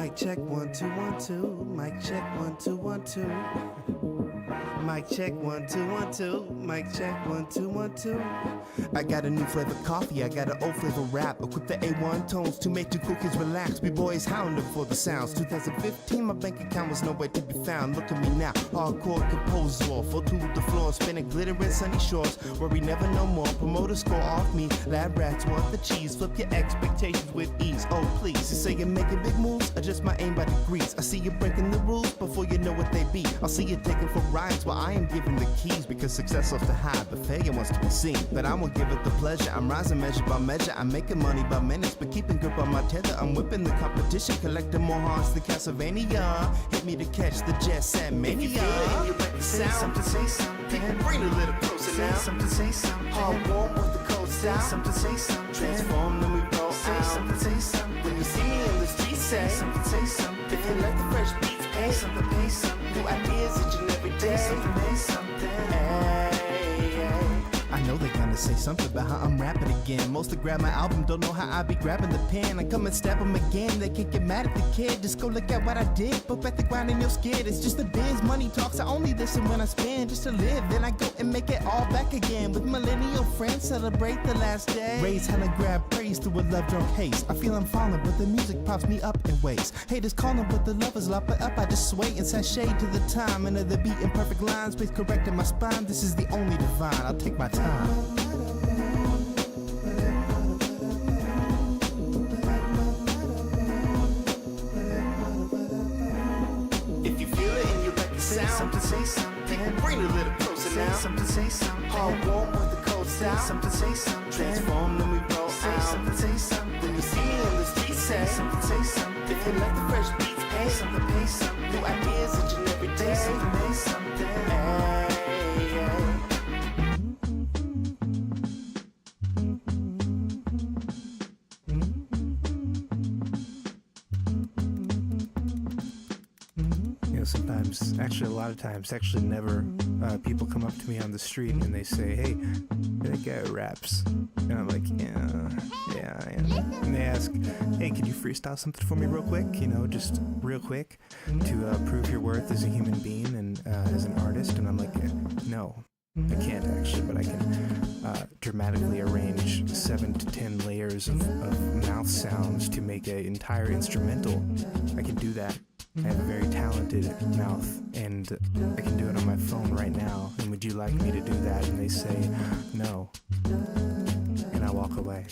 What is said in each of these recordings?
Mic check 1 2 1 2. Mic check 1 2 1 2. Mic check 1 2 1 2. Mic check 1 2 1 2. I got a new flavor coffee, I got an old flavor rap. Equip the A1 tones to make the cool kids relax. B-boys hounding for the sounds. 2015, my bank account was nowhere to be found. Look at me now, hardcore composer. Fall to the floor, spinning glitter in sunny shores. Worry never no more, promoters score off me. Lab rats want the cheese, flip your expectations with ease. Oh please, you say you're making big moves, adjust my aim by degrees. I see you breaking the rules before you know what they be. I'll see you taking for rides while I am giving the keys. Because success off the high, but failure wants to be seen. But I won't give it the pleasure, I'm rising measure by measure. I'm making money by minutes, but keeping grip on my tether. I'm whipping the competition, collecting more hearts than Castlevania. Hit me to catch the jet set mania. If you feel it and you like the sound, something, say something. Bring it a little closer now. Something, say something. Hard warm with the cold style. Something, say something. Transform, then we roll out. Something, say something. When you see me in the streets, say something, say something. If you let the fresh beats pay something, pay something. New ideas each and every day. Something, pay something. I know they're gonna say something about how I'm rapping again. Most that grab my album don't know how I be grabbing the pen. I come and stab them again, they can't get mad at the kid. Just go look at what I did, put back the grind and you're scared. It's just the biz, money talks, I only listen when I spend. Just to live, then I go and make it all back again. With millennial friends, celebrate the last day. Raise hell and grab praise through a love drunk haze. I feel I'm falling, but the music pops me up in ways. Haters calling, but the lovers lop it up. I just sway and sashay to the time. Under the beat in perfect lines, space correcting my spine. This is the only divine, I'll take my time. If you feel it and you like the sound, something, say something. Bring it a little closer now. Something, say something. Hard warm with the cold style. Something, say something. Transform, then we roll out. Something, say something. When you see me in the streets, say something, say something. If you like the fresh beats, pay something, pay something. New ideas each and every day. Something, pay something. Sometimes, actually a lot of times, actually never, people come up to me on the street and they say, hey, that guy raps. And I'm like, yeah. And they ask, hey, could you freestyle something for me real quick? You know, just real quick to prove your worth as a human being and as an artist. And I'm like, no, I can't actually, but I can dramatically arrange 7 to 10 layers of mouth sounds to make an entire instrumental. I can do that. I have a very talented mouth, and I can do it on my phone right now. And would you like me to do that? And they say, no. And I walk away.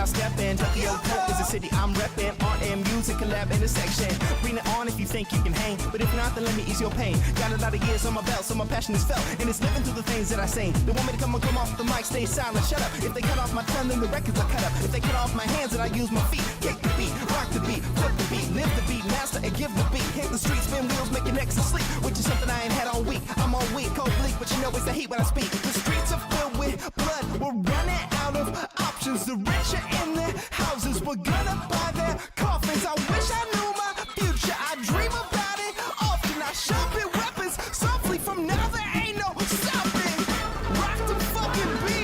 step in. Tokyo Court is a city I'm reppin'. Art and music collab intersection. Bring it on if you think you can hang, but if not, then let me ease your pain. Got a lot of years on my belt, so my passion is felt, and it's living through the things that I sing. They want me to come off the mic, stay silent, shut up. If they cut off my tongue, then the records are cut up. If they cut off my hands, then I use my feet. Kick the beat, rock the beat, flip the beat, live the beat, master and give the beat. Hit the streets, spin wheels, make your necks asleep, which is something I ain't had all week. I'm on weak, cold bleak, but you know it's the heat when I speak. The streets are filled with blood, we're running out of options. The rich are in their houses, we're gonna buy their coffins. I wish I knew my future, I dream about it often. I sharpen weapons softly, from now there ain't no stopping. Rock the fucking beat.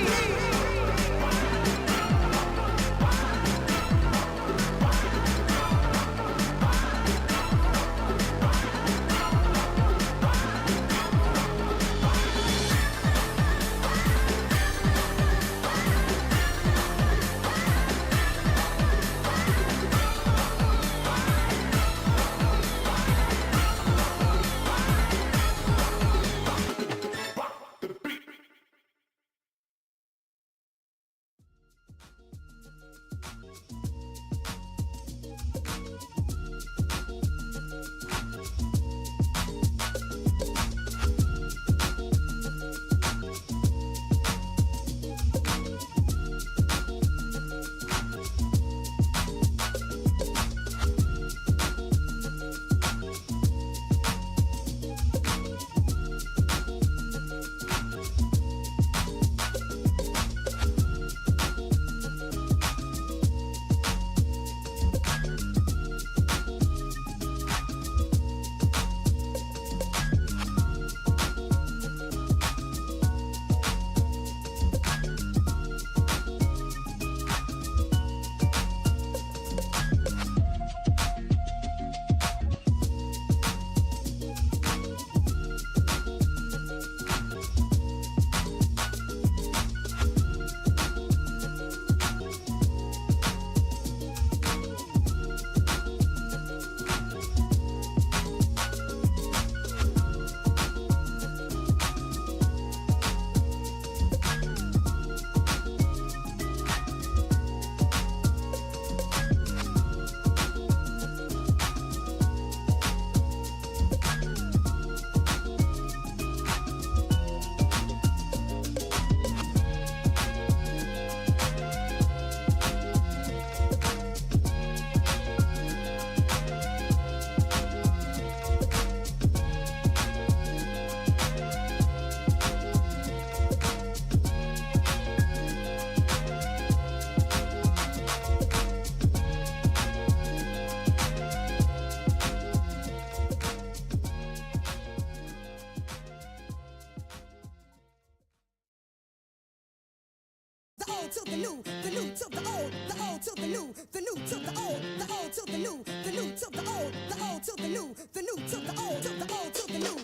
To the new to the old to the new to the old to the new to the old to the new to the old to the new to the old to the new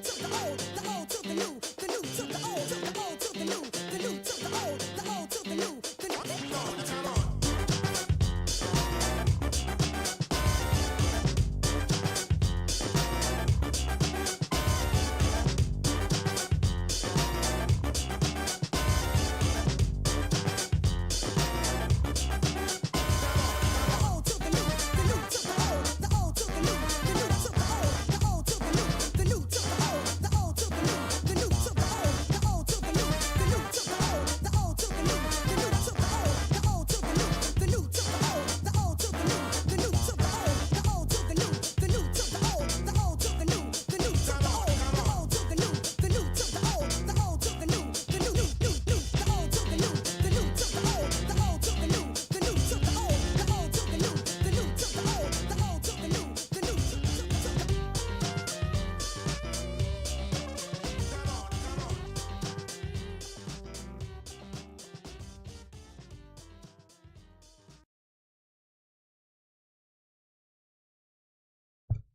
to the old to the new to the old to the new to the new.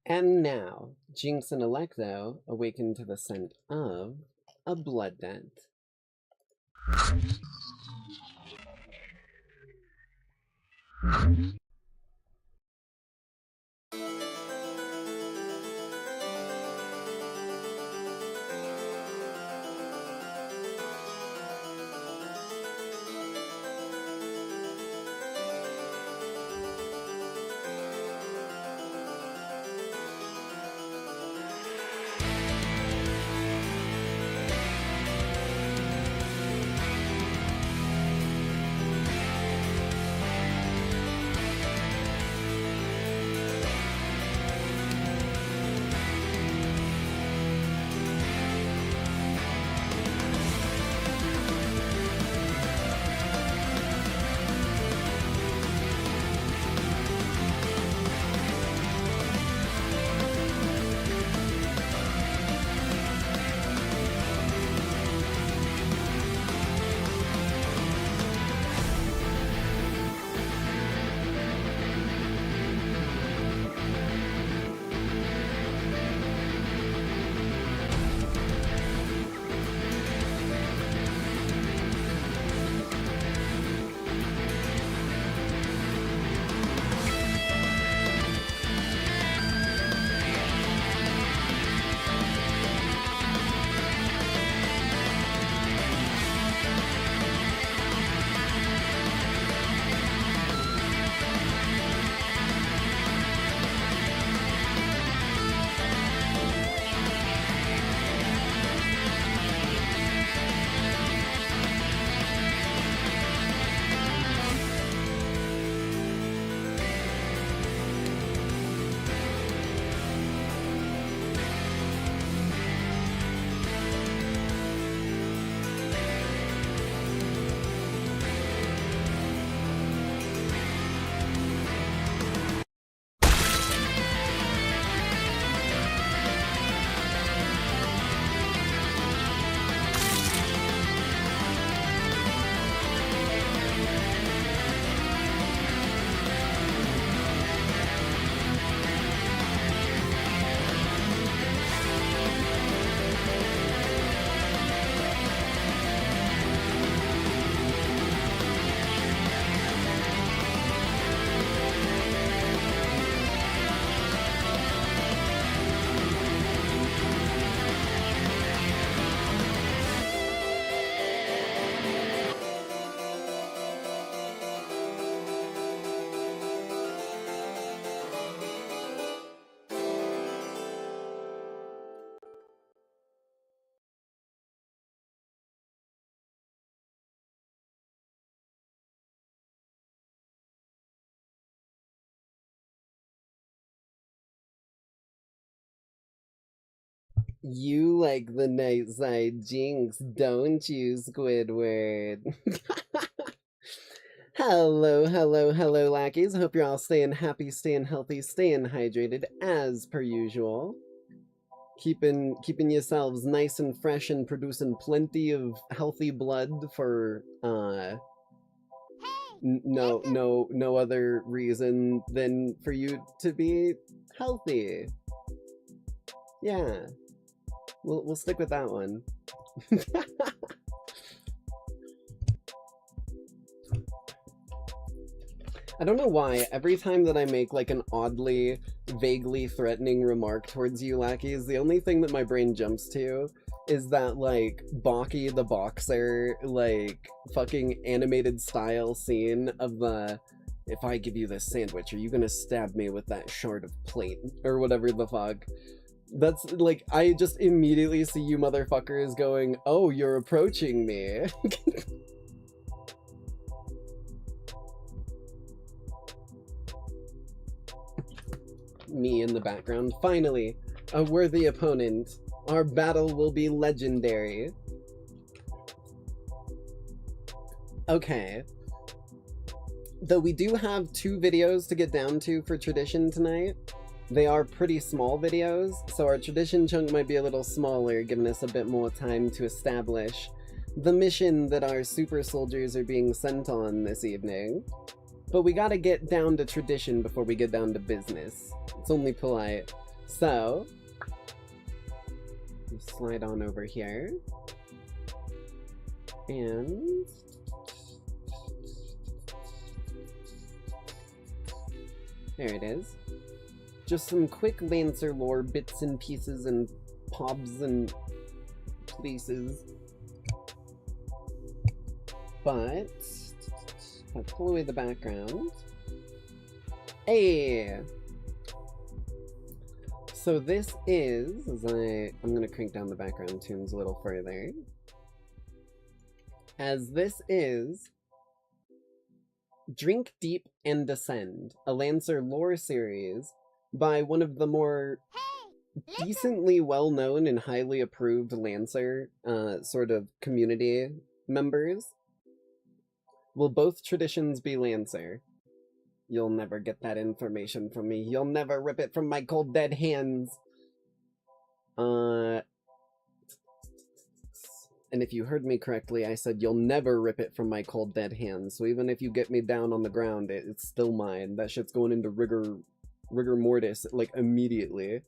And now, Jinx and Electo awaken to the scent of a blood dent. You like the night side jinx, don't you, Squidward? Hello, hello, hello, lackeys. Hope you're all staying happy, staying healthy, staying hydrated, as per usual. Keeping yourselves nice and fresh and producing plenty of healthy blood for, no other reason than for you to be healthy. Yeah. We'll stick with that one. I don't know why, every time that I make like an oddly, vaguely threatening remark towards you lackeys, the only thing that my brain jumps to is that like Baki the Boxer, like fucking animated style scene of the, if I give you this sandwich, are you gonna stab me with that shard of plate? Or whatever the fuck. That's like, I just immediately see you motherfuckers going, oh, you're approaching me. Me in the background. Finally, a worthy opponent. Our battle will be legendary. Okay. Though we do have 2 videos to get down to for tradition tonight. They are pretty small videos, so our tradition chunk might be a little smaller, giving us a bit more time to establish the mission that our super soldiers are being sent on this evening. But we gotta get down to tradition before we get down to business. It's only polite. So, slide on over here. And there it is. Just some quick Lancer lore bits and pieces and pobs and places. But I'll pull away the background. Hey! So this is, I'm gonna crank down the background tunes a little further. As this is Drink Deep and Descend, a Lancer lore series by one of the more decently well-known and highly approved Lancer sort of community members. Will both traditions be Lancer? You'll never get that information from me. You'll never rip it from my cold dead hands. And if you heard me correctly, I said you'll never rip it from my cold dead hands. So even if you get me down on the ground, it's still mine. That shit's going into rigor mortis, like, immediately.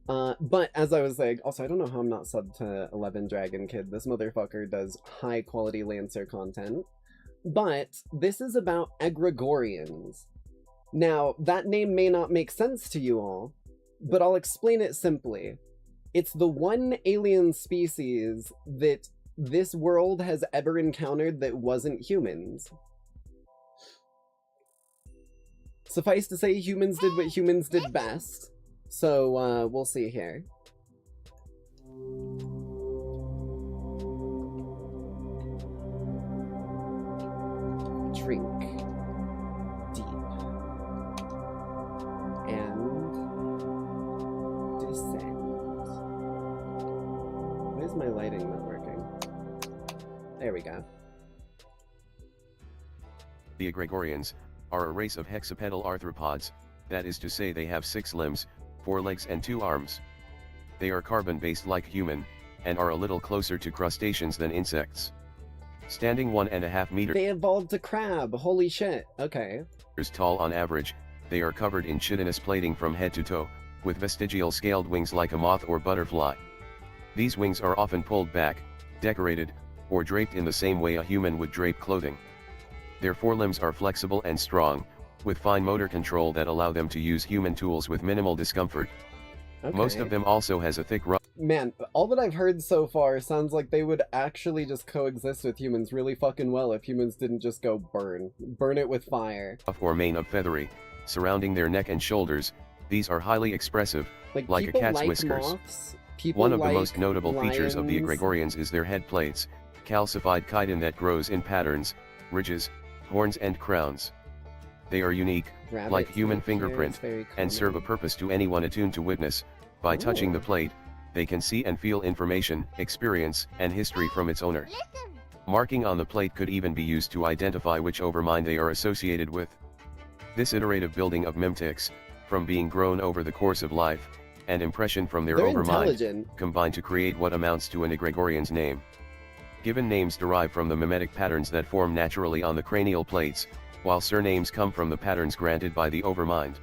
But as I was saying, also, I don't know how I'm not subbed to 11 Dragon Kid. This motherfucker does high quality Lancer content. But this is about egregorians. Now, that name may not make sense to you all, but I'll explain it simply. It's the one alien species that this world has ever encountered that wasn't humans. Suffice to say, humans did what humans did best. So, we'll see here. Drink deep and descend. Why is my lighting not working? There we go. The egregorians are a race of hexapedal arthropods, that is to say they have 6 limbs, 4 legs and 2 arms. They are carbon-based like human, and are a little closer to crustaceans than insects. Standing 1.5 meters They evolved to crab, holy shit, okay. tall on average, they are covered in chitinous plating from head to toe, with vestigial scaled wings like a moth or butterfly. These wings are often pulled back, decorated, or draped in the same way a human would drape clothing. Their forelimbs are flexible and strong, with fine motor control that allow them to use human tools with minimal discomfort. Okay. Most of them also has a thick Man, all that I've heard so far sounds like they would actually just coexist with humans really fucking well if humans didn't just go burn it with fire. ruff or mane of feathery, surrounding their neck and shoulders. These are highly expressive, like a people cat's like whiskers. Moths, people One of like the most notable features of the lions. egregorians is their head plates, calcified chitin that grows in patterns, ridges, horns and crowns. They are unique, Rabbits like human up here is fingerprint, very and serve a common. purpose to anyone attuned to witness, By touching the Ooh. plate, they can see and feel information, experience, and history from its owner. Marking on the plate could even be used to identify which overmind they are associated with. This iterative building of mnemetics, from being grown over the course of life, and impression from their They're overmind, intelligent. combine to create what amounts to an egregorian's name. Given names derive from the mimetic patterns that form naturally on the cranial plates, while surnames come from the patterns granted by the overmind.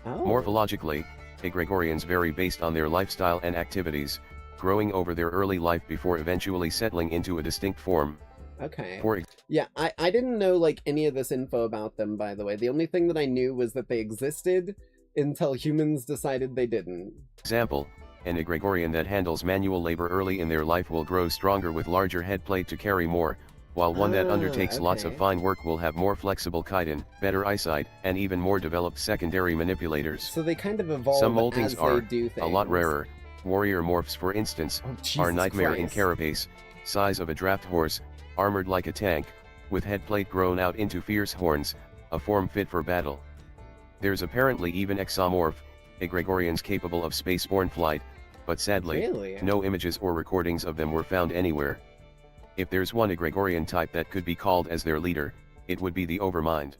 Oh. Morphologically, egregorians vary based on their lifestyle and activities, growing over their early life before eventually settling into a distinct form. Okay. For Yeah, I didn't know like any of this info about them, by the way. The only thing that I knew was that they existed until humans decided they didn't. example, an egregorian that handles manual labor early in their life will grow stronger with larger head plate to carry more, while one that undertakes lots of okay. fine work will have more flexible chitin, better eyesight, and even more developed secondary manipulators. So they kind of evolve Some moldings as are they do things. a lot rarer. Warrior morphs, for instance, Oh, Jesus are nightmare in Christ. carapace, size of a draft horse, armored like a tank, with head plate grown out into fierce horns, a form fit for battle. There's apparently even exomorph, egregorians capable of spaceborne flight, but sadly, Really? no images or recordings of them were found anywhere. If there's one egregorian type that could be called as their leader, it would be the overmind.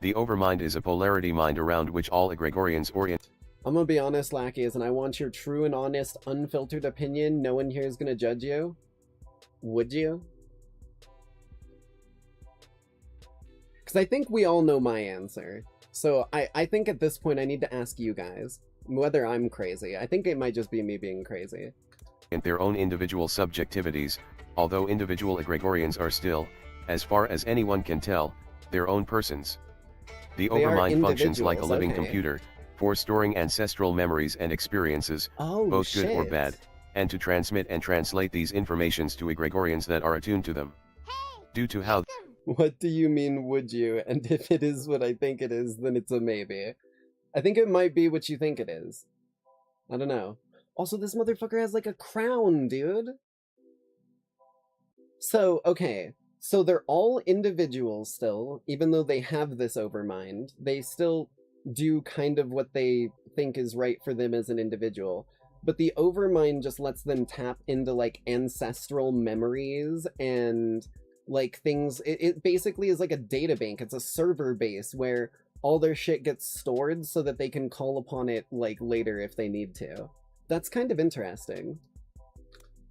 The overmind is a polarity mind around which all egregorians orient. I'm gonna be honest, Lackeys, and I want your true and honest, unfiltered opinion. No one here is gonna judge you. Would you? Because I think we all know my answer. So I think at this point I need to ask you guys whether I'm crazy. I think it might just be me being crazy. Their own individual subjectivities, although individual egregorians are still, as far as anyone can tell, their own persons. The They are overmind functions like a individuals, living okay. computer, for storing ancestral memories and experiences, Oh, both shit. good or bad, and to transmit and translate these informations to egregorians that are attuned to them. Due to how What do you mean, would you? And if it is what I think it is, then it's a maybe. I think it might be what you think it is. I don't know. Also, this motherfucker has like a crown, dude. So, okay. So they're all individuals still, even though they have this overmind. They still do kind of what they think is right for them as an individual. But the overmind just lets them tap into like ancestral memories and like things. It basically is like a data bank. It's a server base where all their shit gets stored so that they can call upon it like later if they need to. That's kind of interesting.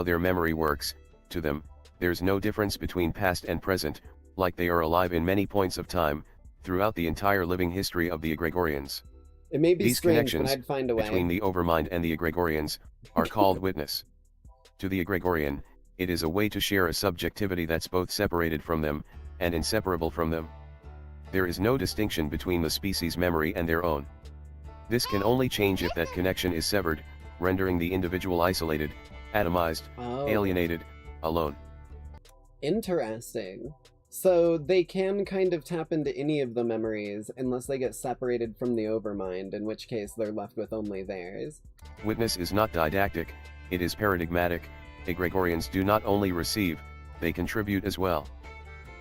their memory works, to them, there's no difference between past and present, like they are alive in many points of time, throughout the entire living history of the egregorians. It may be These strange, but connections I'd find a way. between the overmind and the egregorians are called witness. To the egregorian, it is a way to share a subjectivity that's both separated from them and inseparable from them. There is no distinction between the species' memory and their own. This can only change if that connection is severed, rendering the individual isolated, atomized, Oh. alienated, alone. Interesting. So they can kind of tap into any of the memories unless they get separated from the overmind, in which case they're left with only theirs. Witness is not didactic, it is paradigmatic. Egregorians do not only receive, they contribute as well.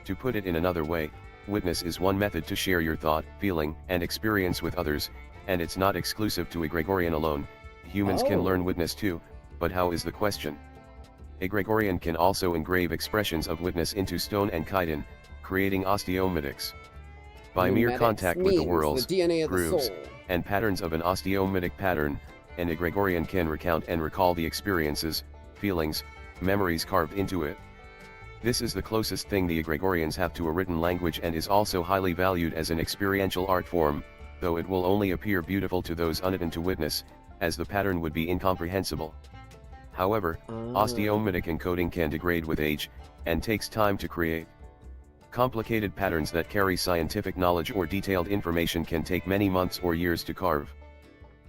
To put it in another way, witness is one method to share your thought, feeling, and experience with others, and it's not exclusive to egregorian alone. Humans can Oh. learn witness too, but how is the question? Egregorian can also engrave expressions of witness into stone and chitin, creating osteometics. By mere Memetics contact with the means worlds, the DNA of the grooves, soul. and patterns of an osteomitic pattern, an egregorian can recount and recall the experiences, feelings, memories carved into it. This is the closest thing the egregorians have to a written language and is also highly valued as an experiential art form, though it will only appear beautiful to those unattuned to witness, as the pattern would be incomprehensible. However, osteomitic encoding can degrade with age, and takes time to create. Complicated patterns that carry scientific knowledge or detailed information can take many months or years to carve.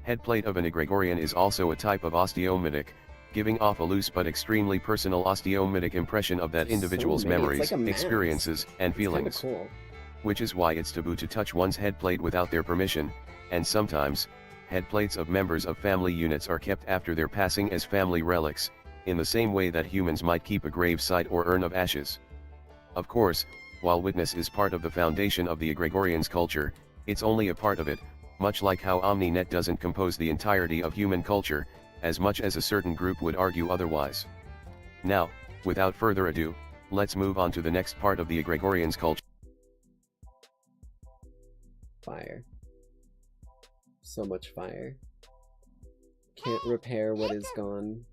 Headplate of an egregorian is also a type of osteomitic, giving off a loose but extremely personal osteomitic impression of that So individual's many, it's memories, like a mask. experiences, and It's kinda feelings. cool. Which is why it's taboo to touch one's headplate without their permission, and sometimes, headplates of members of family units are kept after their passing as family relics, in the same way that humans might keep a grave site or urn of ashes. Of course, while witness is part of the foundation of the egregorian's culture, it's only a part of it, much like how OmniNet doesn't compose the entirety of human culture, as much as a certain group would argue otherwise. Now, without further ado, let's move on to the next part of the egregorians' culture. Fire. So much fire. Can't repair what is gone,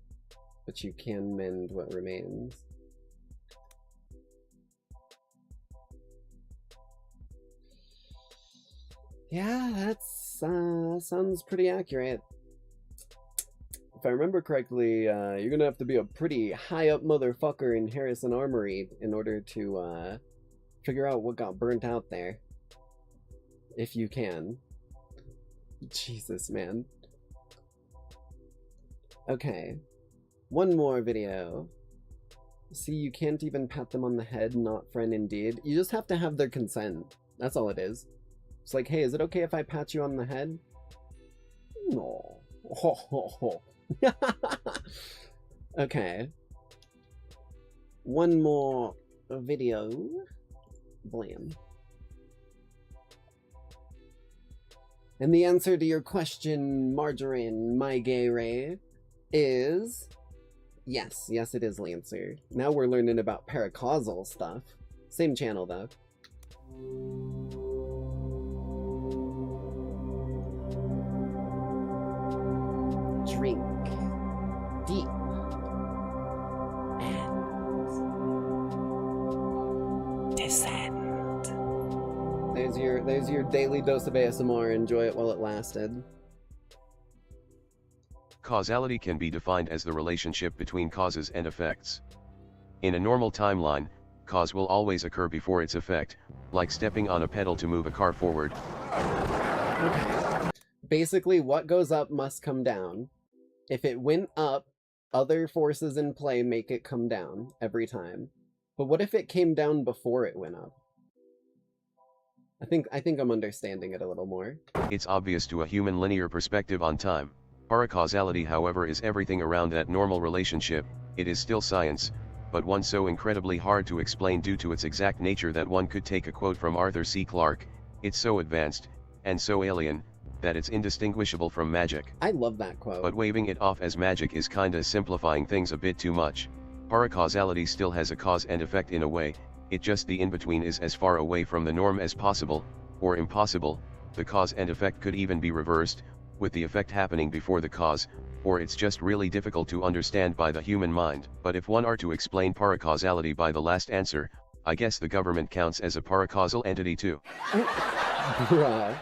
but you can mend what remains. Yeah, that's sounds pretty accurate. If I remember correctly, you're gonna have to be a pretty high up motherfucker in Harrison Armory in order to figure out what got burnt out there. If you can. Jesus, man. Okay. One more video. See, you can't even pat them on the head, not friend indeed. You just have to have their consent. That's all it is. It's like, hey, is it okay if I pat you on the head? No. Ho, ho, ho. Okay. One more video. Blam. And the answer to your question, Margarine, my gay ray, is yes. Yes, it is Lancer. Now we're learning about paracausal stuff. Same channel, though. Drink deep and descend. There's your daily dose of ASMR. Enjoy it while it lasted. Causality can be defined as the relationship between causes and effects. In a normal timeline, cause will always occur before its effect, like stepping on a pedal to move a car forward. Okay. Basically, what goes up must come down. If it went up, other forces in play make it come down every time. But what if it came down before it went up? I think I'm understanding it a little more. It's obvious to a human linear perspective on time. Paracausality, however, is everything around that normal relationship. It is still science, but one so incredibly hard to explain due to its exact nature that one could take a quote from Arthur C. Clarke. It's so advanced, and so alien, that it's indistinguishable from magic. I love that quote. But waving it off as magic is kinda simplifying things a bit too much. Paracausality still has a cause and effect in a way, it just the in-between is as far away from the norm as possible, or impossible. The cause and effect could even be reversed, with the effect happening before the cause, or it's just really difficult to understand by the human mind. But if one are to explain paracausality by the last answer, I guess the government counts as a paracausal entity too. Bruh.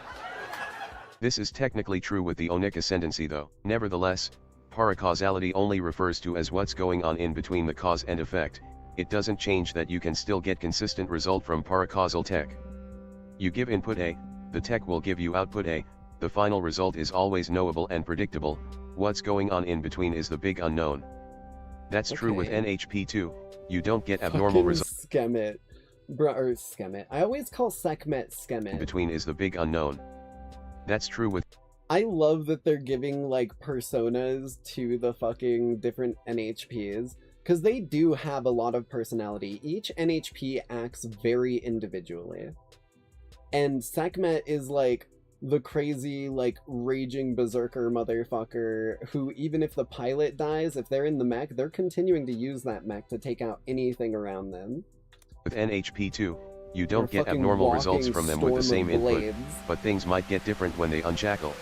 This is technically true with the onic ascendancy though. Nevertheless, paracausality only refers to as what's going on in between the cause and effect. It doesn't change that you can still get consistent result from paracausal tech. You give input A, the tech will give you output A, the final result is always knowable and predictable. What's going on in between is the big unknown. That's true with NHP too. You don't get abnormal results. Skemet. Bruh, or Skemet. I always call Sekhmet Skemet. Between is the big unknown. That's true with. I love that they're giving, like, personas to the fucking different NHPs, because they do have a lot of personality. Each NHP acts very individually. And Sekhmet is, like, the crazy, like, raging berserker motherfucker who, even if the pilot dies, if they're in the mech, they're continuing to use that mech to take out anything around them. With NHP2, you don't get abnormal results from them with the same input, but things might get different when they unshackle.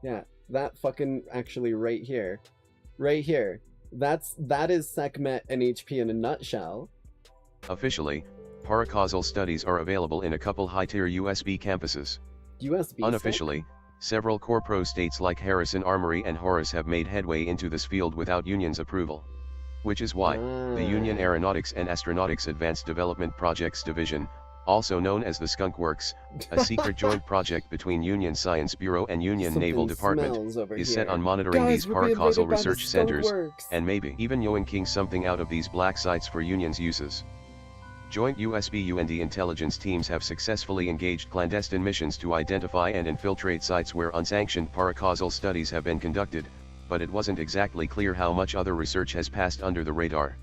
Yeah, that fucking actually right here. Right here. That is Sekhmet NHP in a nutshell. Officially, paracausal studies are available in a couple high-tier USB campuses. USB Unofficially, several core pro states like Harrison Armory and Horace have made headway into this field without Union's approval. Which is why, the Union Aeronautics and Astronautics Advanced Development Projects Division, also known as the Skunk Works, a secret joint project between Union Science Bureau and Union Naval Department, is set on monitoring these paracausal research centers, and maybe even yoinking something out of these black sites for Union's uses. Joint USB-UND intelligence teams have successfully engaged clandestine missions to identify and infiltrate sites where unsanctioned paracausal studies have been conducted, but it wasn't exactly clear how much other research has passed under the radar.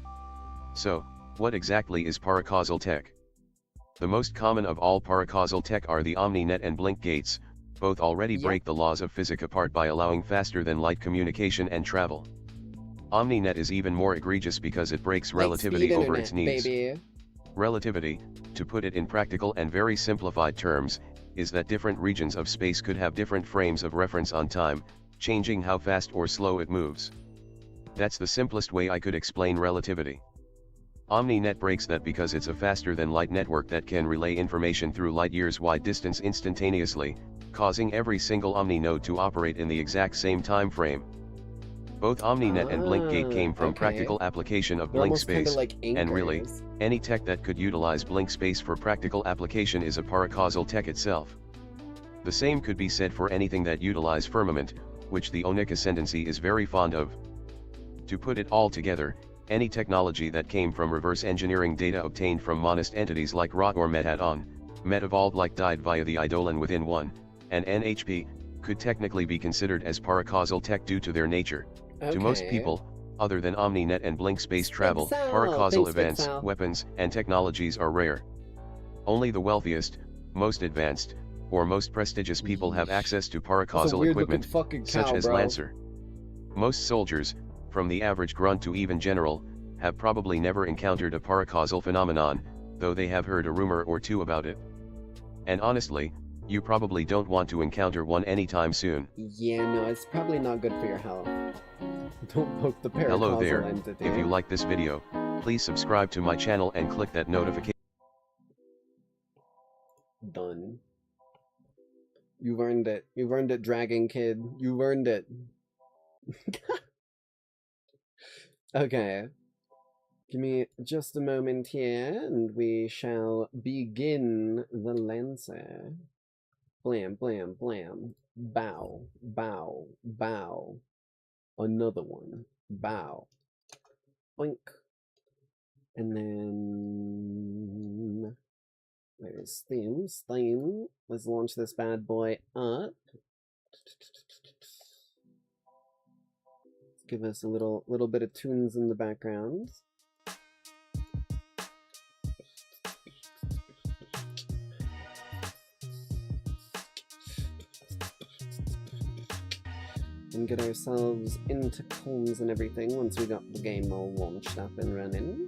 So, what exactly is paracausal tech? The most common of all paracausal tech are the OmniNet and Blink gates, both already Yep. break the laws of physics apart by allowing faster than light communication and travel. OmniNet is even more egregious because it breaks relativity Light-speed over internet, its needs. baby. Relativity, to put it in practical and very simplified terms, is that different regions of space could have different frames of reference on time, changing how fast or slow it moves. That's the simplest way I could explain relativity. OmniNet breaks that because it's a faster than light network that can relay information through light years wide distance instantaneously, causing every single Omni node to operate in the exact same time frame. Both OmniNet and BlinkGate came from Okay. practical application of They're blink almost kind space, of like and really, anchors. any tech that could utilize blink space for practical application is a paracausal tech itself. The same could be said for anything that utilize firmament, which the Onic ascendancy is very fond of. To put it all together, any technology that came from reverse engineering data obtained from monist entities like Rot or Metadon, Metavolved like died via the Eidolon within one, and NHP, could technically be considered as paracausal tech due to their nature. Okay. To most people, other than OmniNet and blink space travel, Sal. paracausal Thanks, events, Sal. weapons, and technologies are rare. Only the wealthiest, most advanced, or most prestigious people have access to That's a paracausal weird equipment, looking fucking cow, such as bro. Lancer. Most soldiers, from the average grunt to even general, have probably never encountered a paracausal phenomenon, though they have heard a rumor or two about it. And honestly, you probably don't want to encounter one anytime soon. Yeah, no, it's probably not good for your health. Don't poke the paracausal Hello there, entity. if you like this video, please subscribe to my channel and click that notification. Done. You've earned it. You've earned it, Dragon Kid. You've earned it. Okay. Give me just a moment here, and we shall begin the Lancer. Blam, blam, blam. Bow, bow, bow. Another one. Bow. Boink. And then... Where's Steam? Steam. Let's launch this bad boy up. Give us a little bit of tunes in the background. And get ourselves into comms and everything once we got the game all launched up and running.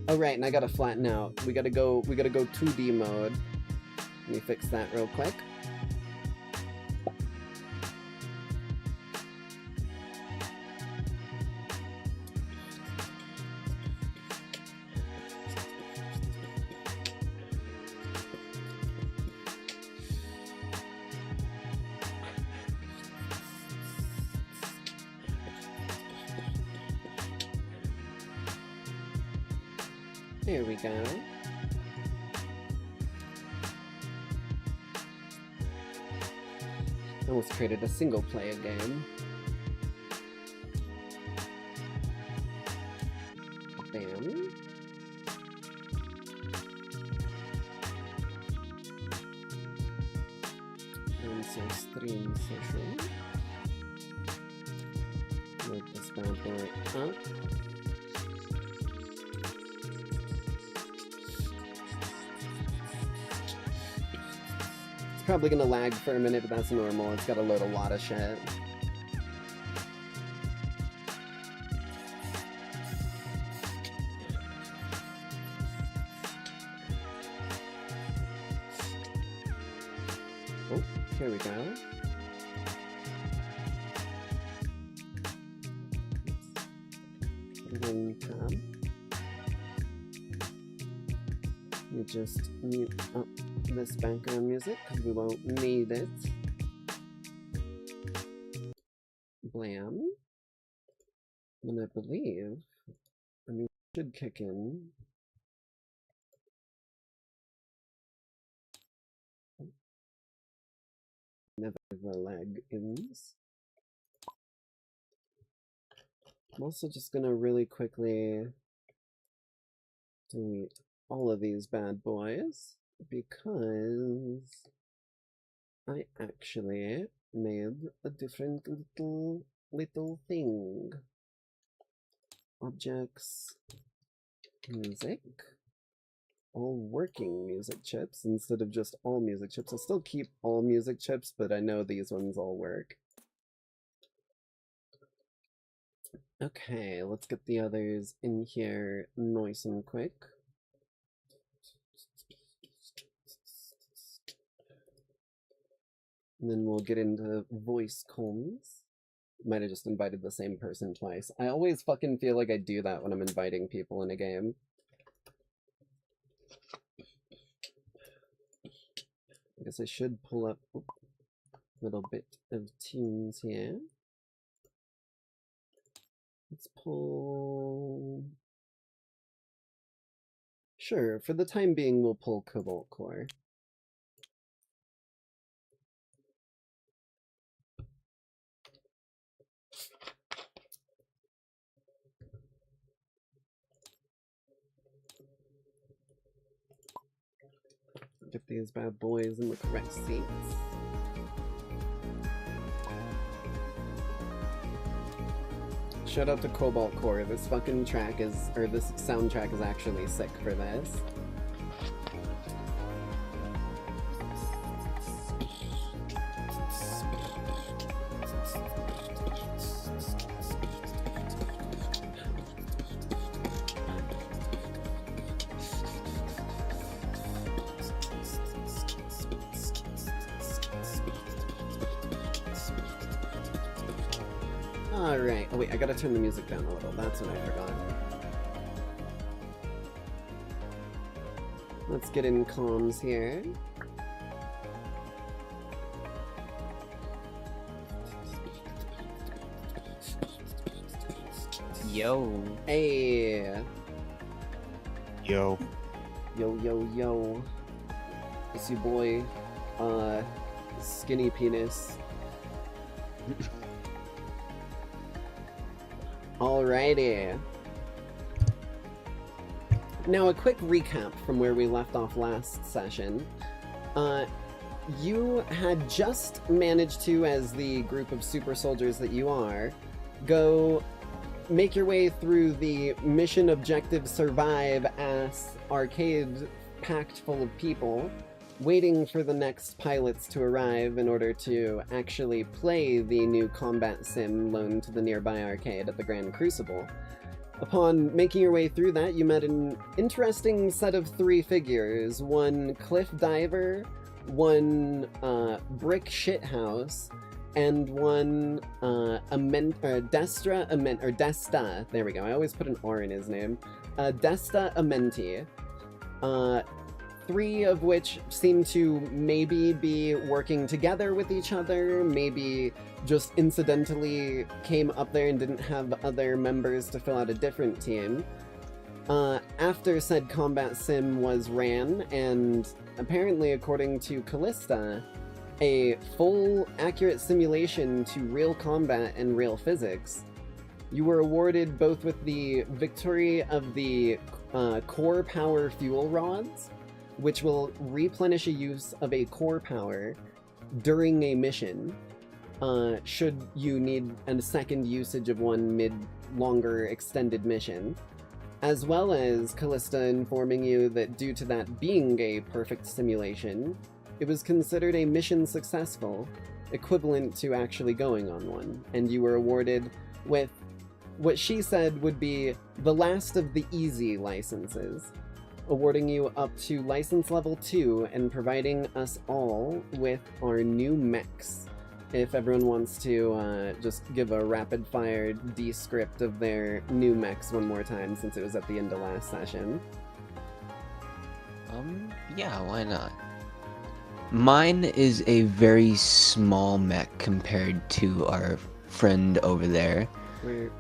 Oh right, and I gotta flatten out. We gotta go 2D mode. Let me fix that real quick. There we go. I almost created a single player game. Bam. And so stream session. Load this bad boy up. Probably gonna lag for a minute, but that's normal. It's gotta load a lot of shit. Oh, here we go. One tab. Let me just mute up this background music because we won't need it. Blam. And I believe a new should kick in. Never the lag ins. I'm also just gonna really quickly delete all of these bad boys because I actually made a different little thing. Objects, music, all working music chips instead of just all music chips. I'll still keep all music chips, but I know these ones all work. Okay, let's get the others in here nice and quick. And then we'll get into voice comms. Might have just invited the same person twice. I always fucking feel like I do that when I'm inviting people in a game. I guess I should pull up a little bit of tunes here. Let's pull... Sure, for the time being we'll pull Cobalt Core. Get these bad boys in the correct seats. Shout out to Cobalt Core. This fucking track is, or this soundtrack is actually sick for this. Alright, oh wait, I gotta turn the music down a little, that's what I forgot. Let's get in comms here. Yo. Hey! Yo. Yo, yo, yo. It's your boy, Skinny Penis. Alrighty. Now a quick recap from where we left off last session. You had just managed to, as the group of super soldiers that you are, go make your way through the mission objective survive ass arcade packed full of people, waiting for the next pilots to arrive in order to actually play the new combat sim loaned to the nearby arcade at the Grand Crucible. Upon making your way through that, you met an interesting set of three figures. One cliff diver, one brick shithouse, and one Desta, there we go, I always put an R in his name, Desta Amenti. Three of which seem to maybe be working together with each other, maybe just incidentally came up there and didn't have other members to fill out a different team. After said combat sim was ran, and apparently according to Callista, a full accurate simulation to real combat and real physics, you were awarded both with the victory of the core power fuel rods, which will replenish a use of a core power during a mission, should you need a second usage of one mid-longer extended mission, as well as Callista informing you that due to that being a perfect simulation, it was considered a mission successful, equivalent to actually going on one, and you were awarded with what she said would be the last of the easy licenses, awarding you up to license level 2 and providing us all with our new mechs. If everyone wants to just give a rapid-fire descript of their new mechs one more time, since it was at the end of last session. Yeah, why not? Mine is a very small mech compared to our friend over there.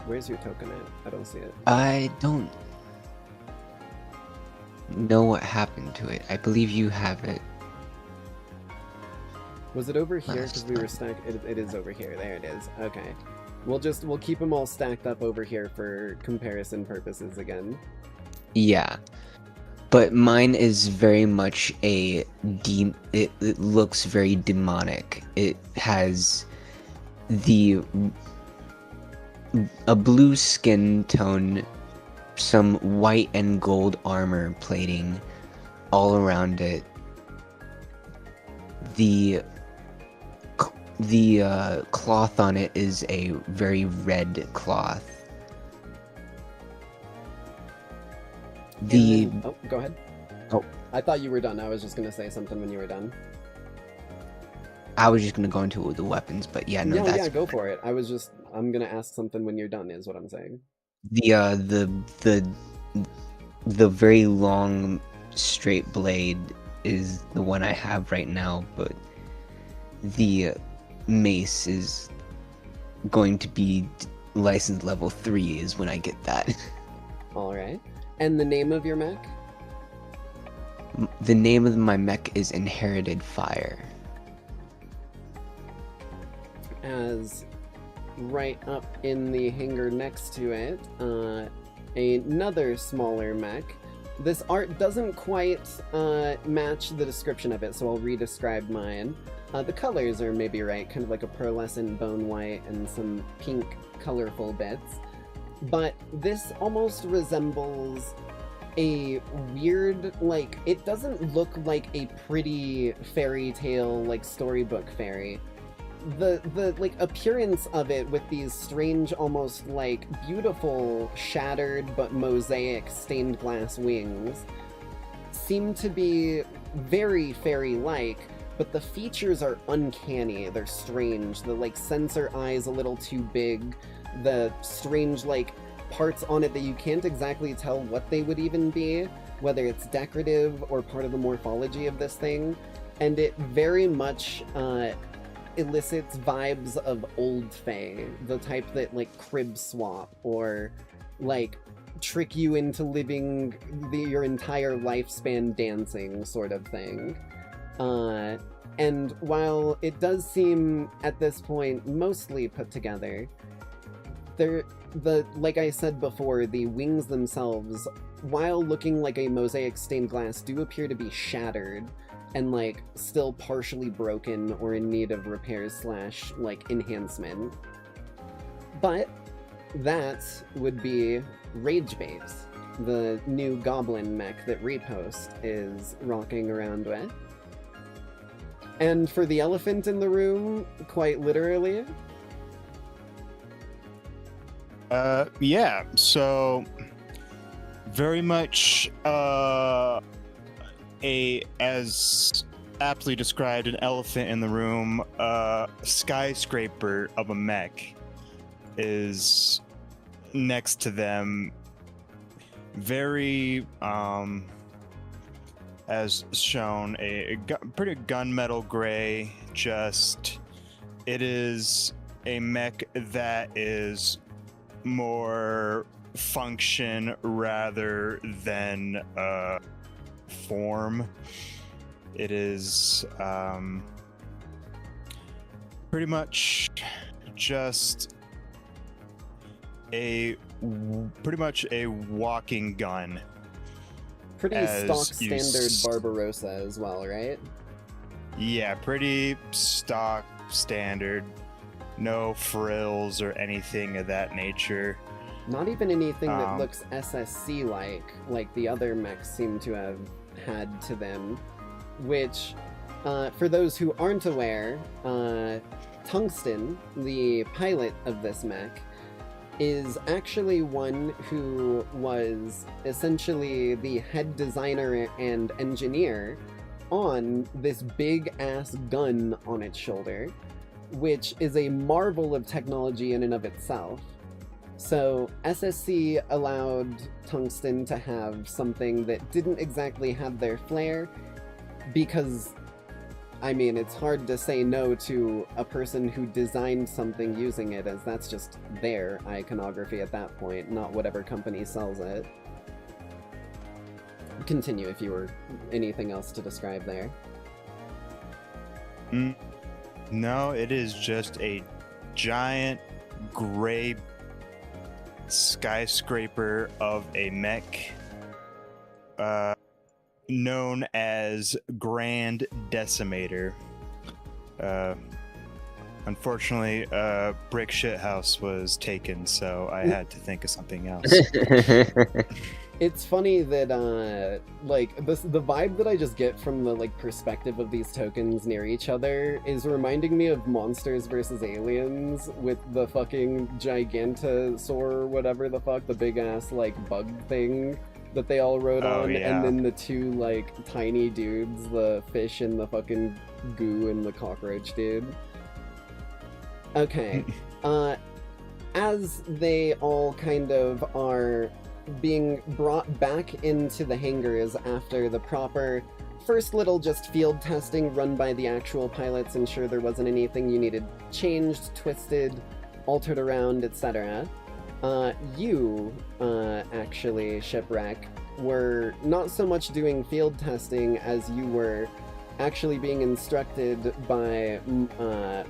Where's your token at? I don't see it. I don't know what happened to it. I believe you have it. Was it over here? Because we were stacked. It is over here. There it is. Okay. We'll keep them all stacked up over here for comparison purposes again. Yeah. but mine is very much it looks very demonic. It has a blue skin tone, some white and gold armor plating all around it. The cloth on it is a very red cloth. Oh, go ahead. Oh. I thought you were done. I was just gonna say something when you were done. I was just gonna go into the weapons, but yeah, no, Yeah, go for it. I'm gonna ask something when you're done, is what I'm saying. the very long straight blade is the one I have right now, but the mace is going to be license level 3 is when I get that. Alright. And the name of your mech? The name of my mech is Inherited Fire. As right up in the hangar next to it, another smaller mech. This art doesn't quite match the description of it, so I'll re-describe mine. The colors are maybe right, kind of like a pearlescent bone white and some pink colorful bits. But this almost resembles a weird, like, it doesn't look like a pretty fairy tale, like, storybook fairy. The like appearance of it with these strange, almost like beautiful shattered but mosaic stained glass wings seem to be very fairy-like, but the features are uncanny. They're strange. The like sensor eyes a little too big. The strange like parts on it that you can't exactly tell what they would even be, whether it's decorative or part of the morphology of this thing, and it very much elicits vibes of old fae, the type that like crib swap or like trick you into living your entire lifespan dancing sort of thing. And while it does seem at this point mostly put together, like I said before, the wings themselves, while looking like a mosaic stained glass, do appear to be shattered and like still partially broken or in need of repairs / like enhancement. But that would be Ragebait, the new goblin mech that Repost is rocking around with. And for the elephant in the room, quite literally. Yeah, so very much as aptly described, an elephant in the room, skyscraper of a mech is next to them. Very, as shown, a pretty gunmetal gray, just, it is a mech that is more function rather than form. It is pretty much just pretty much a walking gun. Pretty stock standard Barbarossa as well, right? Yeah, pretty stock standard. No frills or anything of that nature. Not even anything that looks SSC-like the other mechs seem to have had to them. Which, for those who aren't aware, Tungsten, the pilot of this mech, is actually one who was essentially the head designer and engineer on this big-ass gun on its shoulder, which is a marvel of technology in and of itself. So SSC allowed Tungsten to have something that didn't exactly have their flair, because, I mean, it's hard to say no to a person who designed something using it, as that's just their iconography at that point, not whatever company sells it. Continue if you were anything else to describe there. No, it is just a giant gray skyscraper of a mech. known as Grand Decimator. Unfortunately, Brick Shithouse was taken, so I had to think of something else. It's funny that like the vibe that I just get from the like perspective of these tokens near each other is reminding me of Monsters vs. Aliens with the fucking Gigantosaur or whatever the fuck, the big ass like bug thing that they all rode Oh, on, yeah. and then the two like tiny dudes, the fish and the fucking goo and the cockroach dude. Okay. As they all kind of are being brought back into the hangars after the proper first little just field testing run by the actual pilots, ensure there wasn't anything you needed changed, twisted, altered around, etc. You, actually, Shipwreck, were not so much doing field testing as you were actually being instructed by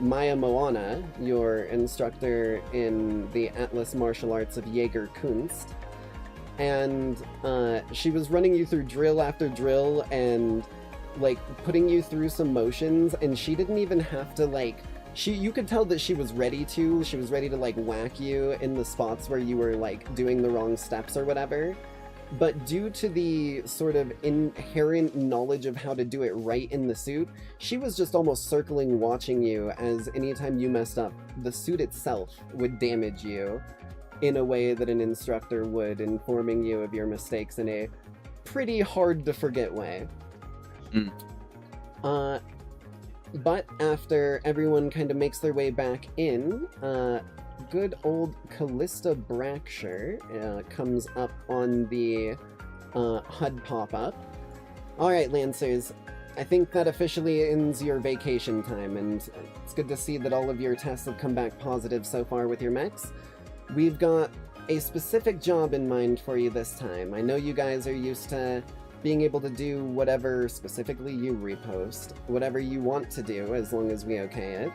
Maya Moana, your instructor in the Atlas Martial Arts of Jaeger Kunst. And she was running you through drill after drill and like putting you through some motions, and she didn't even have to like you could tell that she was ready to like whack you in the spots where you were like doing the wrong steps or whatever. But due to the sort of inherent knowledge of how to do it right in the suit, she was just almost circling watching you, as anytime you messed up, the suit itself would damage you in a way that an instructor would, informing you of your mistakes in a pretty hard to forget way. But after everyone kind of makes their way back in, good old Callista Brackshire comes up on the HUD pop-up. Alright, Lancers, I think that officially ends your vacation time, and it's good to see that all of your tests have come back positive so far with your mechs. We've got a specific job in mind for you this time. I know you guys are used to being able to do whatever specifically you repost, whatever you want to do, as long as we okay it.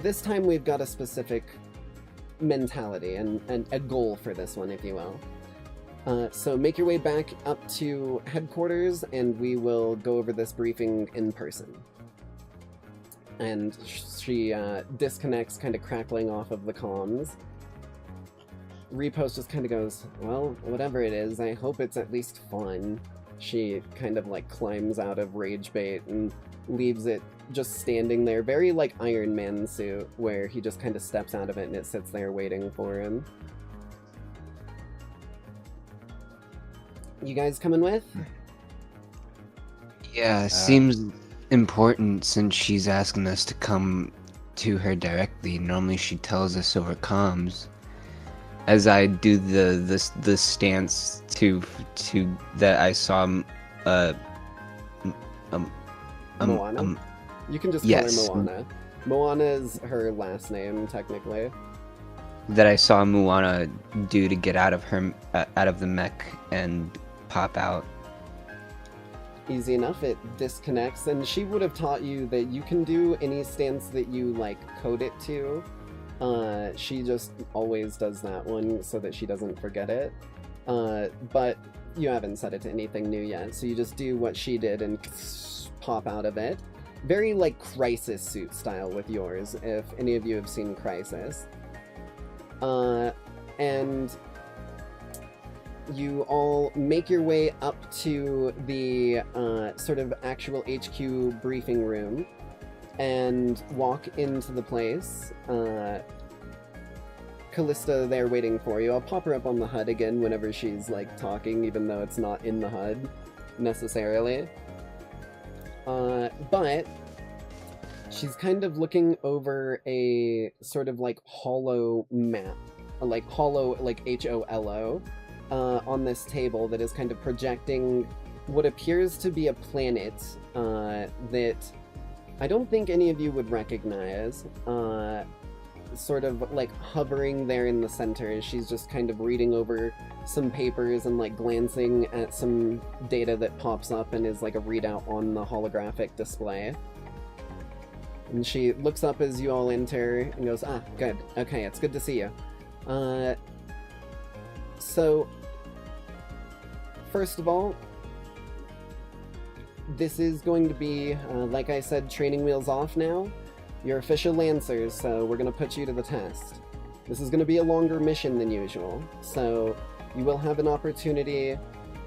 This time we've got a specific mentality and a goal for this one, if you will. So make your way back up to headquarters, and we will go over this briefing in person. And she disconnects, kind of crackling off of the comms. Repost just kind of goes, well, whatever it is, I hope it's at least fun. She kind of like climbs out of Rage Bait and leaves it just standing there, very like Iron Man suit, where he just kind of steps out of it and it sits there waiting for him. You guys coming with? Yeah, seems important since she's asking us to come to her directly. Normally she tells us over comms. As I do the stance to that I saw Moana? You can just yes. call her Moana. Moana is her last name, technically. That I saw Moana do to get out of the mech and pop out. Easy enough, it disconnects, and she would have taught you that you can do any stance that you like code it to. She just always does that one so that she doesn't forget it. But you haven't set it to anything new yet, so you just do what she did and pop out of it. Very like Crisis suit style with yours, if any of you have seen Crisis. And you all make your way up to the sort of actual HQ briefing room and walk into the place. Callista there waiting for you. I'll pop her up on the HUD again whenever she's like talking, even though it's not in the HUD necessarily. But she's kind of looking over a sort of like hollow map, like hollow, like HOLO, on this table that is kind of projecting what appears to be a planet that I don't think any of you would recognize, sort of like hovering there in the center. She's just kind of reading over some papers and like glancing at some data that pops up and is like a readout on the holographic display. And she looks up as you all enter and goes, ah, good, okay, it's good to see you. So, first of all, this is going to be, like I said, training wheels off now. You're official Lancers, so we're going to put you to the test. This is going to be a longer mission than usual, so you will have an opportunity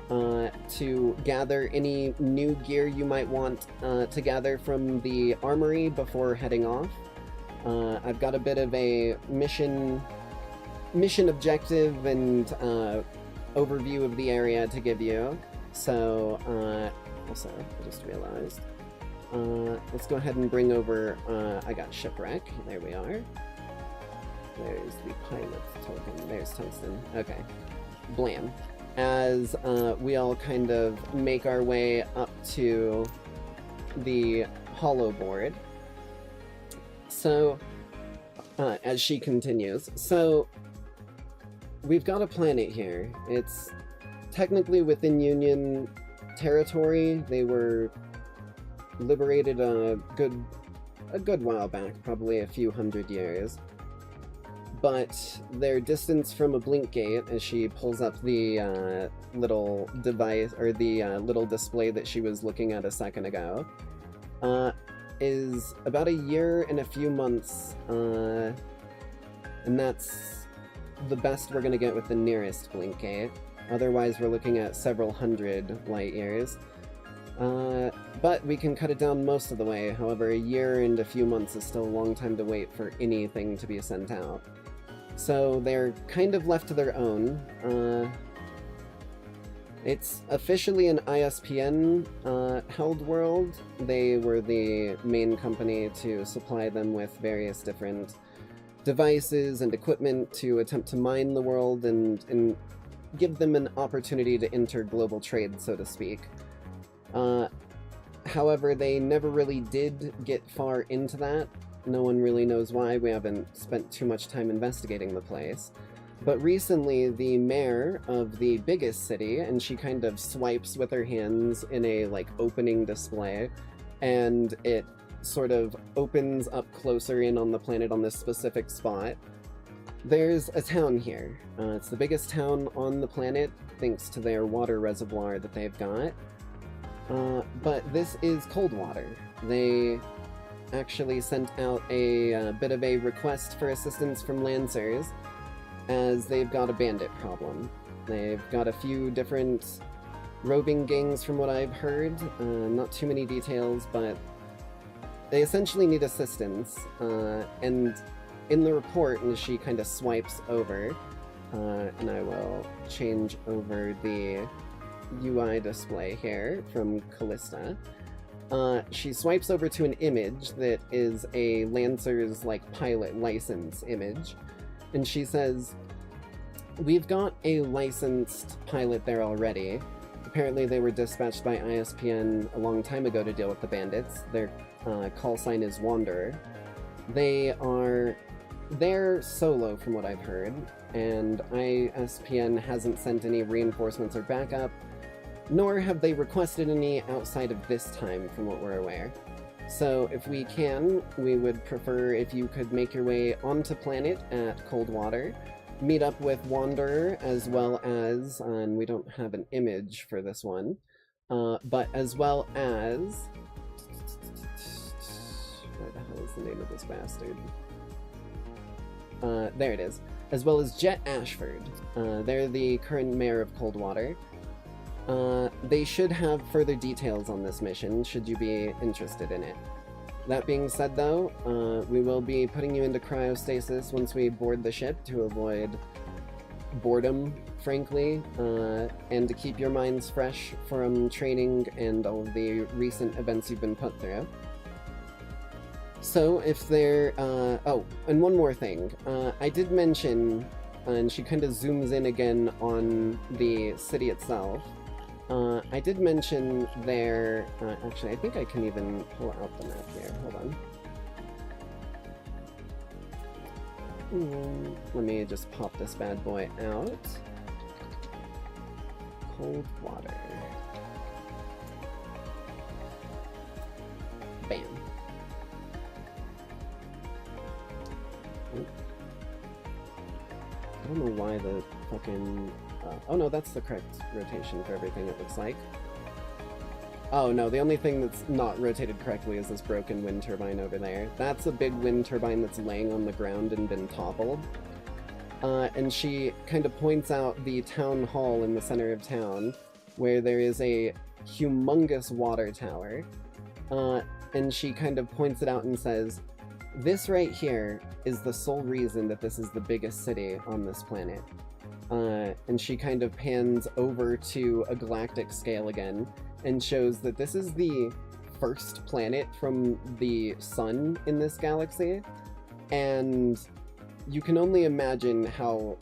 to gather any new gear you might want to gather from the armory before heading off. I've got a bit of a mission objective and overview of the area to give you. So, also, I just realized. Let's go ahead and bring over, I got Shipwreck. There we are. There's the pilot's token. There's Tungsten. Okay. Blam. As we all kind of make our way up to the hollow board. So, as she continues, so we've got a planet here. It's technically within Union territory. They were liberated a good while back, probably a few hundred years. But their distance from a blink gate, as she pulls up the little device, or the little display that she was looking at a second ago, is about a year and a few months, and that's the best we're going to get with the nearest blink gate. Otherwise, we're looking at several hundred light years. But we can cut it down most of the way. However, a year and a few months is still a long time to wait for anything to be sent out. So they're kind of left to their own. It's officially an ISPN held world. They were the main company to supply them with various different devices and equipment to attempt to mine the world and give them an opportunity to enter global trade, so to speak. However, they never really did get far into that. No one really knows why. We haven't spent too much time investigating the place. But recently, the mayor of the biggest city, and she kind of swipes with her hands in a, like, opening display, and it sort of opens up closer in on the planet on this specific spot. There's a town here. It's the biggest town on the planet, thanks to their water reservoir that they've got. But this is Coldwater. They actually sent out a bit of a request for assistance from Lancers, as they've got a bandit problem. They've got a few different roving gangs from what I've heard. Not too many details, but they essentially need assistance. And in the report, and she kind of swipes over, and I will change over the UI display here from Callista. She swipes over to an image that is a Lancer's, like, pilot license image, and she says, "We've got a licensed pilot there already. Apparently they were dispatched by ISPN a long time ago to deal with the bandits. Their call sign is Wanderer. They're solo from what I've heard, and ISPN hasn't sent any reinforcements or backup, nor have they requested any outside of this time from what we're aware. So if we can, we would prefer if you could make your way onto planet at Coldwater, meet up with Wanderer, as well as, and we don't have an image for this one, but as well as, where the hell is the name of this bastard? There it is. As well as Jet Ashford. They're the current mayor of Coldwater. They should have further details on this mission, should you be interested in it. That being said, though, we will be putting you into cryostasis once we board the ship to avoid boredom, frankly, and to keep your minds fresh from training and all of the recent events you've been put through. So, if there... oh, and one more thing. I did mention, and she kind of zooms in again on the city itself, I did mention there, actually I think I can even pull out the map here, hold on. Let me just pop this bad boy out. Coldwater. Bam. I don't know why the fucking... oh no, that's the correct rotation for everything, it looks like. Oh no, the only thing that's not rotated correctly is this broken wind turbine over there. That's a big wind turbine that's laying on the ground and been toppled. And she kind of points out the town hall in the center of town, where there is a humongous water tower. And she kind of points it out and says, this right here is the sole reason that this is the biggest city on this planet. And she kind of pans over to a galactic scale again, and shows that this is the first planet from the sun in this galaxy, and you can only imagine how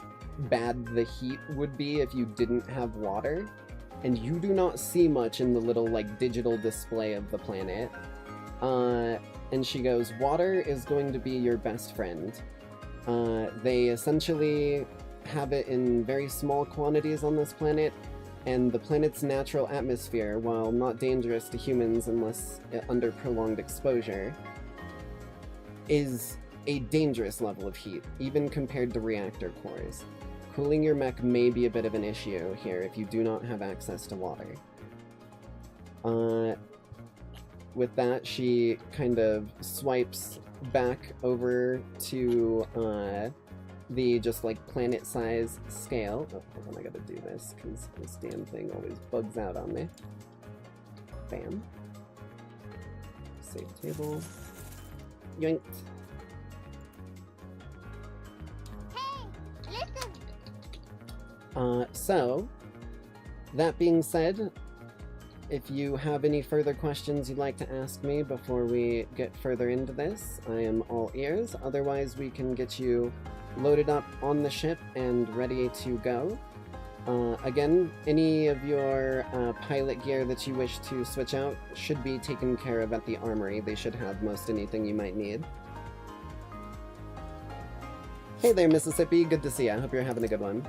bad the heat would be if you didn't have water, and you do not see much in the little, like, digital display of the planet. And she goes, water is going to be your best friend. They essentially have it in very small quantities on this planet, and the planet's natural atmosphere, while not dangerous to humans unless under prolonged exposure, is a dangerous level of heat, even compared to reactor cores. Cooling your mech may be a bit of an issue here if you do not have access to water. With that, she kind of swipes back over to the just like planet size scale. Oh, hold on, I gotta do this because this damn thing always bugs out on me. Bam. Save table. Yoinked. So, that being said, if you have any further questions you'd like to ask me before we get further into this, I am all ears. Otherwise, we can get you loaded up on the ship and ready to go. Again, any of your pilot gear that you wish to switch out should be taken care of at the armory. They should have most anything you might need. Hey there, Mississippi. Good to see you. I hope you're having a good one.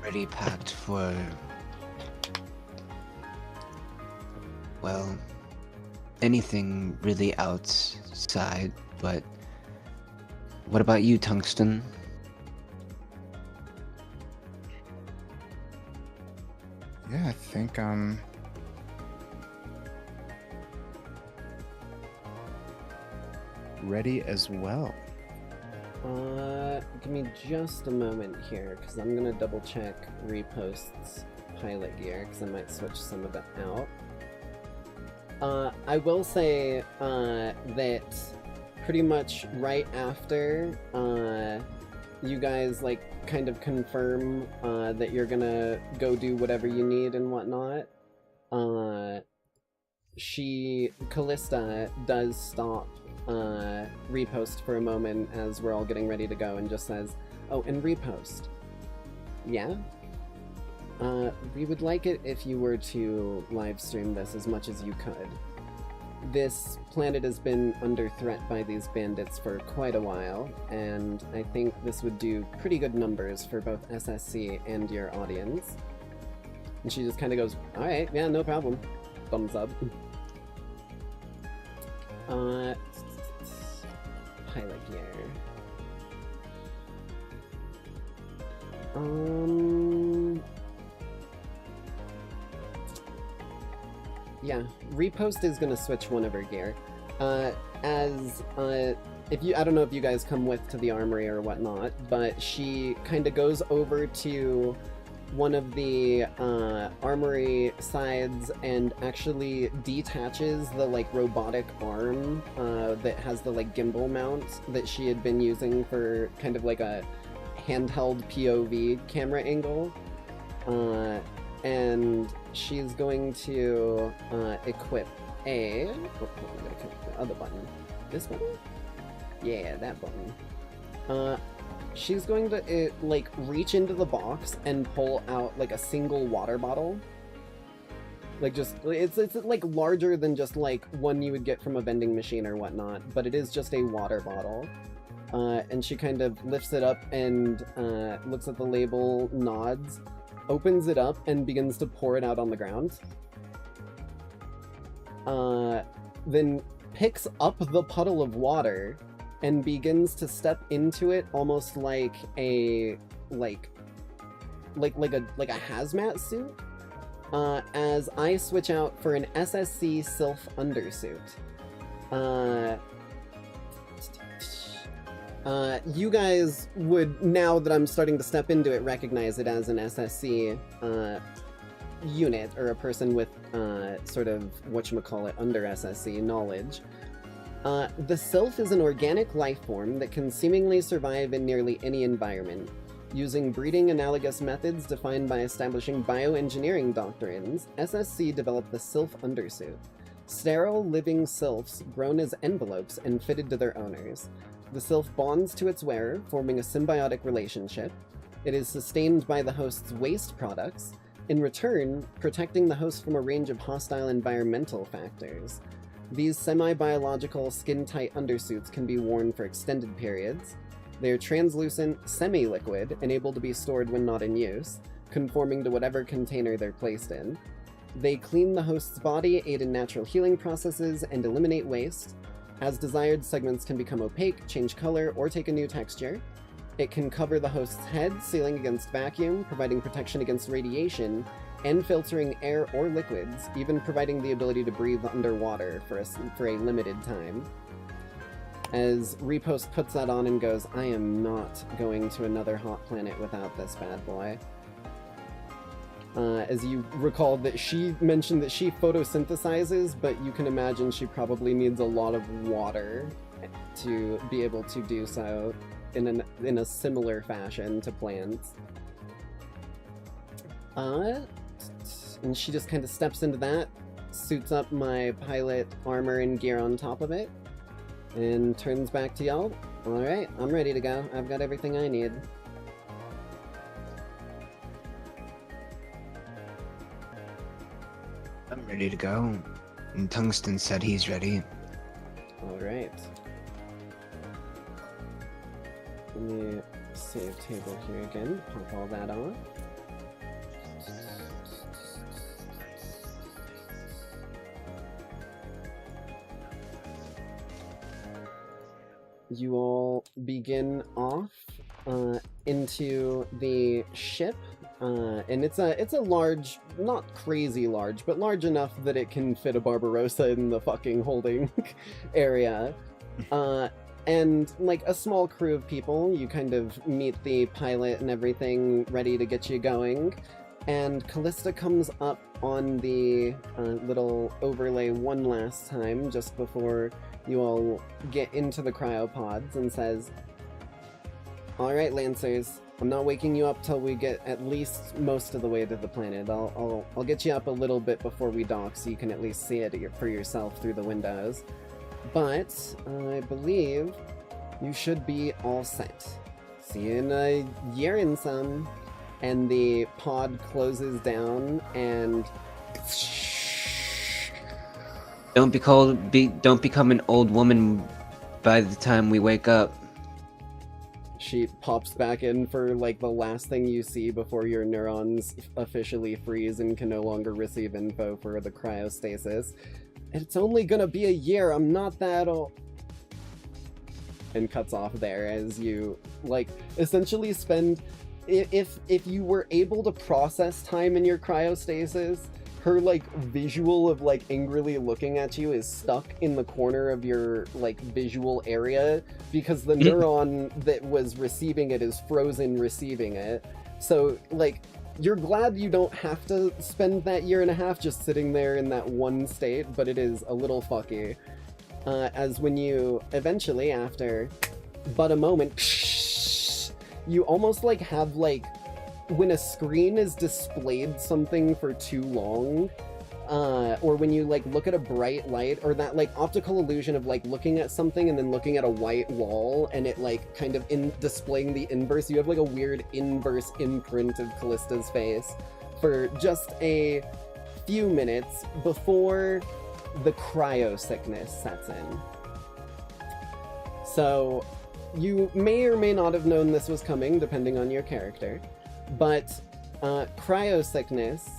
Ready packed for, well, anything really outside, but what about you, Tungsten? Yeah, I think I'm ready as well. Give me just a moment here, because I'm gonna double check Repost's pilot gear, because I might switch some of it out. I will say, that pretty much right after, you guys, like, kind of confirm, that you're gonna go do whatever you need and whatnot, Callista does stop Repost for a moment as we're all getting ready to go and just says, oh, and Repost, yeah? We would like it if you were to live stream this as much as you could. This planet has been under threat by these bandits for quite a while, and I think this would do pretty good numbers for both SSC and your audience. And she just kind of goes, alright, yeah, no problem. Thumbs up. Pilot gear. Yeah, Repost is gonna switch one of her gear. If you, I don't know if you guys come with to the armory or whatnot, but she kind of goes over to one of the armory sides and actually detaches the like robotic arm that has the like gimbal mount that she had been using for kind of like a handheld POV camera angle, and she's going to equip a I'm gonna click the other button. This button? Yeah, that button. She's going to, like, reach into the box and pull out, like, a single water bottle. Like, just, it's like, larger than just, like, one you would get from a vending machine or whatnot, but it is just a water bottle. And she kind of lifts it up and looks at the label, nods, opens it up, and begins to pour it out on the ground. Then picks up the puddle of water and begins to step into it almost like a, like, a hazmat suit, as I switch out for an SSC Sylph undersuit. You guys would, now that I'm starting to step into it, recognize it as an SSC unit, or a person with sort of whatchamacallit under SSC knowledge. The Sylph is an organic life form that can seemingly survive in nearly any environment, using breeding analogous methods defined by establishing bioengineering doctrines. SSC developed the Sylph undersuit. Sterile, living sylphs grown as envelopes and fitted to their owners. The sylph bonds to its wearer, forming a symbiotic relationship. It is sustained by the host's waste products, in return, protecting the host from a range of hostile environmental factors. These semi-biological, skin-tight undersuits can be worn for extended periods. They are translucent, semi-liquid, and able to be stored when not in use, conforming to whatever container they're placed in. They clean the host's body, aid in natural healing processes, and eliminate waste. As desired, segments can become opaque, change color, or take a new texture. It can cover the host's head, sealing against vacuum, providing protection against radiation, and filtering air or liquids, even providing the ability to breathe underwater for a limited time. As Repost puts that on and goes, I am not going to another hot planet without this bad boy. As you recall that she mentioned that she photosynthesizes, but you can imagine she probably needs a lot of water to be able to do so in a similar fashion to plants. And she just kind of steps into that, suits up my pilot armor and gear on top of it, and turns back to y'all. Alright, I'm ready to go. I've got everything I need. I'm ready to go. And Tungsten said he's ready. Alright. Let me save table here again. Pop all that on. You all begin off into the ship, and it's a large, not crazy large, but large enough that it can fit a Barbarossa in the fucking holding area. And like a small crew of people, you kind of meet the pilot and everything ready to get you going. And Callista comes up on the little overlay one last time, just before you all get into the cryopods, and says, "Alright, Lancers, I'm not waking you up till we get at least most of the way to the planet. I'll get you up a little bit before we dock so you can at least see it for yourself through the windows. But I believe you should be all set. See you in a year and some." And the pod closes down, and Don't become an old woman by the time we wake up. she pops back in for like the last thing you see before your neurons officially freeze and can no longer receive info for the cryostasis. It's only gonna be a year, I'm not that old. And cuts off there as you, like, essentially spend... If you were able to process time in your cryostasis, her, like, visual of, like, angrily looking at you is stuck in the corner of your, like, visual area, because the neuron that was receiving it is frozen receiving it. So, like, you're glad you don't have to spend that year and a half just sitting there in that one state, but it is a little fucky. As when you eventually, after but a moment, you almost like have like when a screen is displayed something for too long, or when you like look at a bright light, or that like optical illusion of like looking at something and then looking at a white wall and it like kind of displaying the inverse. You have like a weird inverse imprint of Callista's face for just a few minutes before the cryo sickness sets in. So you may or may not have known this was coming, depending on your character, but cryo sickness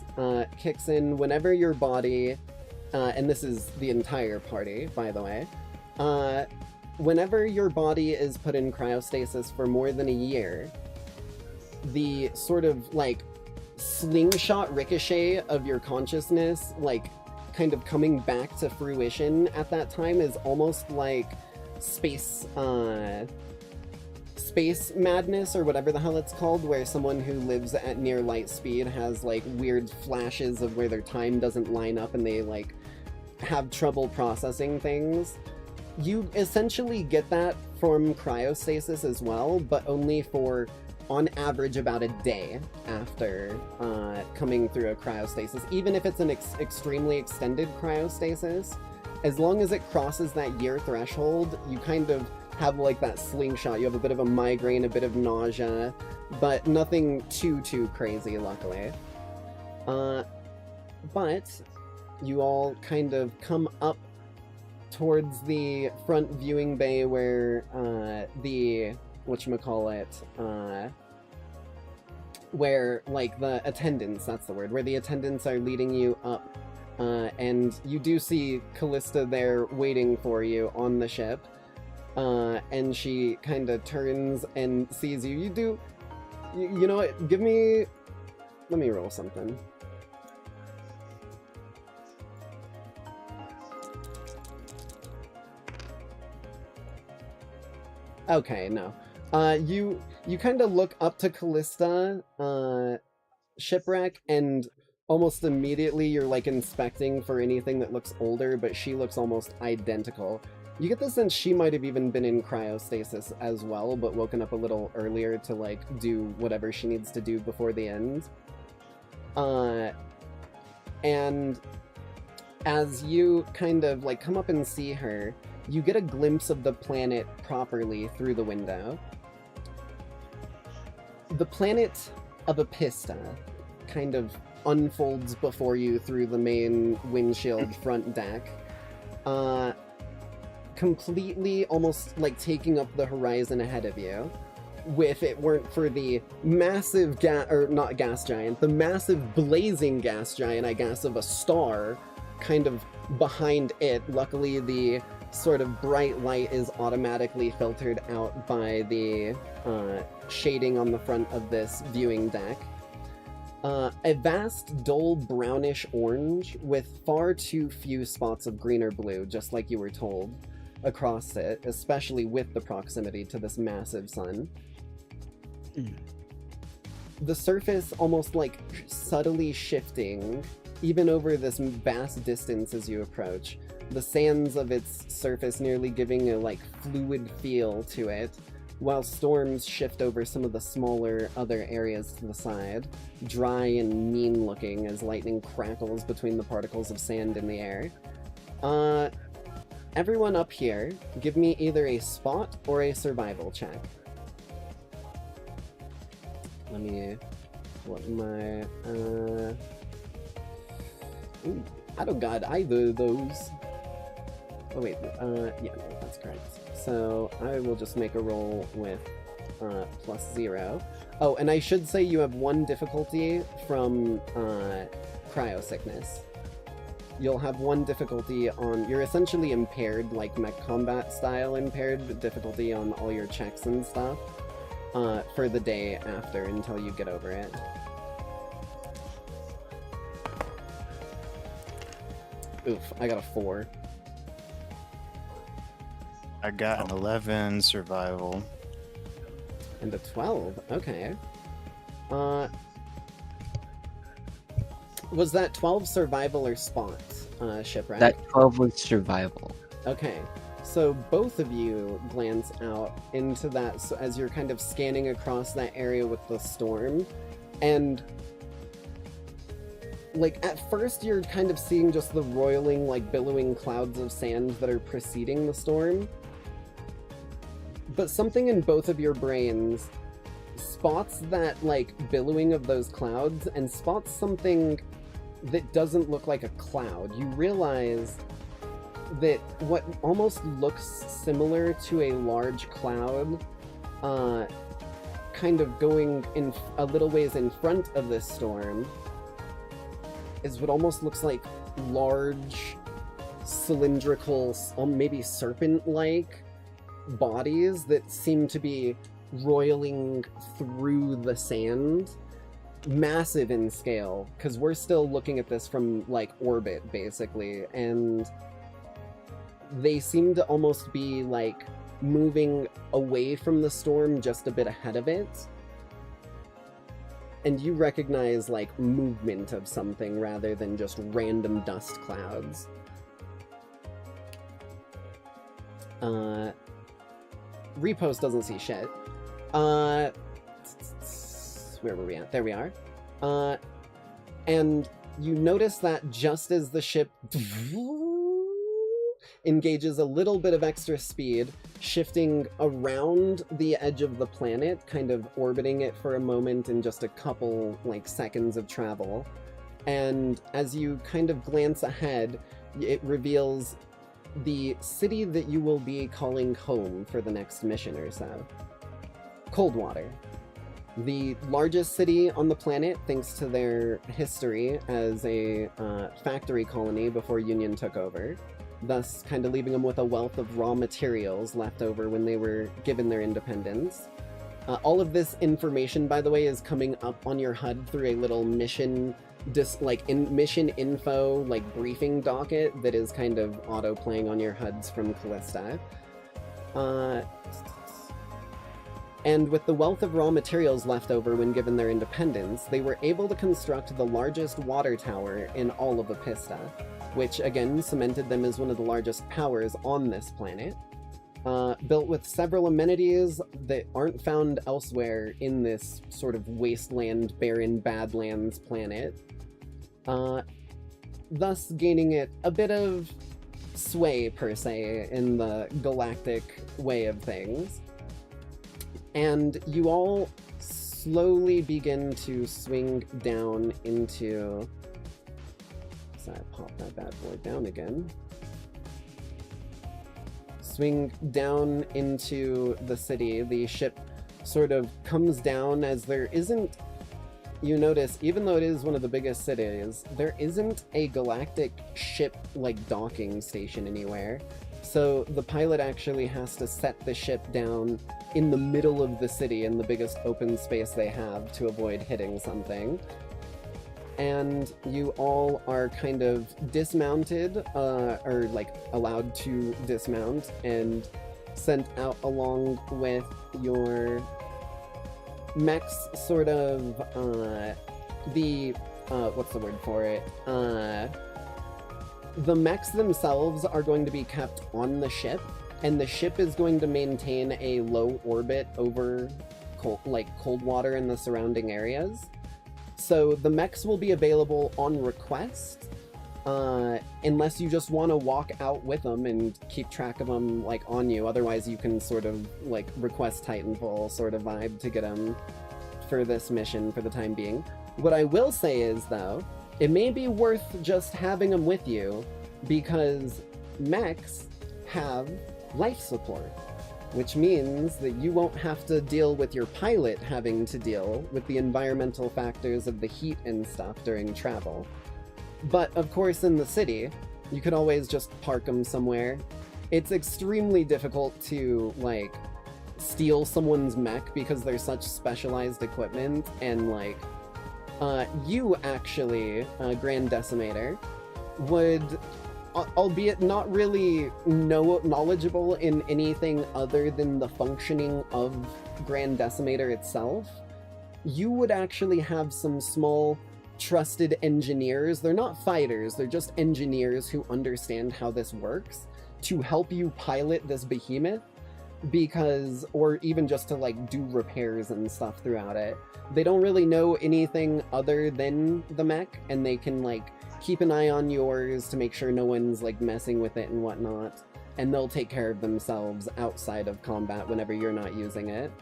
kicks in whenever your body, and this is the entire party, by the way, whenever your body is put in cryostasis for more than a year, the sort of like slingshot ricochet of your consciousness, like kind of coming back to fruition at that time, is almost like space madness or whatever the hell it's called, where someone who lives at near light speed has like weird flashes of where their time doesn't line up and they like have trouble processing things. You essentially get that from cryostasis as well, but only for, on average, about a day after coming through a cryostasis. Even if it's an extremely extended cryostasis, as long as it crosses that year threshold, you kind of have like that slingshot. You have a bit of a migraine, a bit of nausea, but nothing too crazy, luckily. But you all kind of come up towards the front viewing bay where the where like the attendants, that's the word, where the attendants are leading you up, and you do see Callista there waiting for you on the ship, and she kind of turns and sees you. You know what, let me roll something. Okay, no. You kind of look up to Callista, Shipwreck, and almost immediately you're like inspecting for anything that looks older, but she looks almost identical. You get the sense she might have even been in cryostasis as well, but woken up a little earlier to like do whatever she needs to do before the end. And as you kind of like come up and see her, you get a glimpse of the planet properly through the window. The planet of Apista kind of unfolds before you through the main windshield front deck, completely almost like taking up the horizon ahead of you. If it weren't for the massive the massive blazing gas giant, I guess, of a star kind of behind it. Luckily, the sort of bright light is automatically filtered out by the shading on the front of this viewing deck. A vast, dull brownish orange with far too few spots of green or blue, just like you were told, across it, especially with the proximity to this massive sun. The surface almost like subtly shifting, even over this vast distance as you approach. The sands of its surface nearly giving a like fluid feel to it, while storms shift over some of the smaller other areas to the side, dry and mean looking as lightning crackles between the particles of sand in the air. Everyone up here, give me either a spot or a survival check. Let me... what my... Ooh, I don't got either of those. Oh wait, yeah, no, that's correct. So I will just make a roll with +0. Oh, and I should say you have 1 difficulty from cryo sickness. You'll have 1 difficulty on... You're essentially impaired, like mech combat style impaired, difficulty on all your checks and stuff for the day after until you get over it. Oof, I got a 4. I got an 11 survival. And a 12, okay. Was that 12 survival or spot, Shipwreck? That 12 was survival. Okay, so both of you glance out into that so as you're kind of scanning across that area with the storm, and like at first you're kind of seeing just the roiling, like billowing clouds of sand that are preceding the storm. But something in both of your brains spots that, like, billowing of those clouds and spots something that doesn't look like a cloud. You realize that what almost looks similar to a large cloud, kind of going in a little ways in front of this storm, is what almost looks like large, cylindrical, maybe serpent-like bodies that seem to be roiling through the sand, massive in scale, because we're still looking at this from like orbit basically, and they seem to almost be like moving away from the storm just a bit ahead of it. And you recognize like movement of something rather than just random dust clouds. Repost doesn't see shit. Where were we at? There we are. And you notice that just as the ship engages a little bit of extra speed, shifting around the edge of the planet, kind of orbiting it for a moment in just a couple, like, seconds of travel. And as you kind of glance ahead, it reveals the city that you will be calling home for the next mission or so. Coldwater. The largest city on the planet, thanks to their history as a factory colony before Union took over, thus kind of leaving them with a wealth of raw materials left over when they were given their independence. All of this information, by the way, is coming up on your HUD through a little mission mission info briefing docket that is kind of auto playing on your HUDs from Callista. And with the wealth of raw materials left over when given their independence, they were able to construct the largest water tower in all of Apista, which again cemented them as one of the largest powers on this planet. Built with several amenities that aren't found elsewhere in this sort of wasteland, barren Badlands planet, thus gaining it a bit of sway, per se, in the galactic way of things. And you all slowly begin to swing down into... So I pop that bad boy down again. Swing down into the city. The ship sort of comes down as there isn't... You notice, even though it is one of the biggest cities, there isn't a galactic ship, docking station anywhere. So the pilot actually has to set the ship down in the middle of the city in the biggest open space they have to avoid hitting something. And you all are kind of dismounted, or allowed to dismount and sent out along with your mechs, sort of, what's the word for it? The mechs themselves are going to be kept on the ship, and the ship is going to maintain a low orbit over Coldwater and the surrounding areas. So the mechs will be available on request, unless you just want to walk out with them and keep track of them on you. Otherwise you can sort of request Titanfall sort of vibe to get them for this mission for the time being. What I will say is, though, it may be worth just having them with you, because mechs have life support, which means that you won't have to deal with your pilot having to deal with the environmental factors of the heat and stuff during travel. But of course in the city, you could always just park them somewhere. It's extremely difficult to steal someone's mech because they're such specialized equipment, and you actually, Grand Decimator, would, albeit not really knowledgeable in anything other than the functioning of Grand Decimator itself, you would actually have some small trusted engineers. They're not fighters, they're just engineers who understand how this works, to help you pilot this behemoth, because, or even just to do repairs and stuff throughout it. They don't really know anything other than the mech, and they can keep an eye on yours to make sure no one's messing with it and whatnot, and they'll take care of themselves outside of combat whenever you're not using it.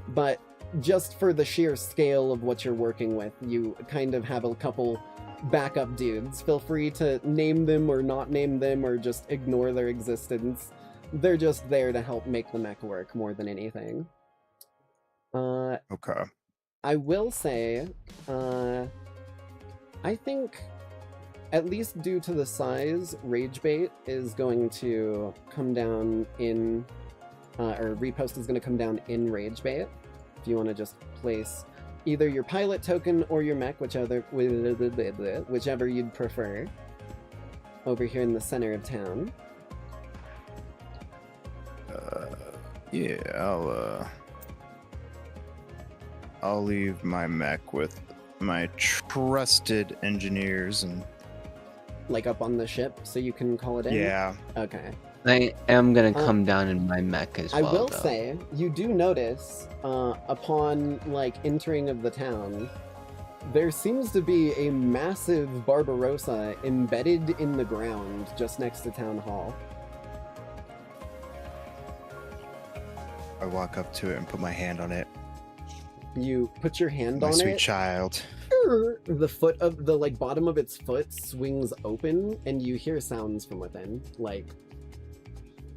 But just for the sheer scale of what you're working with, you kind of have a couple backup dudes. Feel free to name them or not name them, or just ignore their existence. They're just there to help make the mech work more than anything. Okay. I will say, I think, at least due to the size, Ragebait is going to come down in, or Repost is going to come down in Ragebait. if you want to just place either your pilot token or your mech, whichever you'd prefer, over here in the center of town. Yeah, I'll leave my mech with my trusted engineers and Like up on the ship, so you can call it in? yeah. Okay. I am gonna come down in my mech as I well. will though. say, you do notice, upon, like, entering of the town, there seems to be a massive Barbarossa embedded in the ground just next to Town Hall. I walk up to it and put my hand on it. You put your hand My on sweet it. child. The foot of the, like, bottom of its foot swings open, and you hear sounds from within, like,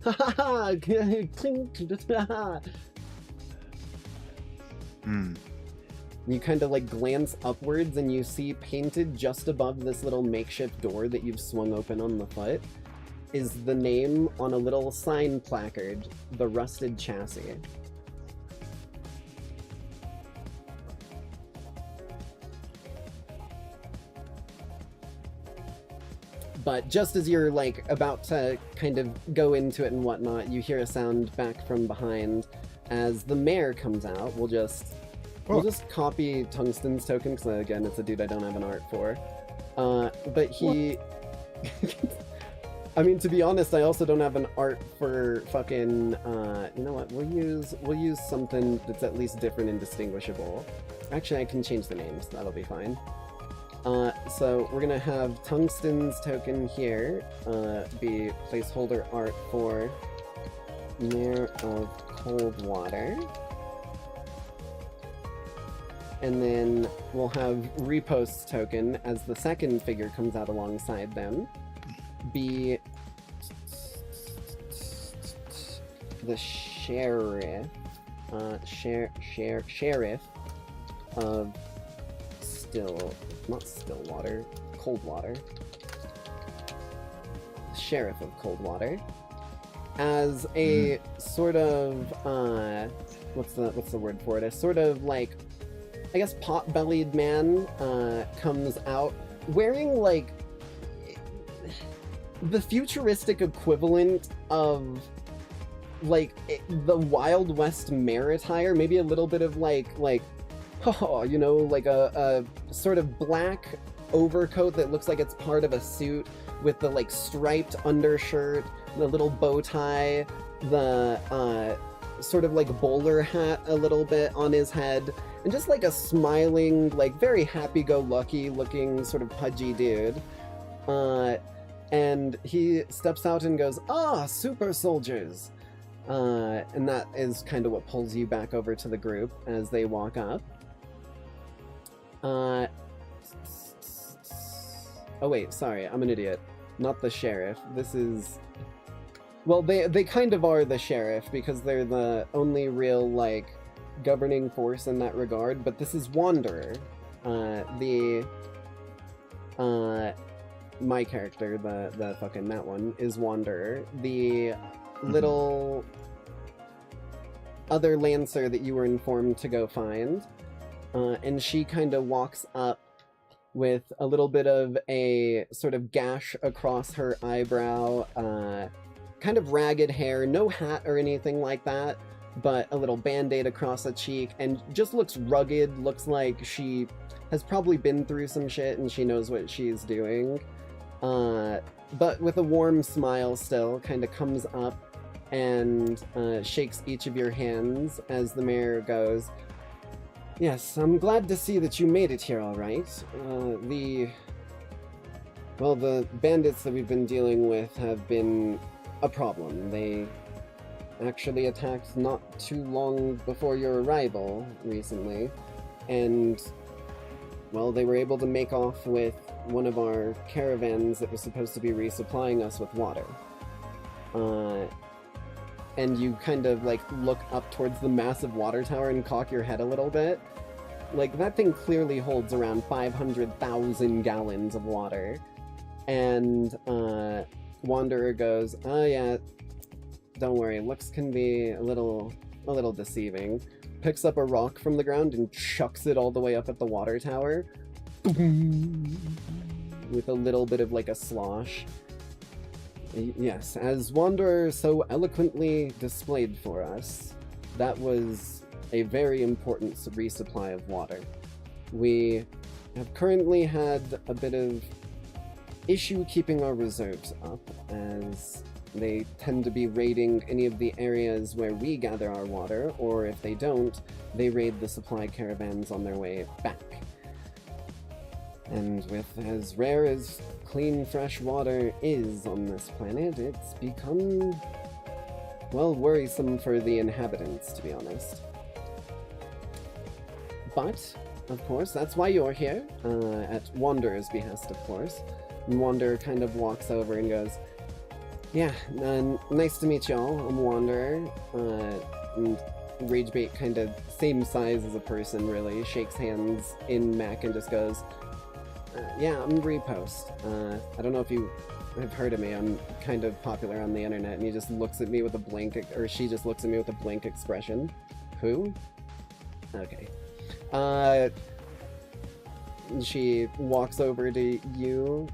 ha ha ha, clink, Hmm. You kind of like glance upwards and you see painted just above this little makeshift door that you've swung open on the foot is the name on a little sign placard, the Rusted Chassis. But just as you're like about to kind of go into it and whatnot, you hear a sound back from behind as the mayor comes out. We'll just copy Tungsten's token because again, it's a dude I don't have an art for. But he, I mean, to be honest, I also don't have an art for fucking. You know what? We'll use something that's at least different and distinguishable. Actually, I can change the names. That'll be fine. So we're gonna have Tungsten's token here be placeholder art for Mayor of Coldwater. And then we'll have Repost's token as the second figure comes out alongside them be the sheriff, sheriff of Coldwater. Sheriff of Coldwater. As a sort of, what's the word for it? A sort of like, I guess pot-bellied man comes out wearing like the futuristic equivalent of like the Wild West mayor attire, maybe a little bit of like you know, like a sort of black overcoat that looks like it's part of a suit with the like striped undershirt, the little bow tie, the sort of like bowler hat a little bit on his head, and just like a smiling, like very happy-go-lucky looking sort of pudgy dude. And he steps out and goes, "Ah, super soldiers!" And that is kind of what pulls you back over to the group as they walk up. Oh wait, sorry, I'm an idiot. Not the sheriff. This is... Well, they kind of are the sheriff because they're the only real, like, governing force in that regard, but this is Wanderer. My character, the fucking that one, is Wanderer. The little other Lancer that you were informed to go find. And she kind of walks up with a little bit of a sort of gash across her eyebrow, kind of ragged hair, no hat or anything like that, but a little band-aid across a cheek, and just looks rugged, looks like she has probably been through some shit and she knows what she's doing. But with a warm smile still, kind of comes up and shakes each of your hands as the mayor goes, "Yes, I'm glad to see that you made it here all right. The bandits that we've been dealing with have been a problem. They actually attacked not too long before your arrival recently, and, well, they were able to make off with one of our caravans that was supposed to be resupplying us with water." And you kind of, like, look up towards the massive water tower and cock your head a little bit. Like, that thing clearly holds around 500,000 gallons of water. And, Wanderer goes, "Oh yeah, don't worry, looks can be a little deceiving. picks up a rock from the ground and chucks it all the way up at the water tower. With a little bit of like a slosh. Yes, as Wanderer so eloquently displayed for us, that was a very important resupply of water. We have currently had a bit of issue keeping our reserves up, as they tend to be raiding any of the areas where we gather our water, or if they don't, they raid the supply caravans on their way back. And with as rare as clean, fresh water is on this planet, it's become, well, worrisome for the inhabitants, to be honest. But, of course, that's why you're here, at Wanderer's behest, of course. And Wanderer kind of walks over and goes, yeah, nice to meet y'all, I'm Wanderer, and Ragebait kind of same size as a person, really, shakes hands in Mech and just goes, yeah, I'm Repost. I don't know if you have heard of me. I'm kind of popular on the internet. And he just looks at me with a blank, or she just looks at me with a blank expression. Who? Okay. She walks over to you,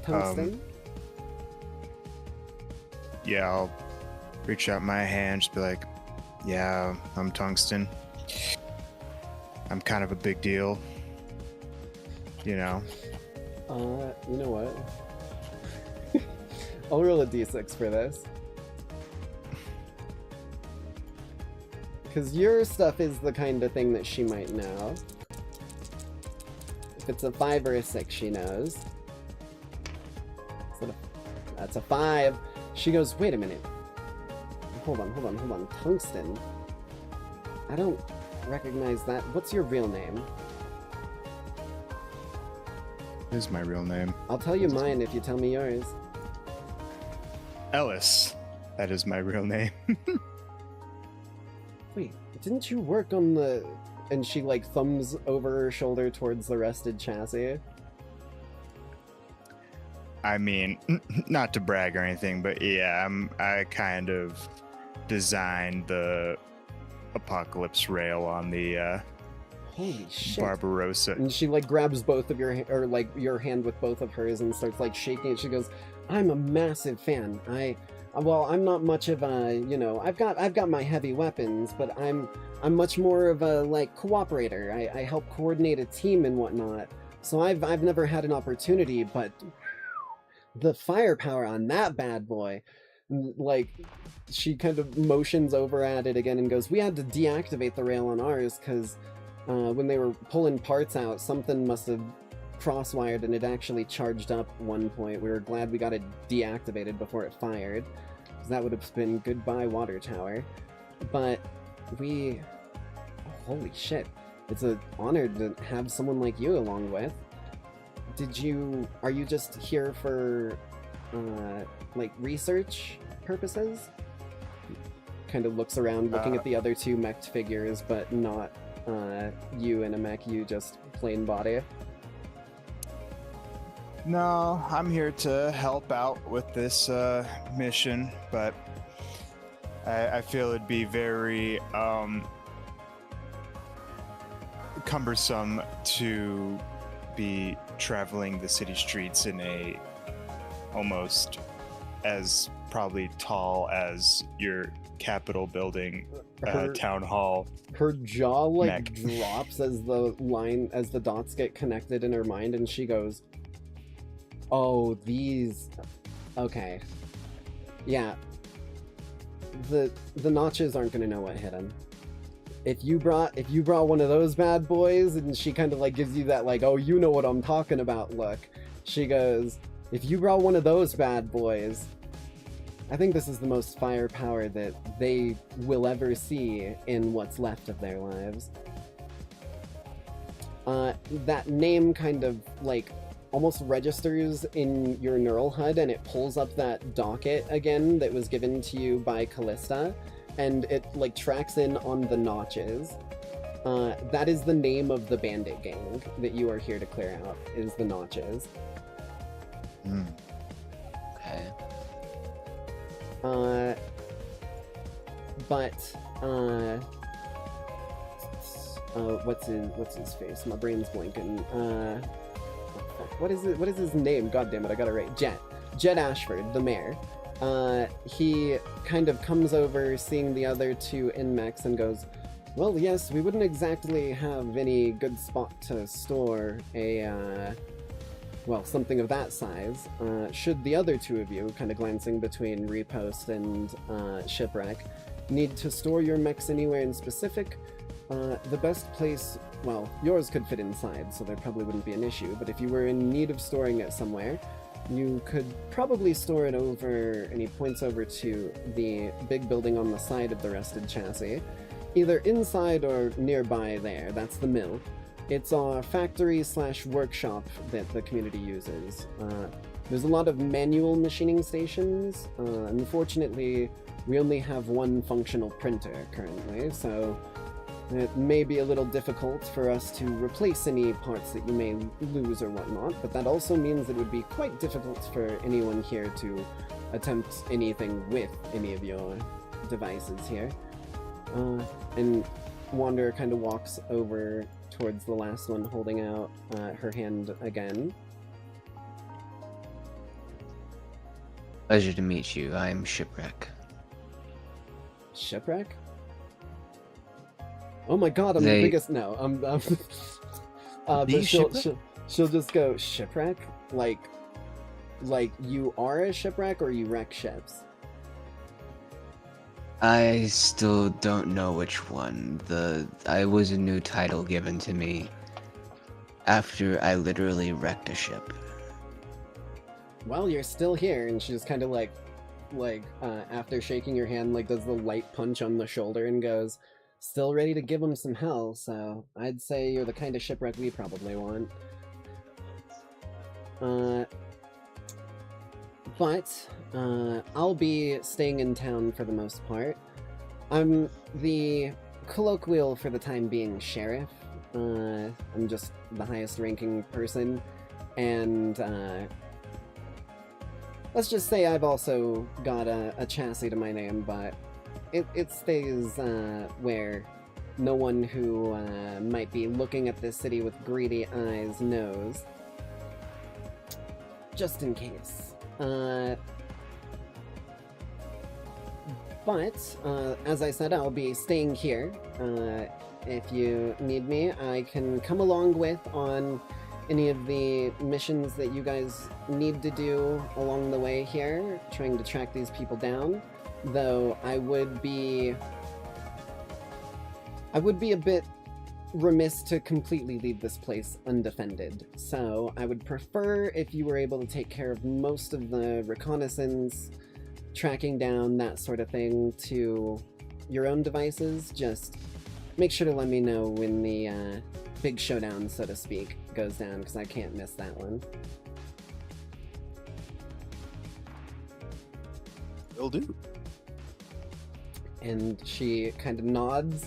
Tungsten. Yeah, I'll reach out my hand, just be like, yeah, I'm Tungsten. I'm kind of a big deal, you know. You know what? I'll roll a d6 for this. Because your stuff is the kind of thing that she might know. If it's a 5 or a 6, she knows. That's a 5. She goes, wait a minute. Hold on. Tungsten? I don't recognize that. What's your real name? This is my real name. I'll tell you mine if you tell me yours. Ellis. That is my real name. Wait, didn't you work on the... And she, like, thumbs over her shoulder towards the rusted chassis. I mean, not to brag or anything, but yeah, I kind of designed the Apocalypse rail on the Holy shit. Barbarossa. And she, like, grabs both of your... Or, like, your hand with both of hers and starts, like, shaking it. She goes, I'm a massive fan. Well, I'm not much of a, you know, I've got my heavy weapons, but I'm much more of a, like, cooperator. I help coordinate a team and whatnot. So I've never had an opportunity, but the firepower on that bad boy, like, she kind of motions over at it again and goes, we had to deactivate the rail on ours because when they were pulling parts out, something must have crosswired and it actually charged up at one point. We were glad we got it deactivated before it fired, because that would have been goodbye water tower. But we... Holy shit. It's an honor to have someone like you along with. Are you just here for, like, research purposes? Kind of looks around, looking at the other two mech figures, but not, you in a mech, you just plain body. No, I'm here to help out with this mission, but I feel it'd be very cumbersome to be traveling the city streets in a almost as probably tall as your Capitol building town hall. Her jaw, like, mech. drops as the dots get connected in her mind, and she goes, oh, these... Okay. Yeah. The notches aren't gonna know what hit them. If you brought one of those bad boys, and she kind of, like, gives you that, like, oh, you know what I'm talking about look. She goes, if you brought one of those bad boys, I think this is the most firepower that they will ever see in what's left of their lives. That name kind of, like, almost registers in your neural HUD, and it pulls up that docket again that was given to you by Callista, and it, like, tracks in on the notches. That is the name of the bandit gang that you are here to clear out, is the notches. Okay. but what's his face? My brain's blanking. What is his name? God damn it, I got it right. Jet Ashford, the mayor. He kind of comes over, seeing the other two inmates, and goes, well, yes, we wouldn't exactly have any good spot to store a, well, something of that size. Should the other two of you, kind of glancing between Repost and Shipwreck, need to store your mechs anywhere in specific, the best place, well, yours could fit inside, so there probably wouldn't be an issue, but if you were in need of storing it somewhere, you could probably store it over, and he points over to the big building on the side of the rusted chassis, either inside or nearby there. That's the mill. It's a factory/workshop that the community uses. There's a lot of manual machining stations. Unfortunately, we only have one functional printer currently, so it may be a little difficult for us to replace any parts that you may lose or whatnot, but that also means it would be quite difficult for anyone here to attempt anything with any of your devices here. And Wanderer kind of walks over towards the last one, holding out her hand again. Pleasure to meet you. I'm Shipwreck. Shipwreck? Oh my god, I'm the biggest... No, but she'll just go, Shipwreck? Like you are a shipwreck, or you wreck ships? I still don't know which one. I was a new title given to me after I literally wrecked a ship. Well, you're still here, and she just kind of after shaking your hand, does the light punch on the shoulder and goes, still ready to give him some hell, so I'd say you're the kind of shipwreck we probably want. But I'll be staying in town for the most part. I'm the colloquial, for the time being, sheriff. I'm just the highest ranking person, and let's just say I've also got a chassis to my name, but it stays where no one who might be looking at this city with greedy eyes knows. Just in case. But, as I said, I'll be staying here. If you need me, I can come along with on any of the missions that you guys need to do along the way here, trying to track these people down. Though I would be a bit remiss to completely leave this place undefended. So I would prefer if you were able to take care of most of the reconnaissance, tracking down, that sort of thing, to your own devices. Just make sure to let me know when the big showdown, so to speak, goes down, because I can't miss that one. Will do. And she kind of nods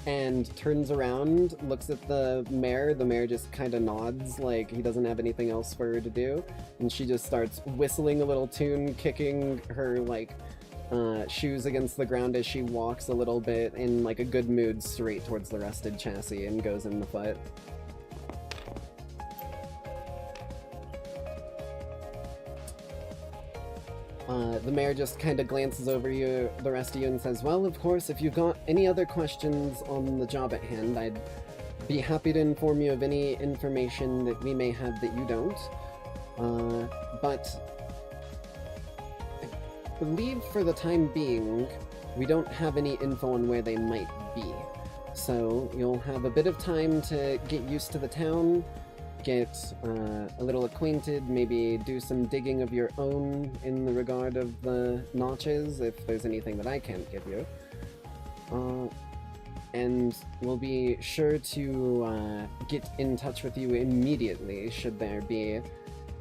and turns around, looks at the mayor. The mayor just kind of nods, like he doesn't have anything else for her to do. And she just starts whistling a little tune, kicking her, shoes against the ground as she walks a little bit in, a good mood, straight towards the rusted chassis, and goes in the foot. The mayor just kind of glances over the rest of you, and says, well, of course, if you've got any other questions on the job at hand, I'd be happy to inform you of any information that we may have that you don't. But I believe for the time being, we don't have any info on where they might be. So you'll have a bit of time to get used to the town, get a little acquainted, maybe do some digging of your own in the regard of the notches, if there's anything that I can't give you. And we'll be sure to get in touch with you immediately should there be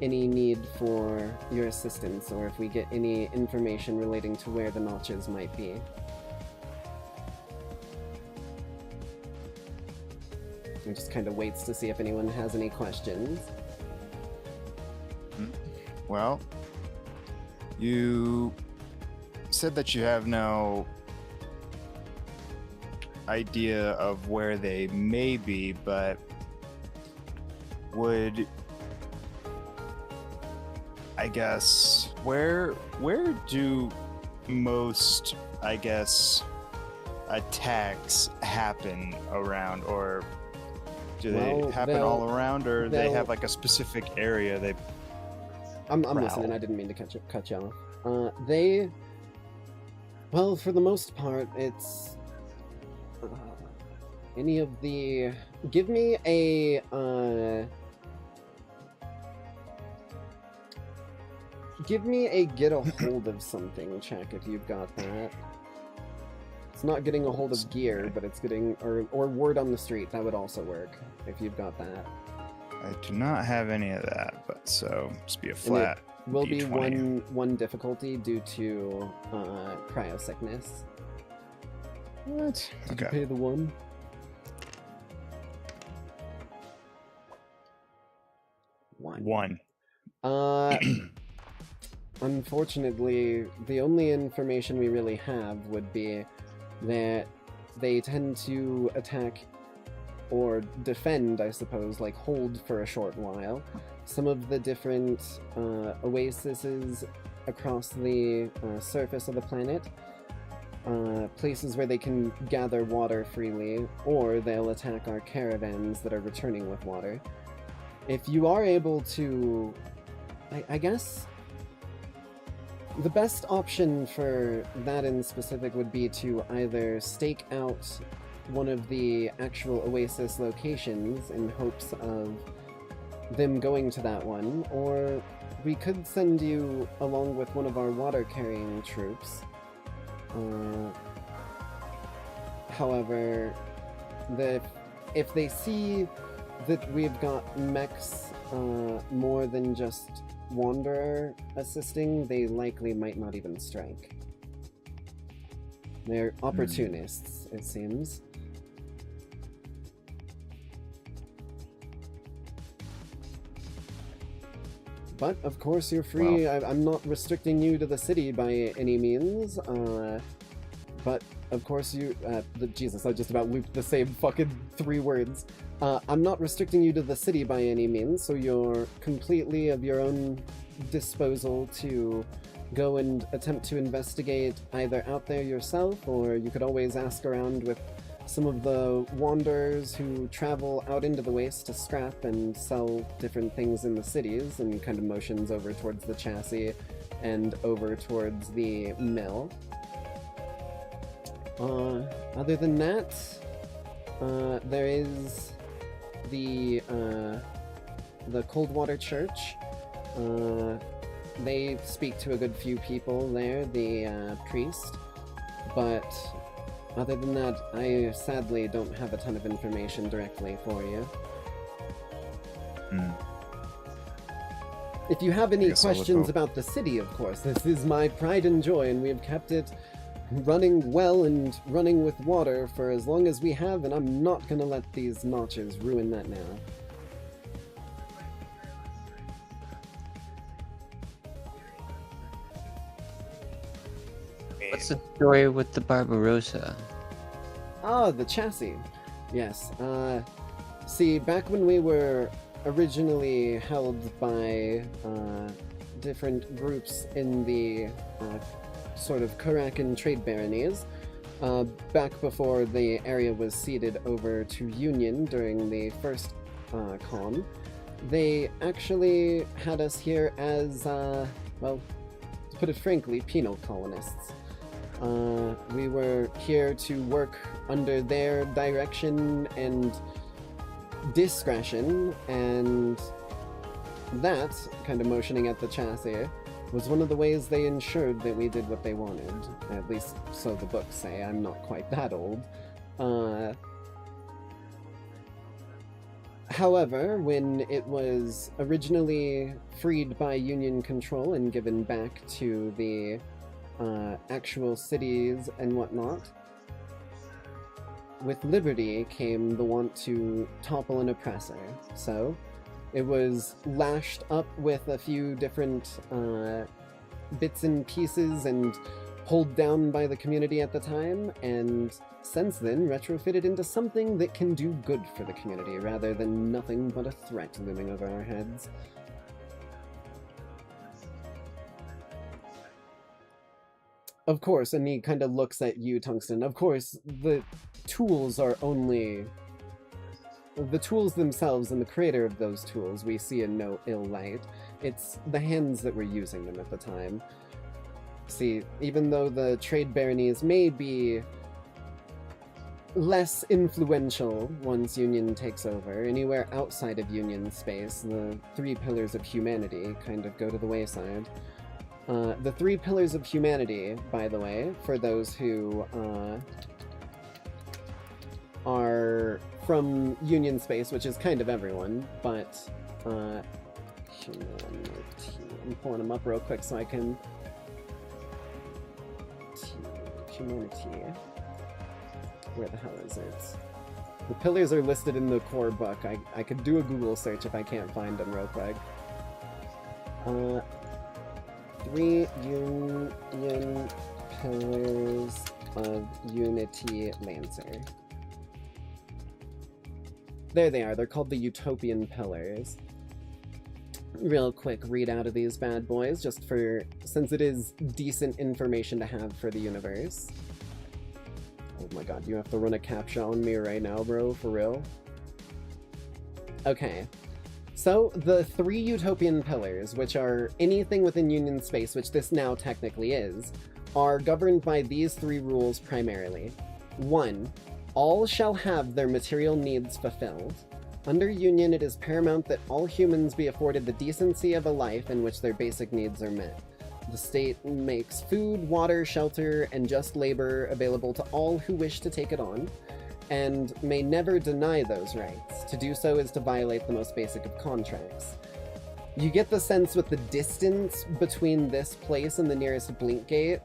any need for your assistance, or if we get any information relating to where the notches might be. And just kind of waits to see if anyone has any questions. Well, you said that you have no idea of where they may be, but would, I guess, where do most, I guess, attacks happen around, or do they happen all around, or they have like a specific area they I'm listening. I didn't mean to cut you off. Well, for the most part, it's any of the. Give me a get a hold of something check if you've got that. It's not getting a hold of gear, but it's getting or word on the street. That would also work if you've got that. I do not have any of that, but so just be a flat. And it will D20. be one difficulty due to cryo sickness. What? Did you pay the one? One. Unfortunately, the only information we really have would be that they tend to attack or defend, I suppose, like hold for a short while. Some of the different oases across the surface of the planet, places where they can gather water freely, or they'll attack our caravans that are returning with water. If you are able to, I guess, the best option for that in specific would be to either stake out one of the actual oasis locations in hopes of them going to that one, or we could send you along with one of our water-carrying troops. However, if they see that we've got mechs more than just Wanderer assisting, they likely might not even strike. They're opportunists, it seems. But, of course, you're free. Well, I'm not restricting you to the city by any means. But, of course, Jesus, I just about looped the same fucking 3 words. I'm not restricting you to the city by any means, so you're completely of your own disposal to go and attempt to investigate either out there yourself, or you could always ask around with some of the wanderers who travel out into the waste to scrap and sell different things in the cities, and kind of motions over towards the chassis and over towards the mill. Other than that, there is the Coldwater Church. They speak to a good few people there, the priest, but other than that, I sadly don't have a ton of information directly for you. If you have any questions about the city, of course, this is my pride and joy, and we have kept it running well and running with water for as long as we have, and I'm not going to let these notches ruin that now. What's the story with the Barbarossa? Ah, the chassis. Yes. See, back when we were originally held by different groups in the sort of Kurakan trade baronies, back before the area was ceded over to Union during the first con, they actually had us here as, well, to put it frankly, penal colonists. We were here to work under their direction and discretion, and that, kind of motioning at the chassis, was one of the ways they ensured that we did what they wanted. At least so the books say. I'm not quite that old. However, when it was originally freed by Union control and given back to the actual cities and whatnot, with liberty came the want to topple an oppressor. So it was lashed up with a few different bits and pieces and pulled down by the community at the time, and since then retrofitted into something that can do good for the community rather than nothing but a threat looming over our heads. Of course, and he kind of looks at you, Tungsten. Of course, the tools are only... The tools themselves and the creator of those tools we see in no ill light. It's the hands that were using them at the time. See, even though the trade baronies may be less influential once Union takes over, anywhere outside of Union space, the 3 pillars of humanity kind of go to the wayside. The 3 pillars of humanity, by the way, for those who are from Union space, which is kind of everyone, but humanity. I'm pulling them up real quick so I can... Humanity. Where the hell is it? The pillars are listed in the core book. I could do a Google search if I can't find them real quick. 3 Union Pillars of Unity Lancer. There they are. They're called the Utopian Pillars. Real quick read out of these bad boys, just for, since it is decent information to have for the universe. Oh my god, you have to run a captcha on me right now, bro, for real? Okay. So, the 3 Utopian Pillars, which are anything within Union space, which this now technically is, are governed by these 3 rules primarily. 1. All shall have their material needs fulfilled. Under Union, it is paramount that all humans be afforded the decency of a life in which their basic needs are met. The state makes food, water, shelter, and just labor available to all who wish to take it on, and may never deny those rights. To do so is to violate the most basic of contracts. You get the sense with the distance between this place and the nearest blink gate,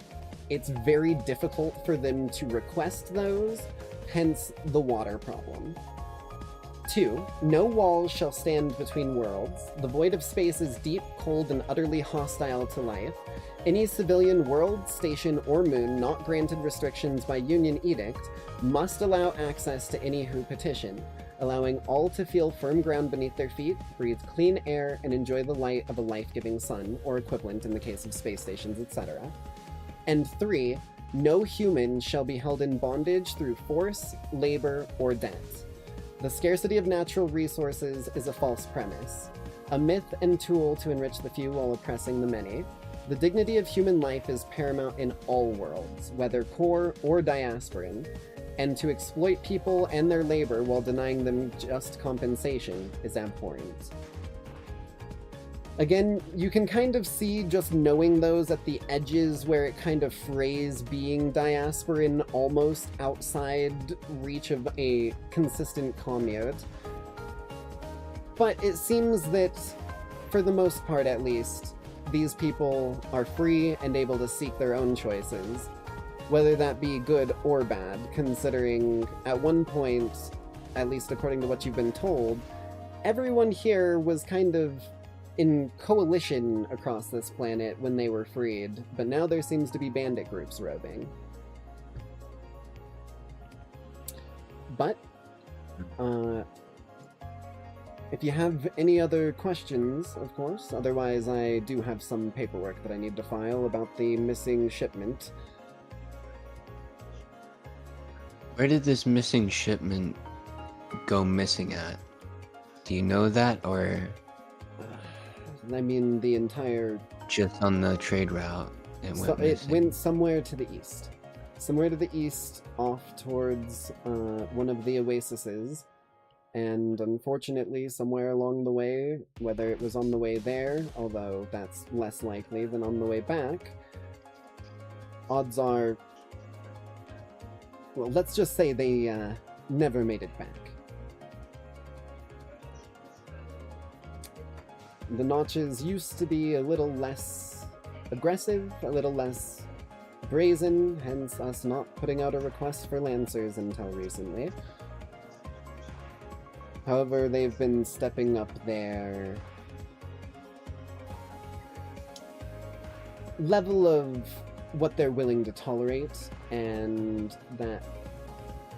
it's very difficult for them to request those, hence the water problem. 2. No walls shall stand between worlds. The void of space is deep, cold, and utterly hostile to life. Any civilian world, station, or moon not granted restrictions by Union edict must allow access to any who petition, allowing all to feel firm ground beneath their feet, breathe clean air, and enjoy the light of a life-giving sun, or equivalent in the case of space stations, etc. And 3. No human shall be held in bondage through force, labor, or debt. The scarcity of natural resources is a false premise, a myth and tool to enrich the few while oppressing the many. The dignity of human life is paramount in all worlds, whether core or diasporan, and to exploit people and their labor while denying them just compensation is abhorrent. Again, you can kind of see just knowing those at the edges where it kind of frays being diasporan almost outside reach of a consistent commute. But it seems that, for the most part at least, these people are free and able to seek their own choices, whether that be good or bad, considering at one point, at least according to what you've been told, everyone here was kind of in coalition across this planet when they were freed, but now there seems to be bandit groups roving. But, if you have any other questions, of course, otherwise I do have some paperwork that I need to file about the missing shipment. Where did this missing shipment go missing at? Do you know that, or I mean, the entire... just on the trade route it went missing? It went somewhere to the east. Somewhere to the east, off towards one of the oases. And unfortunately, somewhere along the way, whether it was on the way there, although that's less likely than on the way back, odds are... well, let's just say they never made it back. The Notches used to be a little less aggressive, a little less brazen, hence us not putting out a request for Lancers until recently. However, they've been stepping up their level of what they're willing to tolerate, and that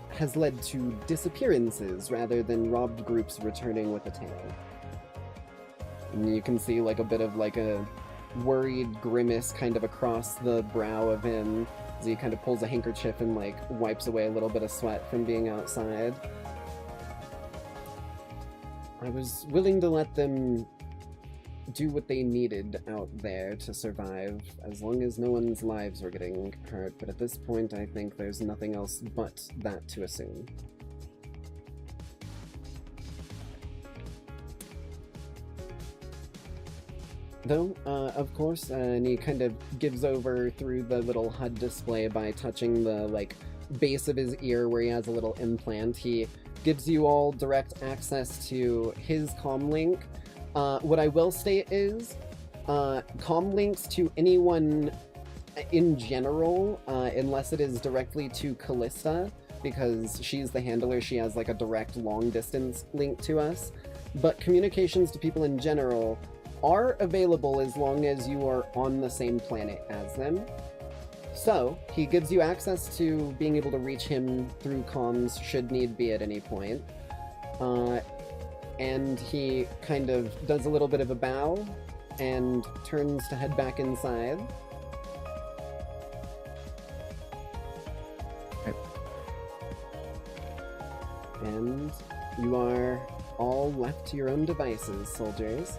has led to disappearances rather than robbed groups returning with a tail. And you can see like a bit of like a worried grimace kind of across the brow of him as he kind of pulls a handkerchief and like wipes away a little bit of sweat from being outside. I was willing to let them do what they needed out there to survive, as long as no one's lives were getting hurt, but at this point I think there's nothing else but that to assume. Though, of course, and he kind of gives over through the little HUD display by touching the, like, base of his ear where he has a little implant. He gives you all direct access to his comm link. What I will state is, comm links to anyone in general, unless it is directly to Callista, because she's the handler, she has like a direct long-distance link to us, but communications to people in general are available as long as you are on the same planet as them. So, he gives you access to being able to reach him through comms should need be at any point. And he kind of does a little bit of a bow and turns to head back inside. Okay. And you are all left to your own devices, soldiers.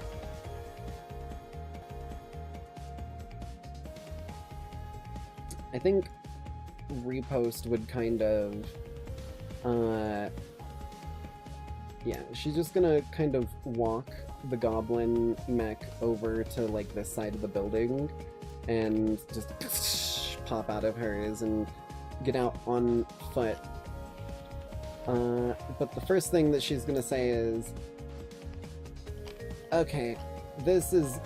I think Repost would kind of, yeah, she's just gonna kind of walk the goblin mech over to, like, this side of the building and just pop out of hers and get out on foot. But the first thing that she's gonna say is, okay, this is,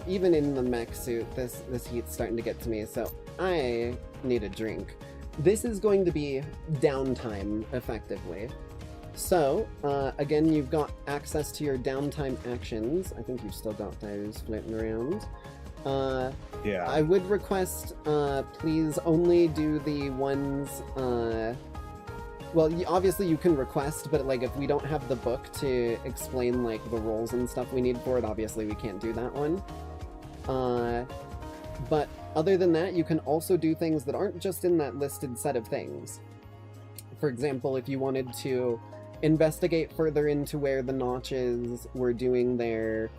even in the mech suit, this heat's starting to get to me, so I need a drink. This is going to be downtime, effectively. So, again, you've got access to your downtime actions. I think you've still got those floating around. Yeah. I would request, please only do the ones, well, obviously you can request, but, like, if we don't have the book to explain, like, the roles and stuff we need for it, obviously we can't do that one. But other than that, you can also do things that aren't just in that listed set of things. For example, if you wanted to investigate further into where the Notches were doing their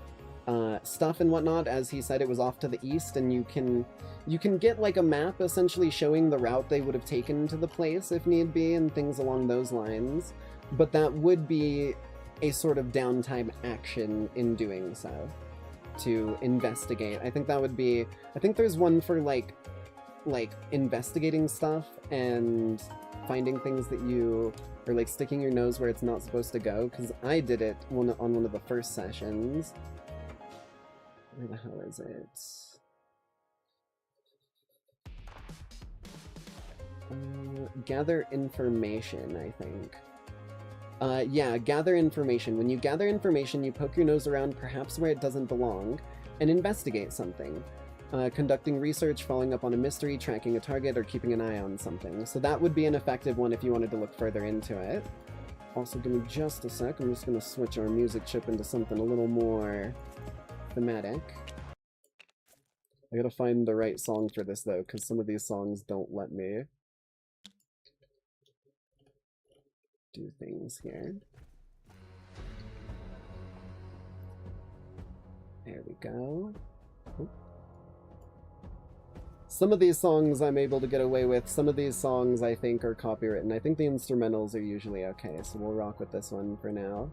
stuff and whatnot, as he said, it was off to the east, and you can get like a map essentially showing the route they would have taken to the place if need be and things along those lines, but that would be a sort of downtime action in doing so, to investigate. I think that would be, I think there's one for like investigating stuff and finding things that you, or like sticking your nose where it's not supposed to go, because I did it on one of the first sessions. Where the hell is it? Gather information, I think. Yeah, gather information. When you gather information, you poke your nose around perhaps where it doesn't belong, and investigate something. Conducting research, following up on a mystery, tracking a target, or keeping an eye on something. So that would be an effective one if you wanted to look further into it. Also, give me just a sec. I'm just going to switch our music chip into something a little more thematic. I gotta find the right song for this, though, because some of these songs don't let me do things here. There we go. Oop. Some of these songs I'm able to get away with. Some of these songs I think are copywritten. I think the instrumentals are usually okay, so we'll rock with this one for now.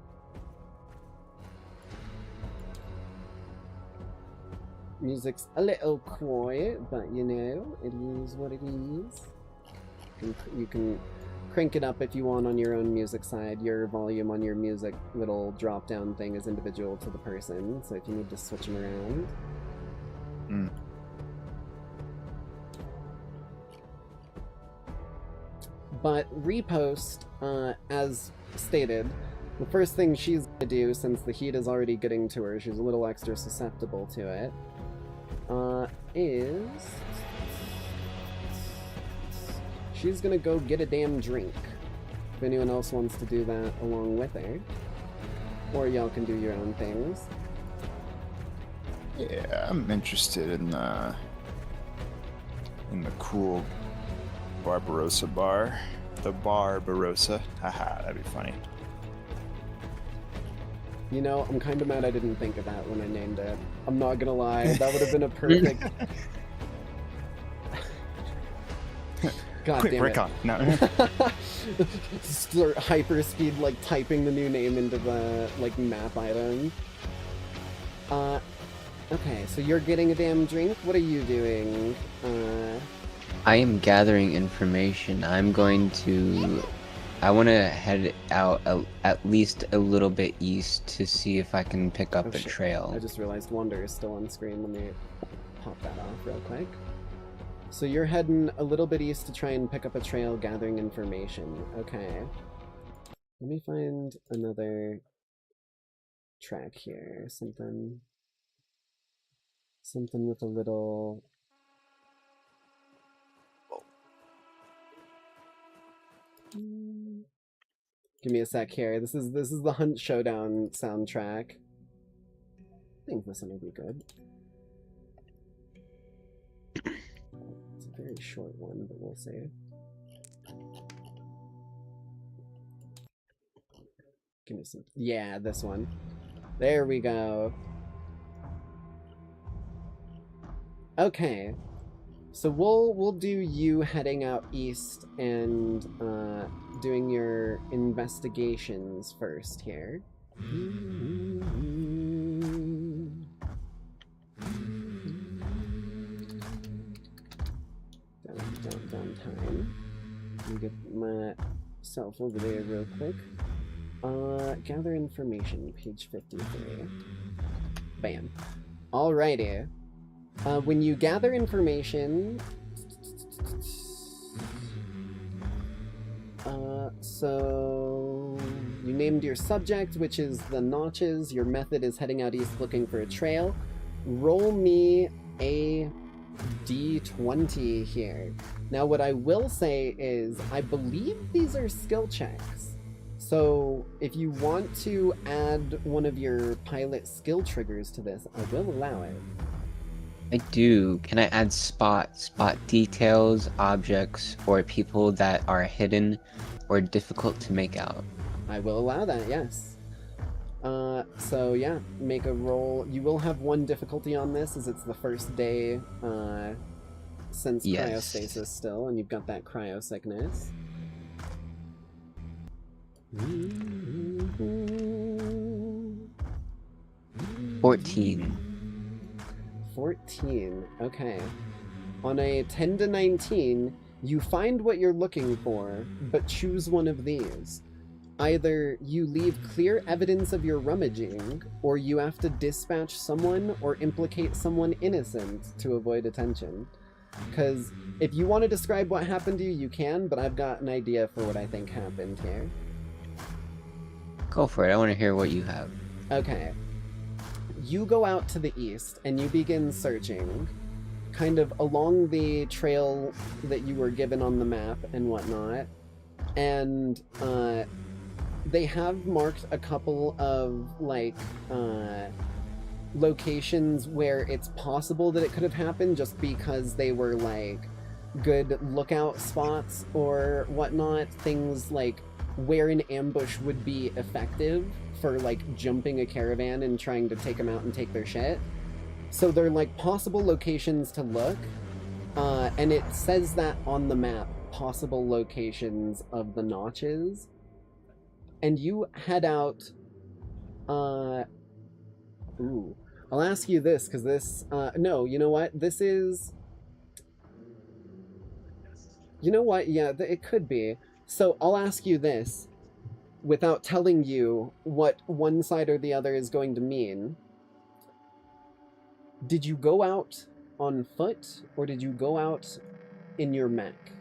Music's a little quiet, but you know, it is what it is. You can crank it up if you want on your own music side. Your volume on your music little drop down thing is individual to the person, so if you need to switch them around. Mm. But Repost, as stated, the first thing she's gonna do, since the heat is already getting to her, she's a little extra susceptible to it, is she's gonna go get a damn drink. If anyone else wants to do that along with her. Or y'all can do your own things. Yeah, I'm interested in the cool Barbarossa bar. The Barbarossa. Haha, that'd be funny. You know, I'm kind of mad I didn't think of that when I named it. I'm not gonna lie, that would have been a perfect... God Quick, damn break it. on. No. Start hyperspeed, like, typing the new name into the, like, map item. Okay, so you're getting a damn drink? What are you doing? I am gathering information. I'm going to... I want to head out at least a little bit east to see if I can pick up a shit. trail. I just realized Wander is still on screen. Let me pop that off real quick. So you're heading a little bit east to try and pick up a trail, gathering information. Okay. Let me find another track here. Something with a little... Give me a sec here. This is the Hunt Showdown soundtrack. I think this one will be good. It's a very short one, but we'll see. Give me some... Yeah, this one. There we go. Okay. So we'll do you heading out east and doing your investigations first here. Down time. Let me get myself over there real quick. Gather information, page 53. Bam. Alrighty. When you gather information... so... You named your subject, which is the Notches. Your method is heading out east looking for a trail. Roll me a D20 here. Now what I will say is, I believe these are skill checks. So if you want to add one of your pilot skill triggers to this, I will allow it. I do. Can I add spot details, objects, or people that are hidden or difficult to make out? I will allow that, yes. So yeah, make a roll. You will have one difficulty on this, as it's the first day since Yes. cryostasis still, and you've got that cryo sickness. 14. 14. Okay. On a 10 to 19, you find what you're looking for, but choose one of these. Either you leave clear evidence of your rummaging, or you have to dispatch someone or implicate someone innocent to avoid attention. Because if you want to describe what happened to you, you can, but I've got an idea for what I think happened here. Go for it. I want to hear what you have. Okay. You go out to the east and you begin searching, kind of along the trail that you were given on the map and whatnot, and they have marked a couple of, like, locations where it's possible that it could have happened just because they were, like, good lookout spots or whatnot. Things like where an ambush would be effective for, like, jumping a caravan and trying to take them out and take their shit. So they're, like, possible locations to look, and it says that on the map, possible locations of the Notches. And you head out, ooh, I'll ask you this, because this, no, you know what, this is, you know what, yeah, it could be. So I'll ask you this, without telling you what one side or the other is going to mean. Did you go out on foot, or did you go out in your mech?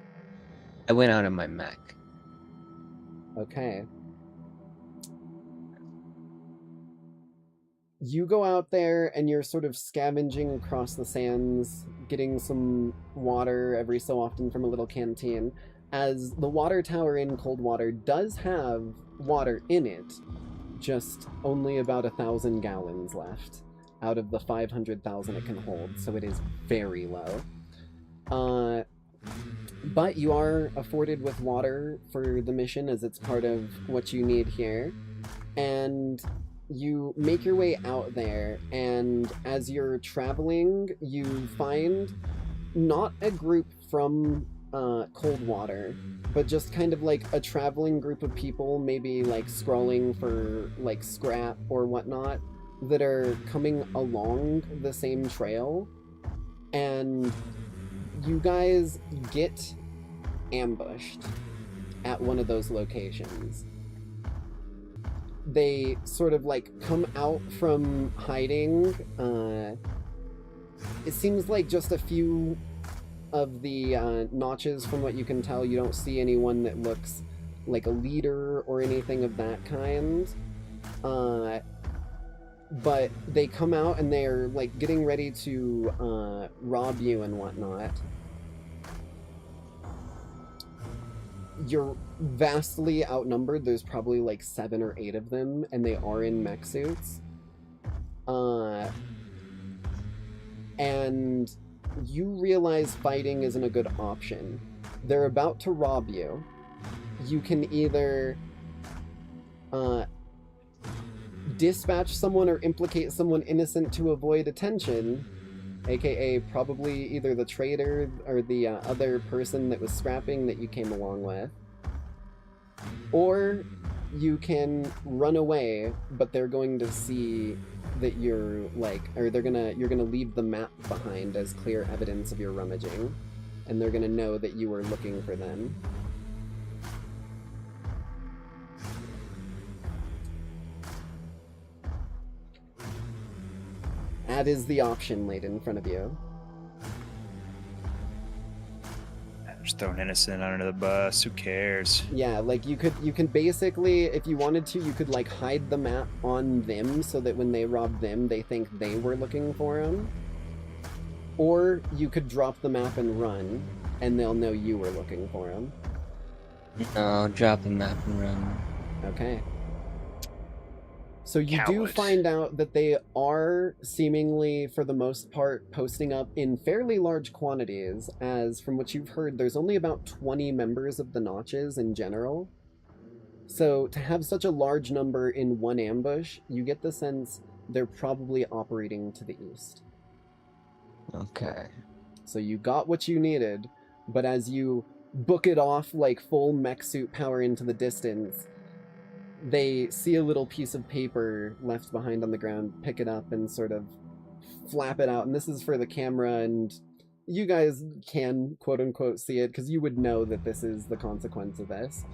I went out on my mech. Okay. You go out there and you're sort of scavenging across the sands, getting some water every so often from a little canteen. as the water tower in Coldwater does have water in it, just only about 1,000 gallons left out of the 500,000 it can hold, so it is very low. But you are afforded with water for the mission, as it's part of what you need here. And you make your way out there, and as you're traveling, you find not a group from Coldwater, but just kind of like a traveling group of people, maybe like scrolling for like scrap or whatnot, that are coming along the same trail. And you guys get ambushed at one of those locations. They sort of like come out from hiding. It seems like just a few of the notches, from what you can tell. You don't see anyone that looks like a leader or anything of that kind. But they come out and they're like getting ready to rob you and whatnot. You're vastly outnumbered. There's probably like 7 or 8 of them, and they are in mech suits. And you realize fighting isn't a good option. They're about to rob you. You can either dispatch someone or implicate someone innocent to avoid attention, aka probably either the traitor or the other person that was scrapping that you came along with. Or you can run away, but they're going to see that you're like, or you're gonna leave the map behind as clear evidence of your rummaging, and they're gonna know that you were looking for them. That is the option laid in front of you. Just throw an innocent under the bus. Who cares? Yeah, like you can basically, if you wanted to, you could like hide the map on them so that when they rob them, they think they were looking for them. Or you could drop the map and run, and they'll know you were looking for them. No, drop the map and run. Okay. So you do Coward. find out that they are seemingly, for the most part, posting up in fairly large quantities, as from what you've heard, there's only about 20 members of the Notches in general. So to have such a large number in one ambush, you get the sense they're probably operating to the east. Okay. So you got what you needed, but as you book it off like full mech suit power into the distance, they see a little piece of paper left behind on the ground, pick it up and sort of flap it out. And this is for the camera, and you guys can quote-unquote see it because you would know that this is the consequence of this.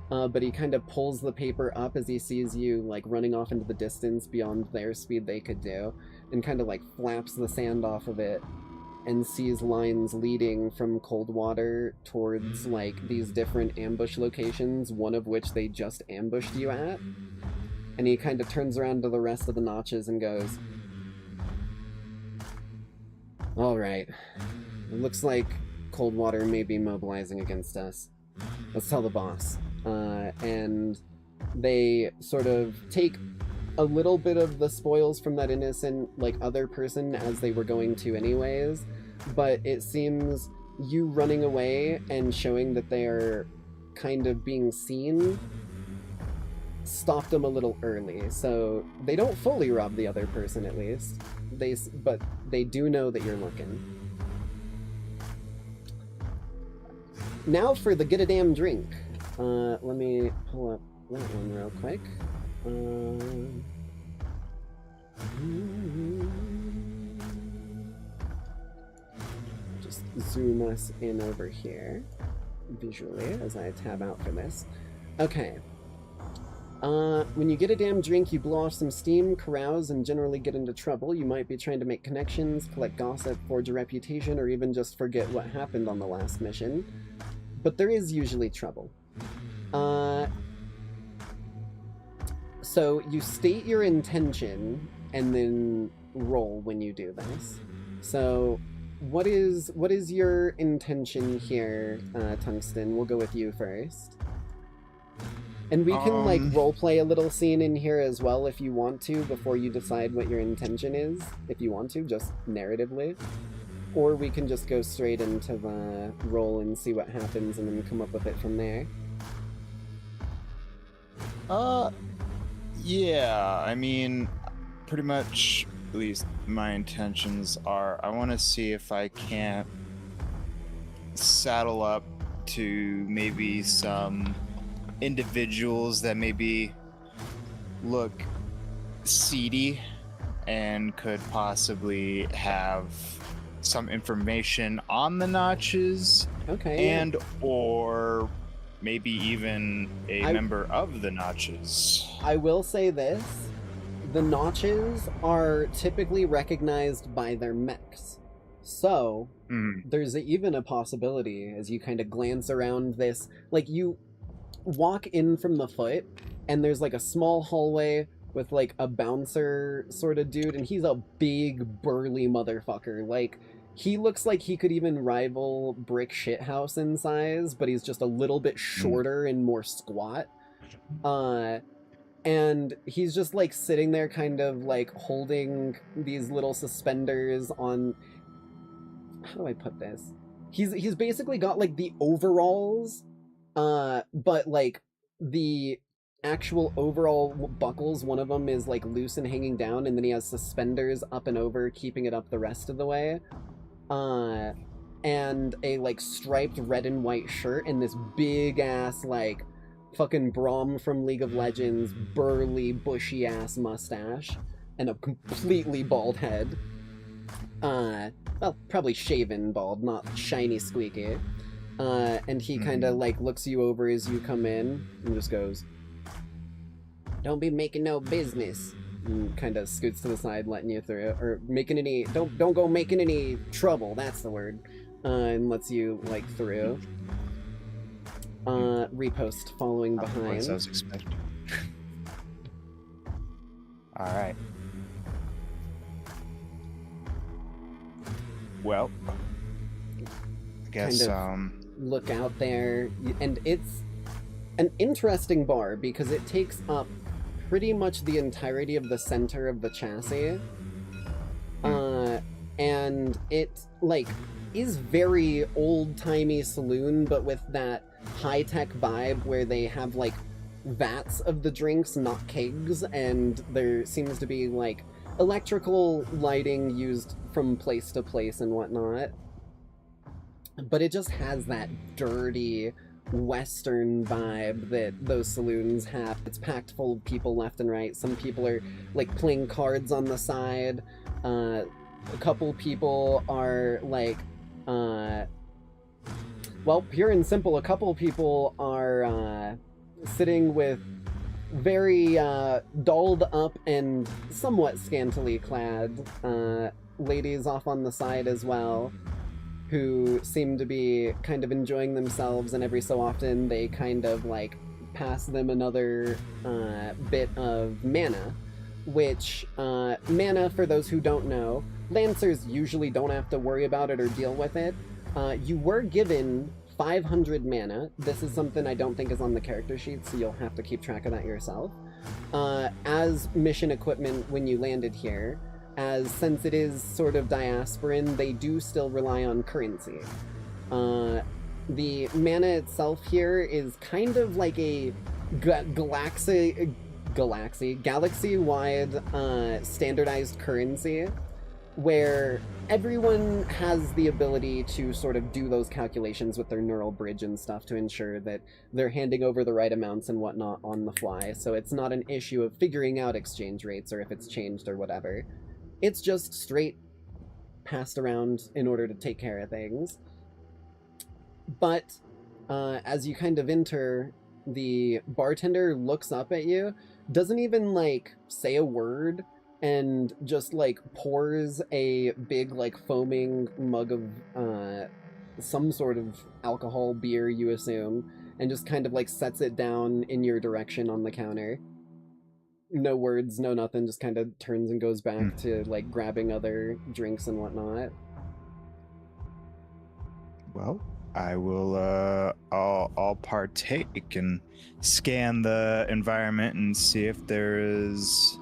But he kind of pulls the paper up as he sees you like running off into the distance beyond their speed they could do, and kind of like flaps the sand off of it and sees lines leading from Coldwater towards like these different ambush locations, one of which they just ambushed you at. And he kind of turns around to the rest of the Notches and goes, "All right, it looks like Coldwater may be mobilizing against us. Let's tell the boss." And they sort of take a little bit of the spoils from that innocent, like, other person as they were going to anyways, but it seems you running away and showing that they're kind of being seen stopped them a little early, so they don't fully rob the other person at least, but they do know that you're looking. Now for the get a damn drink. Let me pull up that one real quick. Just zoom us in over here visually as I tab out for this. Okay. When you get a damn drink, you blow off some steam, carouse, and generally get into trouble. You might be trying to make connections, collect gossip, forge a reputation, or even just forget what happened on the last mission. But there is usually trouble. So you state your intention and then roll when you do this. So what is your intention here, Tungsten? We'll go with you first. And we can, like, roleplay a little scene in here as well if you want to, before you decide what your intention is, if you want to, just narratively. Or we can just go straight into the roll and see what happens and then come up with it from there. Yeah, I mean, pretty much, at least my intentions are, I want to see if I can't saddle up to maybe some individuals that maybe look seedy and could possibly have some information on the Notches. Okay. And or maybe even a member of the Notches. I will say this. The Notches are typically recognized by their mechs. So, there's even a possibility as you kind of glance around this, like you walk in from the foot and there's like a small hallway with like a bouncer sort of dude, and he's a big burly motherfucker. Like, he looks like he could even rival Brick Shithouse in size, but he's just a little bit shorter and more squat. And he's just like sitting there kind of like holding these little suspenders on, how do I put this? He's basically got like the overalls, but like the actual overall buckles, one of them is like loose and hanging down, and then he has suspenders up and over keeping it up the rest of the way. And a like striped red and white shirt and this big ass like fucking Braum from League of Legends burly bushy ass mustache and a completely bald head. Well, probably shaven bald, not shiny squeaky. And he kind of like looks you over as you come in and just goes, "Don't be making no business," and kind of scoots to the side, letting you through, or making any, don't go making any trouble, that's the word, and lets you like through. Repost following behind. As I was expecting. Alright. Well, I guess, look out there, and it's an interesting bar because it takes up pretty much the entirety of the center of the chassis. And it, like, is very old-timey saloon, but with that high-tech vibe where they have, like, vats of the drinks, not kegs, and there seems to be, like, electrical lighting used from place to place and whatnot. But it just has that dirty Western vibe that those saloons have. It's packed full of people left and right. Some people are like playing cards on the side. A couple people are like, well, pure and simple, a couple people are sitting with very dolled up and somewhat scantily clad ladies off on the side as well, who seem to be kind of enjoying themselves, and every so often they kind of like pass them another bit of mana, which mana, for those who don't know, Lancers usually don't have to worry about it or deal with it. You were given 500 mana. This is something I don't think is on the character sheet, so you'll have to keep track of that yourself. As mission equipment when you landed here, as since it is sort of diasporan, they do still rely on currency. The mana itself here is kind of like a galaxy-wide standardized currency, where everyone has the ability to sort of do those calculations with their neural bridge and stuff to ensure that they're handing over the right amounts and whatnot on the fly, so it's not an issue of figuring out exchange rates or if it's changed or whatever. It's just straight passed around in order to take care of things. But as you kind of enter, the bartender looks up at you, doesn't even like say a word, and just like pours a big like foaming mug of some sort of alcohol, beer you assume, and just kind of like sets it down in your direction on the counter. No words, no nothing, just kind of turns and goes back to like grabbing other drinks and whatnot. Well, I will. I'll partake and scan the environment and see if there is,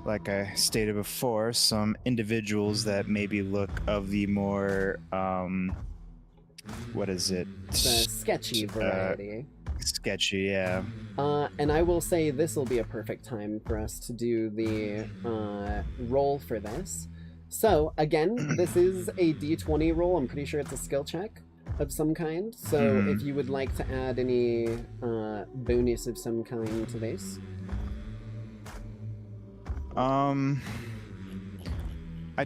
like I stated before, some individuals that maybe look of the more what is it? The sketchy variety. Sketchy, yeah. And I will say this will be a perfect time for us to do the roll for this. So, again, this is a d20 roll. I'm pretty sure it's a skill check of some kind. So, if you would like to add any bonus of some kind to this. I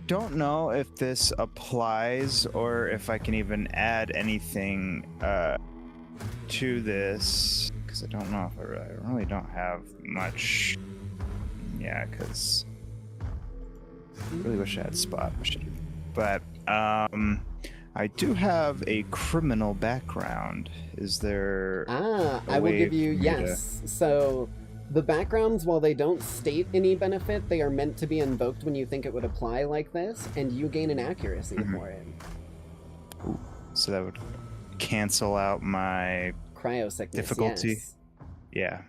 don't know if this applies or if I can even add anything to this, because I don't know if I really don't have much. Yeah, because I really wish I had spot. But I do have a criminal background. Is there? I will give you yes. So the backgrounds, while they don't state any benefit, they are meant to be invoked when you think it would apply like this, and you gain an accuracy for it. Ooh, so that would cancel out my Cryosickness difficulty. Yes. Yeah.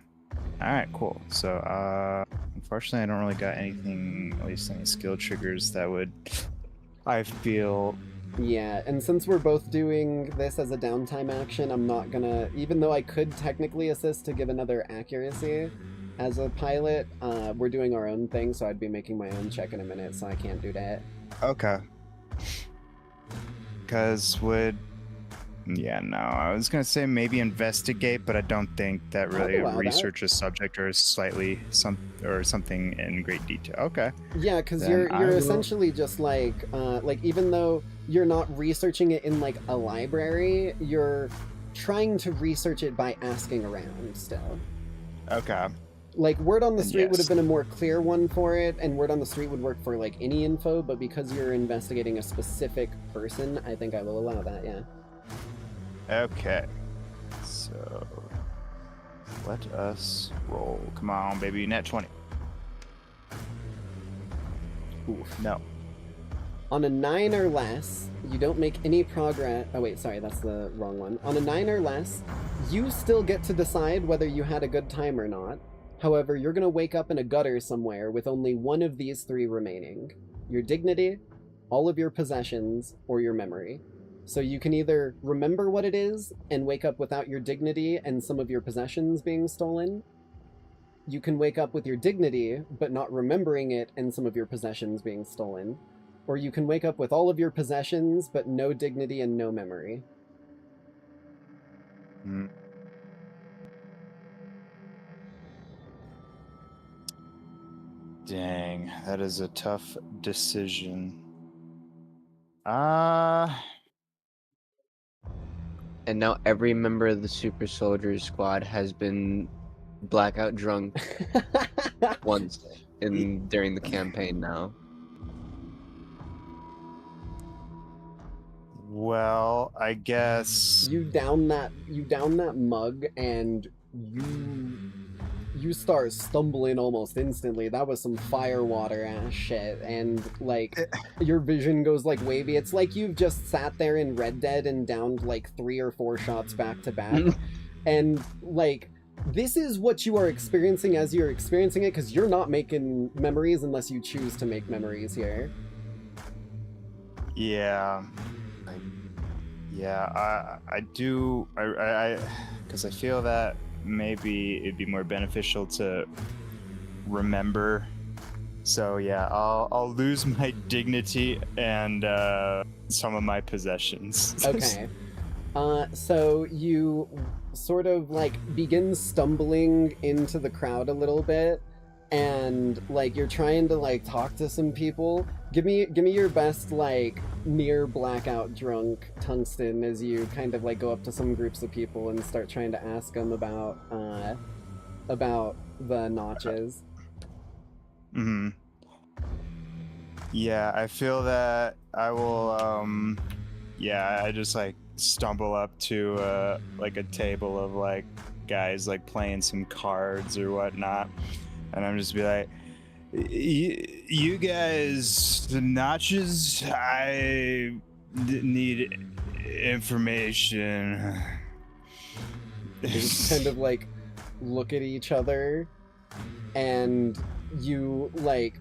All right, cool. So unfortunately I don't really got anything, at least any skill triggers that would, I feel. Yeah, and since we're both doing this as a downtime action, I'm not gonna, even though I could technically assist to give another accuracy as a pilot, we're doing our own thing, so I'd be making my own check in a minute, so I can't do that. Okay. Because yeah, no, I was gonna say maybe investigate, but I don't think that really research a subject or something in great detail. Okay. Yeah, because Then you're essentially just like even though you're not researching it in like a library, you're trying to research it by asking around still. Okay. Like, word on the street would Yes. have been a more clear one for it, and word on the street would work for like any info, but because you're investigating a specific person, I think I will allow that, yeah. Okay. So let us roll. Come on, baby. Net 20. Oof. No. On a 9 or less, you don't make any progress. Oh wait, sorry, that's the wrong one. On a 9 or less, you still get to decide whether you had a good time or not. However, you're gonna wake up in a gutter somewhere with only one of these 3 remaining. Your dignity, all of your possessions, or your memory. So you can either remember what it is and wake up without your dignity and some of your possessions being stolen. You can wake up with your dignity, but not remembering it and some of your possessions being stolen. Or you can wake up with all of your possessions, but no dignity and no memory. Dang, that is a tough decision. And now every member of the Super Soldiers squad has been blackout drunk once during the campaign now. Well, I guess You down that mug and you start stumbling almost instantly. That was some firewater ass shit, and like your vision goes like wavy. It's like you've just sat there in Red Dead and downed like 3 or 4 shots back to back, and like this is what you are experiencing as you're experiencing it, because you're not making memories unless you choose to make memories here. Yeah. I do, because I feel that maybe it'd be more beneficial to remember. So yeah, I'll lose my dignity and some of my possessions. Okay. So you sort of like begin stumbling into the crowd a little bit, and like you're trying to like talk to some people. Give me your best like near blackout drunk tungsten as you kind of like go up to some groups of people and start trying to ask them about the notches. Yeah, I feel that I will I just like stumble up to like a table of like guys like playing some cards or whatnot, and I'm just be like, you guys, the notches, I need information. They just kind of like look at each other, and you like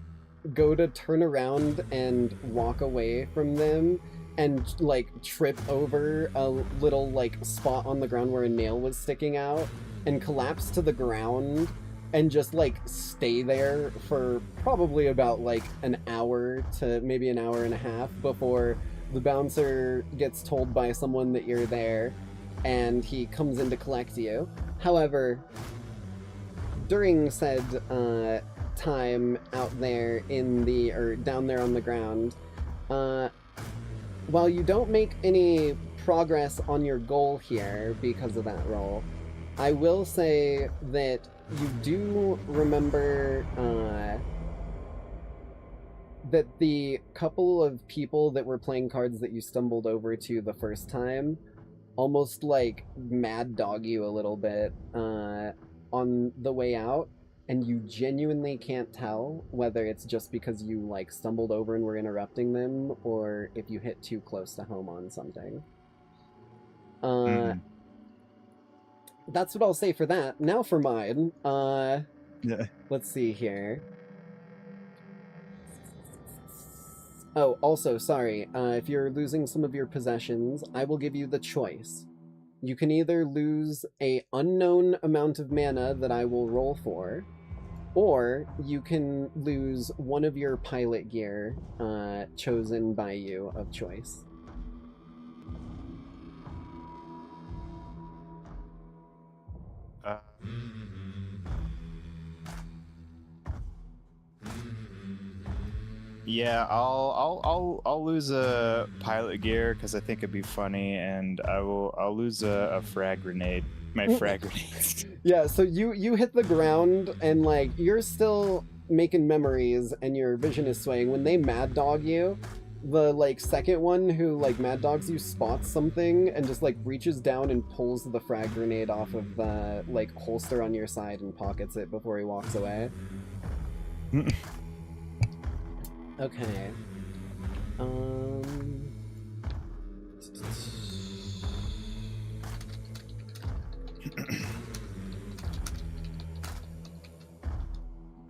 go to turn around and walk away from them, and like trip over a little like spot on the ground where a nail was sticking out, and collapse to the ground, and just like stay there for probably about like an hour to maybe an hour and a half before the bouncer gets told by someone that you're there, and he comes in to collect you. However, during said time out there in the, or down there on the ground, while you don't make any progress on your goal here because of that roll, I will say that you do remember that the couple of people that were playing cards that you stumbled over to the first time almost like mad dog you a little bit on the way out, and you genuinely can't tell whether it's just because you like stumbled over and were interrupting them, or if you hit too close to home on something. That's what I'll say for that. Now for mine. Yeah. Let's see here. Oh, also, sorry, if you're losing some of your possessions, I will give you the choice. You can either lose a unknown amount of mana that I will roll for, or you can lose one of your pilot gear chosen by you of choice. Yeah, I'll lose a pilot gear because I think it'd be funny, and I'll lose a frag grenade. My frag grenades. Yeah, so you hit the ground, and like you're still making memories, and your vision is swaying. When they mad dog you, the like second one who like mad dogs you spots something and just like reaches down and pulls the frag grenade off of the like holster on your side and pockets it before he walks away. Okay.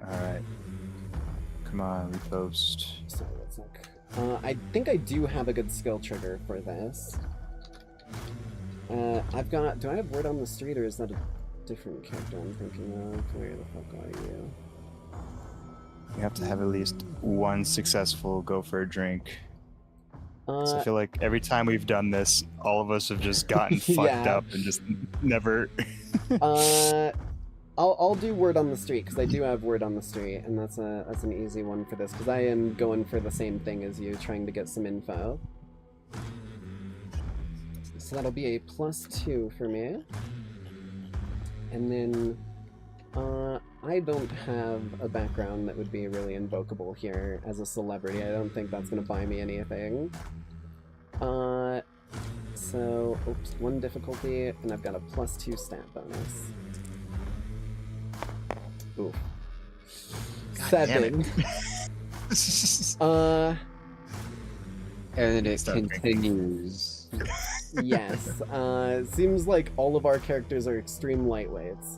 Alright. Come on, repost. Sorry, let's look. I think I do have a good skill trigger for this. I've got... Do I have Word on the Street, or is that a different character I'm thinking of? Where the fuck are you? You have to have at least one successful go for a drink. So I feel like every time we've done this, all of us have just gotten fucked up and just never... I'll do Word on the Street, because I do have Word on the Street, and that's an easy one for this, because I am going for the same thing as you, trying to get some info. So that'll be a +2 for me. And then, I don't have a background that would be really invocable here as a celebrity. I don't think that's going to buy me anything. So, oops, 1 difficulty, and I've got a +2 stat bonus. Ooh. 7. And it continues. Yes. Seems like all of our characters are extreme lightweights.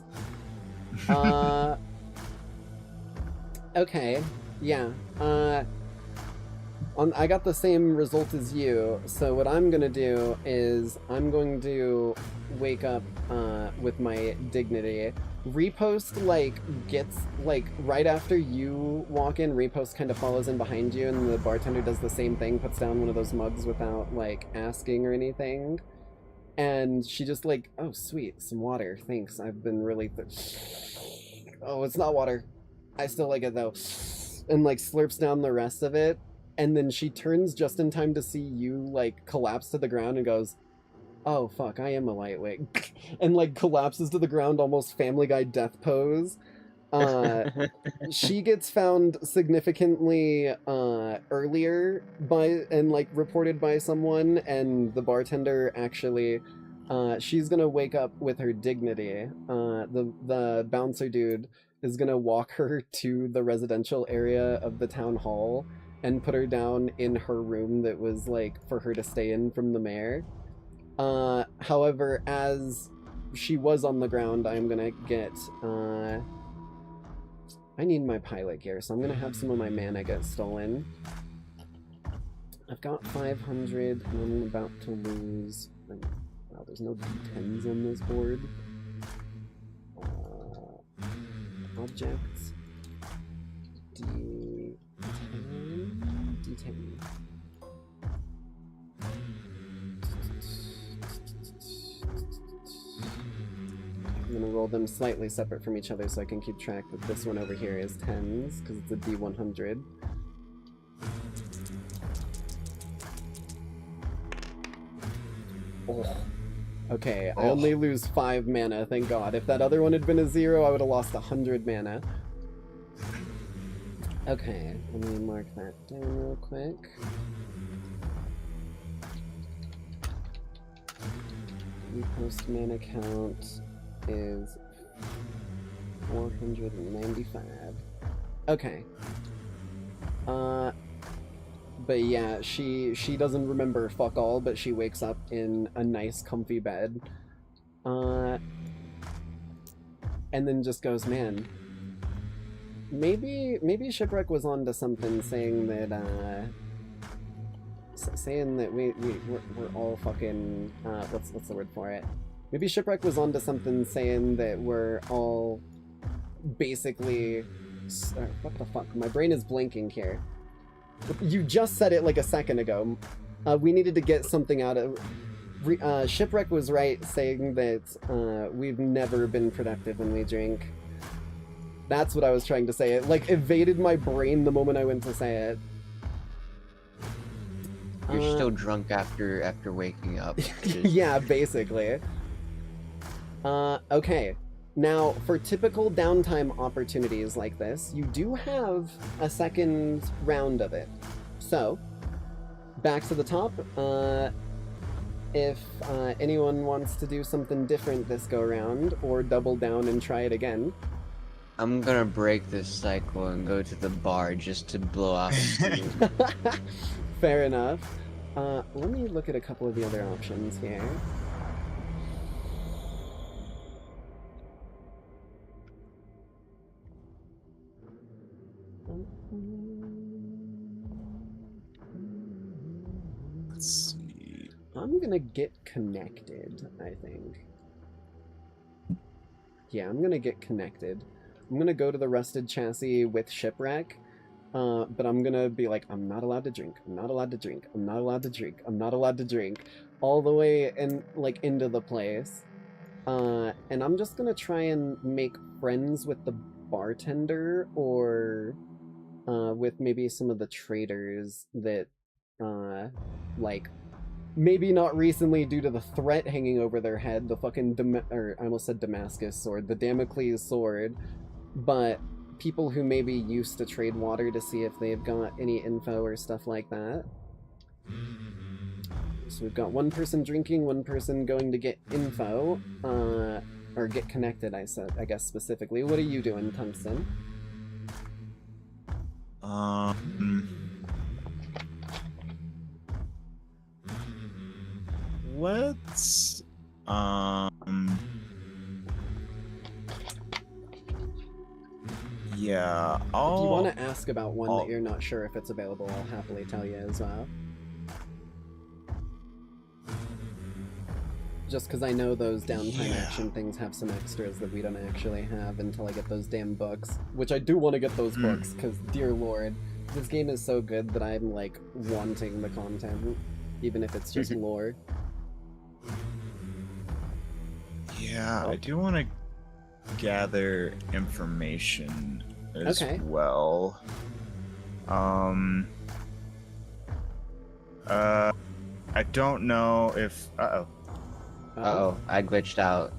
Okay. Yeah. I got the same result as you, so what I'm gonna do is I'm going to wake up with my dignity. Repost, like, gets, like, right after you walk in, Repost kind of follows in behind you, and the bartender does the same thing, puts down one of those mugs without, like, asking or anything. And she just, like, oh, sweet, some water, thanks, I've been really... Oh, it's not water. I still like it, though. And, like, slurps down the rest of it, and then she turns just in time to see you, like, collapse to the ground and goes, oh, fuck, I am a lightweight. And, like, collapses to the ground, almost Family Guy death pose. She gets found significantly earlier and, like, reported by someone, and the bartender actually... she's gonna wake up with her dignity. The bouncer dude is gonna walk her to the residential area of the town hall and put her down in her room that was like for her to stay in from the mayor. However, as she was on the ground, I'm gonna get I need my pilot gear, so I'm gonna have some of my mana get stolen. I've got 500 and I'm about to lose. Wow, there's no D10s on this board. Objects. D10. D10. I'm gonna roll them slightly separate from each other so I can keep track that this one over here is 10s, because it's a D100. Oh. Okay, I only lose 5 mana, thank god. If that other one had been a 0, I would have lost 100 mana. Okay, let me mark that down real quick. The post mana count is 495. Okay. But yeah, she doesn't remember fuck all, but she wakes up in a nice comfy bed. And then just goes, man, maybe Shipwreck was onto something, saying that we're all fucking what's the word for it? Maybe Shipwreck was onto something, saying that we're all basically what the fuck? My brain is blinking here. You just said it like a second ago. We needed to get something out of... Shipwreck was right saying that we've never been productive when we drink. That's what I was trying to say. It like evaded my brain the moment I went to say it. You're still drunk after waking up. Yeah, basically. Okay. Now, for typical downtime opportunities like this, you do have a second round of it. So, back to the top. If anyone wants to do something different this go-around, or double down and try it again. I'm gonna break this cycle and go to the bar just to blow off steam. Fair enough. Let me look at a couple of the other options here. Let's see. I'm gonna get connected, I think. Yeah, I'm gonna get connected. I'm gonna go to the rusted chassis with Shipwreck, but I'm gonna be like, I'm not allowed to drink, I'm not allowed to drink, I'm not allowed to drink, I'm not allowed to drink, all the way and like into the place. And I'm just gonna try and make friends with the bartender, or with maybe some of the traders that like maybe not recently due to the threat hanging over their head, the fucking I almost said Damascus sword, the Damocles sword, but people who maybe used to trade water to see if they've got any info or stuff like that. So we've got one person drinking, one person going to get info, or get connected, I guess specifically. What are you doing, Tungsten? Let's yeah, If you want to ask about one that you're not sure if it's available, I'll happily tell you as well. Just because I know those downtime action things have some extras that we don't actually have until I get those damn books. Which I do want to get those books, because dear lord, this game is so good that I'm like wanting the content, even if it's just lore. Yeah, I do want to gather information as well. I don't know if Uh-oh, I glitched out.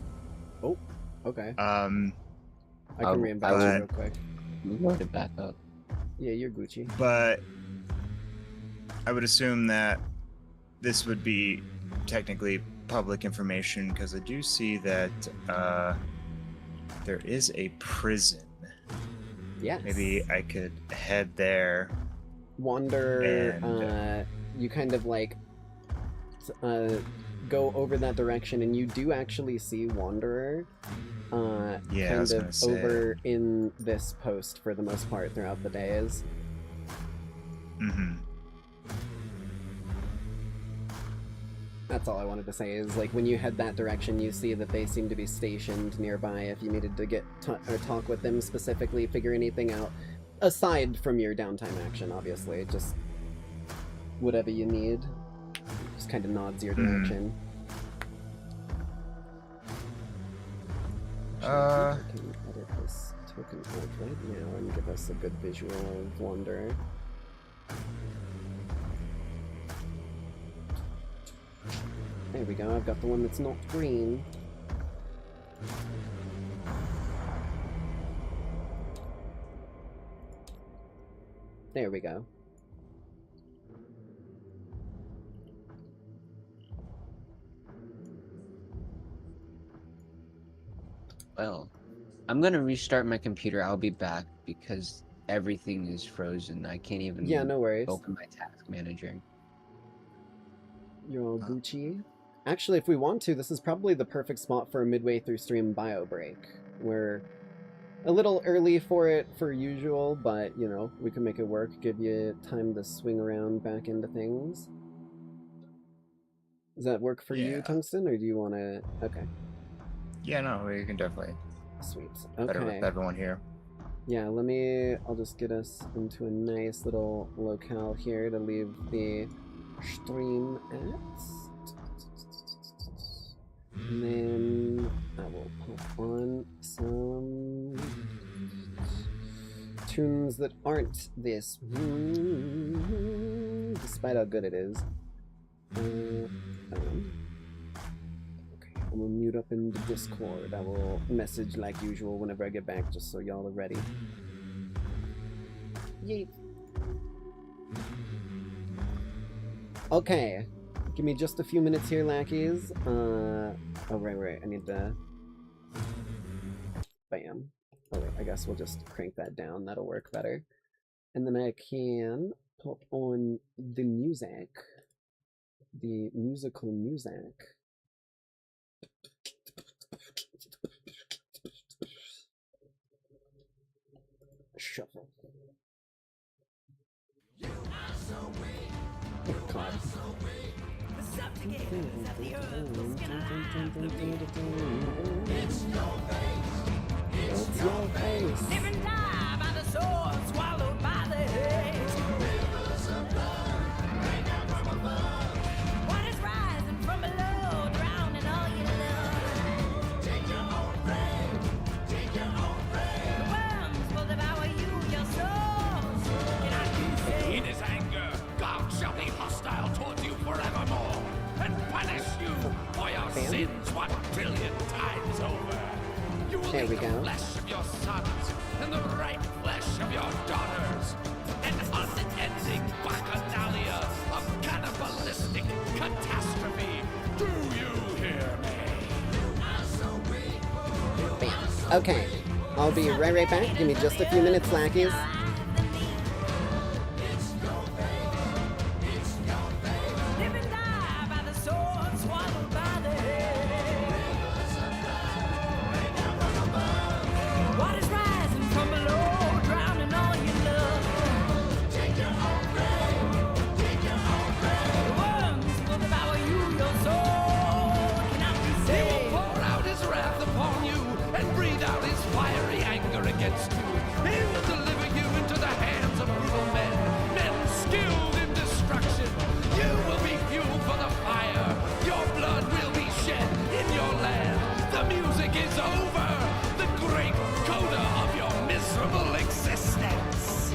Oh, okay. I can reinvent you real quick. Load it back up. Yeah, you're Gucci. But I would assume that this would be technically public information, because I do see that there is a prison. Yes. Maybe I could head there wander, And- you kind of like go over that direction, and you do actually see Wanderer Yeah, I kind was gonna of say. over in this post for the most part throughout the days. Mm-hmm. That's all I wanted to say, is like when you head that direction, you see that they seem to be stationed nearby if you needed to get or talk with them specifically, figure anything out, aside from your downtime action, obviously. Just whatever you need. Just kind of nods your direction. I can edit this token out right now and give us a good visual of Wanderer. There we go, I've got the one that's not green. There we go. Well, I'm gonna restart my computer. I'll be back because everything is frozen. I can't even Yeah, no worries. open my task manager. You're all Gucci. Actually, if we want to, this is probably the perfect spot for a midway through stream bio break. We're a little early for it for usual, but, you know, we can make it work, give you time to swing around back into things. Does that work for you, Yeah. Tungsten, or do you want to... Okay, Yeah, no, we can definitely. sweet. Better Okay. with everyone here. Yeah, I'll just get us into a nice little locale here to leave the stream at. And then I will pop on some tunes that aren't this, despite how good it is. Okay, I'm gonna mute up in the Discord. I will message like usual whenever I get back, just so y'all are ready. Yeet. Okay, give me just a few minutes here, Lackeys. Oh, right, I need to... Bam. Oh, wait, I guess we'll just crank that down, that'll work better. And then I can pop on the music. The musical music. Shuffle. God. It's your face. Living die by the sword, swallowed by the haze. What is rising from below, drowning all you love? Take your own brain, take your own brain. The worms will devour you, your souls. Cannot be saved. In his anger, God shall be hostile towards you forevermore, and punish you for your sins 1 billion times over. You will There eat we the go. flesh of your sons and the ripe flesh of your daughters. An unending bacchanalia of cannibalistic catastrophe. Do you hear me? Bam. Okay, I'll be right back. Give me just a few minutes, Lackeys. Live and die by the sword, swallowed by the haze. What is rising from below, drowning all you love? Take your own brain, take your own brain. The worms will devour you, your soul cannot be He will saved. pour out his wrath upon you and breathe out his fiery anger against you. He will deliver you into the hands of brutal men, men skilled in destruction. You will be fuel for the fire. Your blood will be shed in your land. The music is over. The great coda of your miserable existence.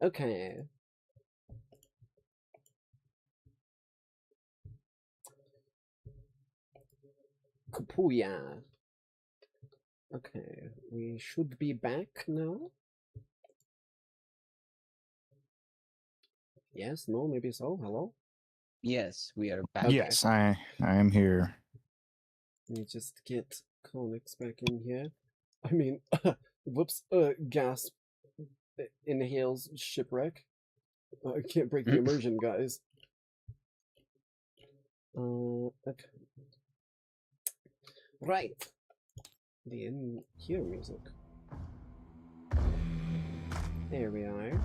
Okay. Kapuya. Okay, we should be back now. Yes, no, maybe so. Hello? Yes, we are back. Okay. Yes, I am here. Let me just get Karnyx back in here. I mean, whoops, gasp, inhales, shipwreck. I can't break the immersion, guys. Okay. Right. The in here music. There we are.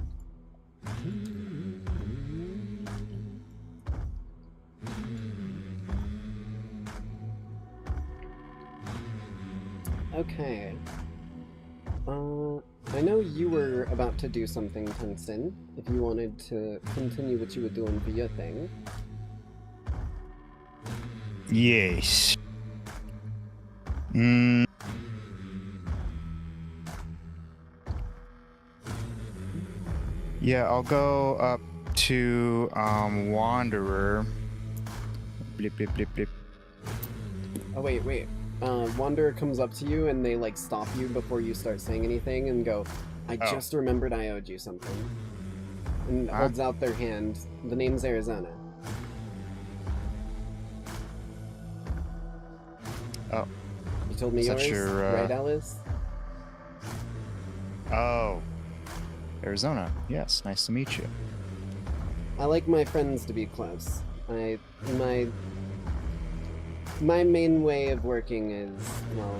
Okay. I know you were about to do something, Tungsten, if you wanted to continue what you were doing for your thing. Yes. Yeah, I'll go up to Wanderer. Blip blip blip blip. Oh, wait. Wanderer comes up to you and they, like, stop you before you start saying anything and go, I just remembered I owed you something. And holds out their hand. The name's Arizona. Oh. You told me Is yours, that your, right, Alice? Oh. Arizona. Yes, nice to meet you. I like my friends to be close. My main way of working is, well,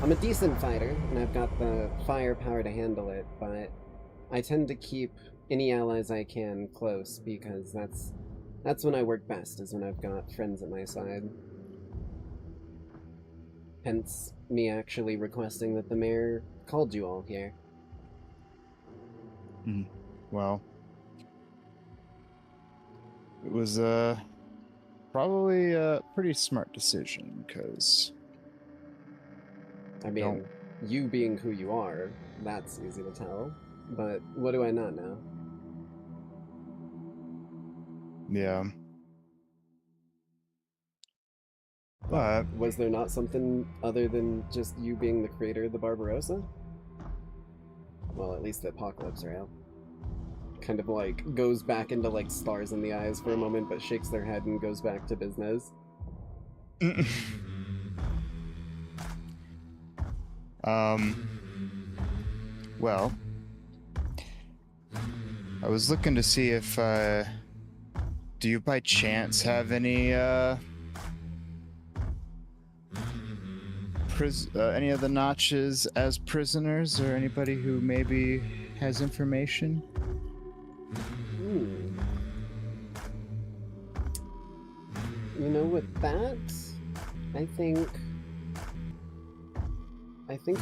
I'm a decent fighter, and I've got the firepower to handle it, but I tend to keep any allies I can close, because that's when I work best, is when I've got friends at my side. Hence, me actually requesting that the mayor called you all here. Well, it was probably a pretty smart decision, because I mean, you being who you are, that's easy to tell. But what do I not know? yeah. But Was there not something other than just you being the creator of the Barbarossa? Well, at least the Apocalypse Rail. Kind of like goes back into like stars in the eyes for a moment, but shakes their head and goes back to business. Well, I was looking to see if do you by chance have any any of the Notches as prisoners, or anybody who maybe has information? You know, with that, I think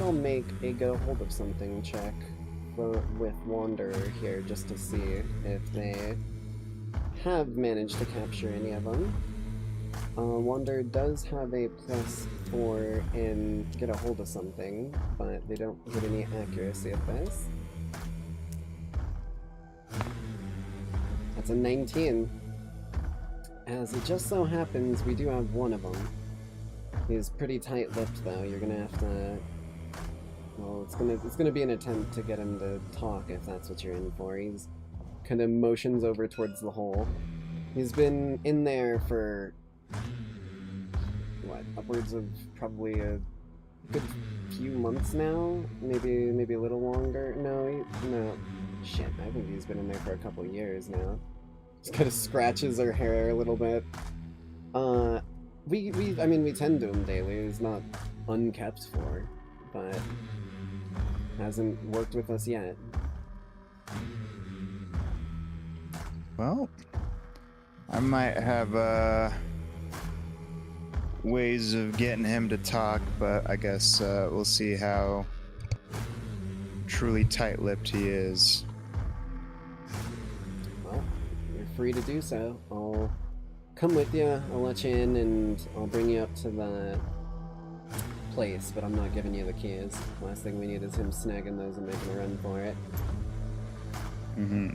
I'll make a get a hold of something check with Wanderer here, just to see if they have managed to capture any of them. Wanderer does have a +4 in get a hold of something, but they don't get any accuracy at this. That's a 19. As it just so happens, we do have one of them. He's pretty tight-lipped, though. You're gonna have to... Well, it's gonna be an attempt to get him to talk, if that's what you're in for. He's kind of motions over towards the hole. He's been in there for... what, upwards of probably a good few months now? Maybe a little longer? No. Shit, I think he's been in there for a couple years now. Just kind of scratches her hair a little bit. We tend to him daily. He's not unkept for, but hasn't worked with us yet. Well, I might have ways of getting him to talk, but I guess we'll see how truly tight-lipped he is. Well, you're free to do so. I'll come with you, I'll let you in, and I'll bring you up to the place, but I'm not giving you the keys. Last thing we need is him snagging those and making a run for it. Mm-hmm.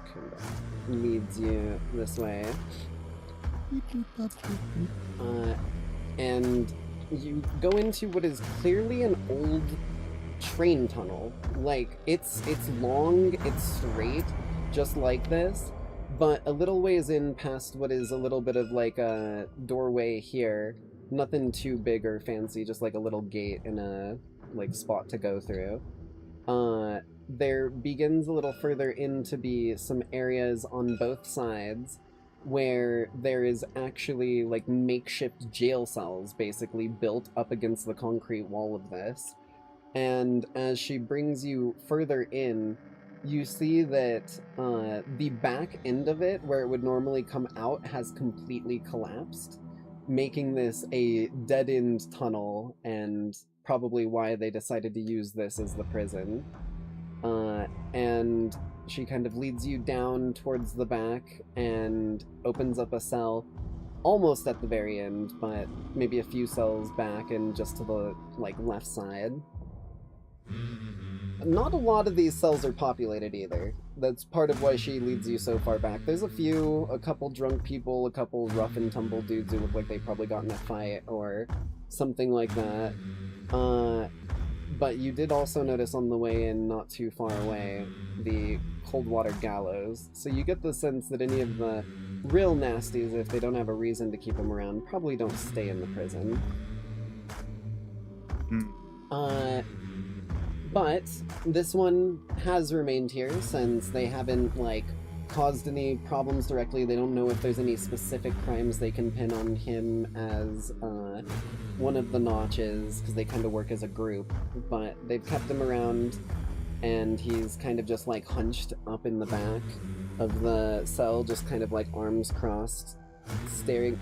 Kind of leads you this way. And you go into what is clearly an old train tunnel. Like, it's long, it's straight, just like this, but a little ways in past what is a little bit of like a doorway here. Nothing too big or fancy, just like a little gate and a like spot to go through. There begins a little further in to be some areas on both sides where there is actually like makeshift jail cells basically built up against the concrete wall of this. And as she brings you further in, you see that the back end of it, where it would normally come out, has completely collapsed, making this a dead-end tunnel, and probably why they decided to use this as the prison. And she kind of leads you down towards the back and opens up a cell almost at the very end, but maybe a few cells back and just to the like left side. Not a lot of these cells are populated either. That's part of why she leads you so far back. There's a couple drunk people, a couple rough and tumble dudes who look like they probably got in a fight or something like that. But you did also notice on the way in, not too far away, the cold water gallows. So you get the sense that any of the real nasties, if they don't have a reason to keep them around, probably don't stay in the prison. But this one has remained here since they haven't, like, caused any problems directly. They don't know if there's any specific crimes they can pin on him as one of the notches, because they kind of work as a group. But they've kept him around, and he's kind of just, like, hunched up in the back of the cell, just kind of, like, arms crossed, staring.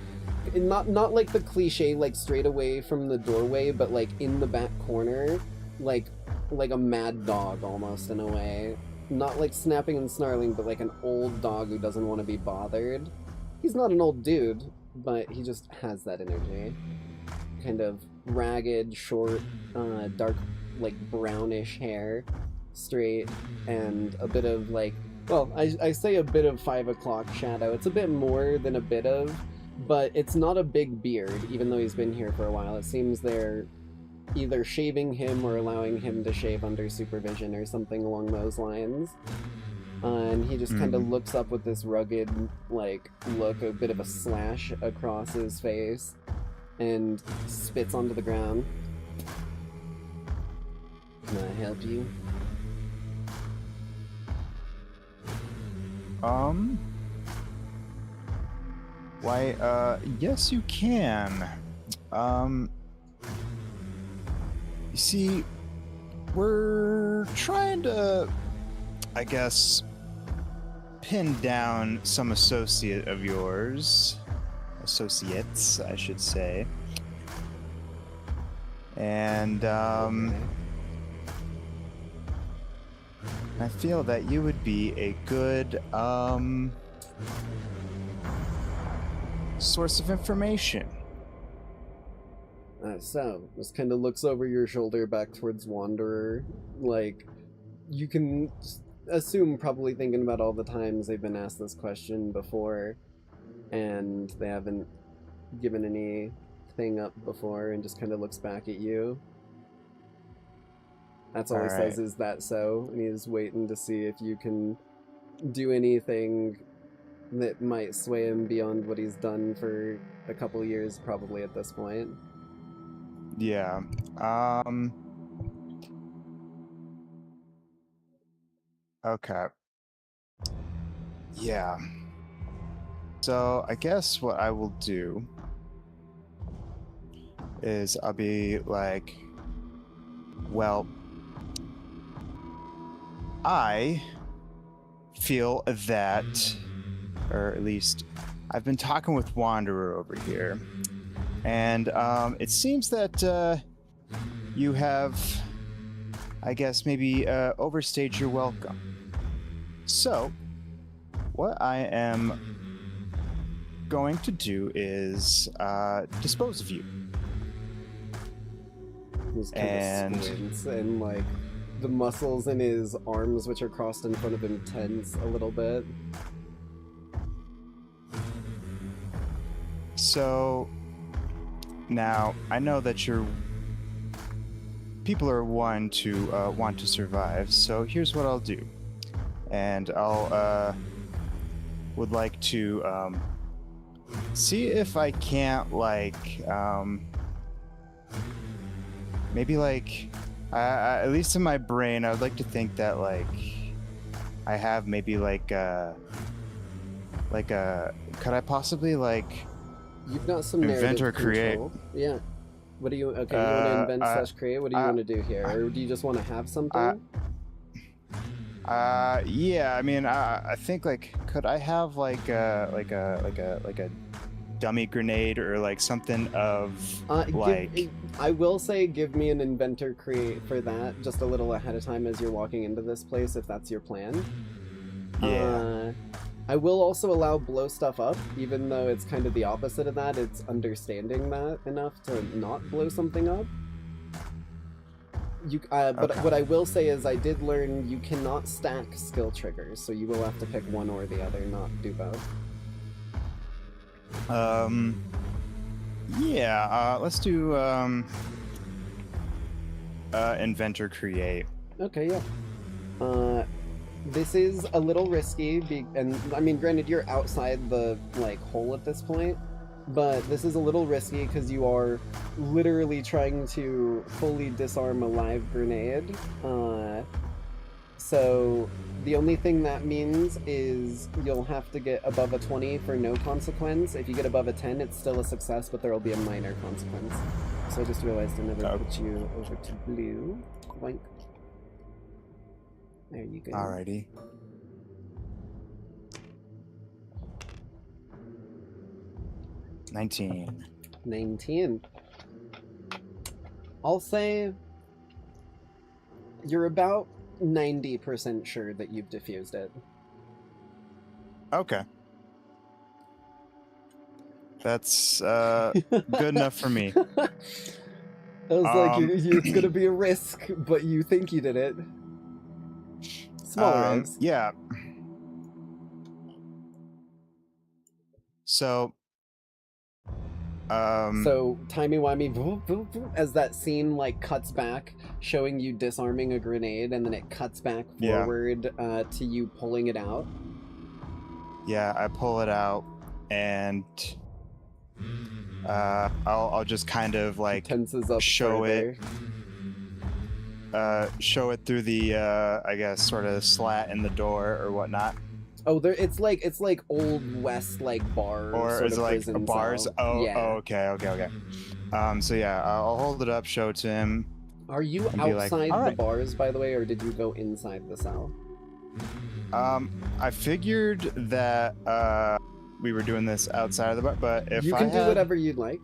Not like the cliche, like, straight away from the doorway, but, like, in the back corner, like a mad dog almost in a way. Not like snapping and snarling, but like an old dog who doesn't want to be bothered. He's not an old dude, but he just has that energy. Kind of ragged, short, dark, like brownish hair, straight, and a bit of like, well, I say a bit of 5 o'clock shadow. It's a bit more than a bit of, but it's not a big beard, even though he's been here for a while. It seems they're either shaving him or allowing him to shave under supervision or something along those lines. And he just kind of looks up with this rugged, like, look, a bit of a slash across his face, and spits onto the ground. Can I help you? Why, yes you can. You see, we're trying to, I guess, pin down some associates, I should say. And, I feel that you would be a good, source of information. So, just kind of looks over your shoulder back towards Wanderer. Like, you can assume probably thinking about all the times they've been asked this question before, and they haven't given anything up before, and just kind of looks back at you. That's all he says, is that so? And he's waiting to see if you can do anything that might sway him beyond what he's done for a couple years, probably at this point. Yeah. Okay. Yeah. So I guess what I will do is I'll be like, well, I feel that, or at least I've been talking with Wanderer over here, and it seems that you have, I guess, maybe overstayed your welcome. So, what I am going to do is dispose of you. Just kind of squints and like the muscles in his arms, which are crossed in front of him, tense a little bit. So now I know that people are one to want to survive. So here's what I'll do, and I'll would like to see if I can't maybe at least in my brain, I would like to think that I have maybe could I possibly You've got some invent narrative or create? control. Yeah. What do you? Okay, you want to invent / create? What do you want to do here, or do you just want to have something? Yeah. I mean, I think could I have like a dummy grenade or something of I will say, give me an inventor create for that, just a little ahead of time as you're walking into this place, if that's your plan. Yeah. I will also allow blow stuff up, even though it's kind of the opposite of that. It's understanding that enough to not blow something up. But Okay. what I will say is I did learn you cannot stack skill triggers, so you will have to pick one or the other, not do both. Yeah, let's do inventor create. Okay, yeah. This is a little risky, and I mean, granted, you're outside the hole at this point, but this is a little risky because you are literally trying to fully disarm a live grenade. So the only thing that means is you'll have to get above a 20 for no consequence. If you get above a 10, it's still a success, but there will be a minor consequence. So I just realized I never put you over to blue. Boink. There you go. Alrighty. $19. 19. I'll say you're about 90% sure that you've defused it. Okay. That's good enough for me. I was like, it's gonna be a risk, but you think you did it. Small risk. Yeah. So So timey-wimey, as that scene cuts back, showing you disarming a grenade, and then it cuts back forward to you pulling it out. Yeah, I pull it out, and I'll just kind of Tenses up show further. show it through the I guess sort of slat in the door or whatnot. Oh, it's like old west bar Or sort is of it prison bars? cell. Oh, yeah. Okay. So yeah, I'll hold it up, show it to him. Are you and be like, outside "All the right." bars, by the way, or did you go inside the cell? I figured that we were doing this outside of the bar, but if You I can do had... whatever you'd like.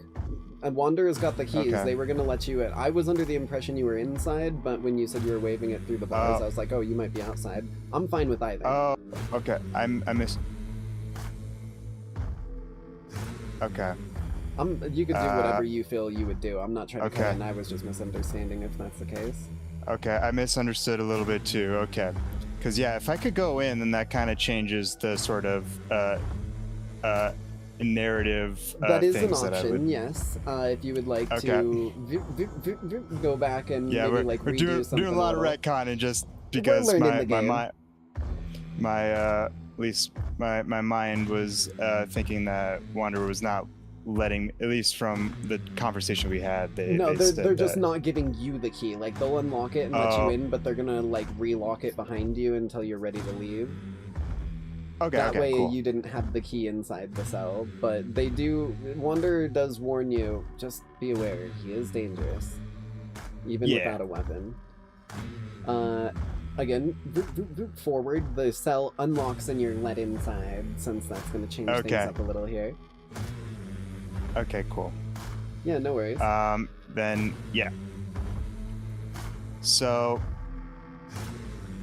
And Wanderer's got the keys. Okay. They were gonna let you in. I was under the impression you were inside, but when you said you were waving it through the bars, I was like, oh, you might be outside. I'm fine with either. Oh, okay. I missed. Okay. You could do whatever you feel you would do. I'm not trying to okay. and I was just misunderstanding if that's the case. Okay, I misunderstood a little bit too. Okay. Because, yeah, if I could go in, then that kind of changes the sort of narrative That is things an that I option, would... yes. If you would like Okay. to go back and Yeah, maybe we're redo something. doing a lot of little. retconning just because learning the at least my mind was thinking that Wanderer was not letting, at least from the conversation we had, they're just not giving you the key. They'll unlock it and let you in, but they're gonna relock it behind you until you're ready to leave. Okay, That way cool. you didn't have the key inside the cell, but they do... Wanderer does warn you, just be aware, he is dangerous. Even without a weapon. Again, forward, the cell unlocks and you're let inside, since that's going to change things up a little here. Okay, cool. Yeah, no worries. Then, yeah. So,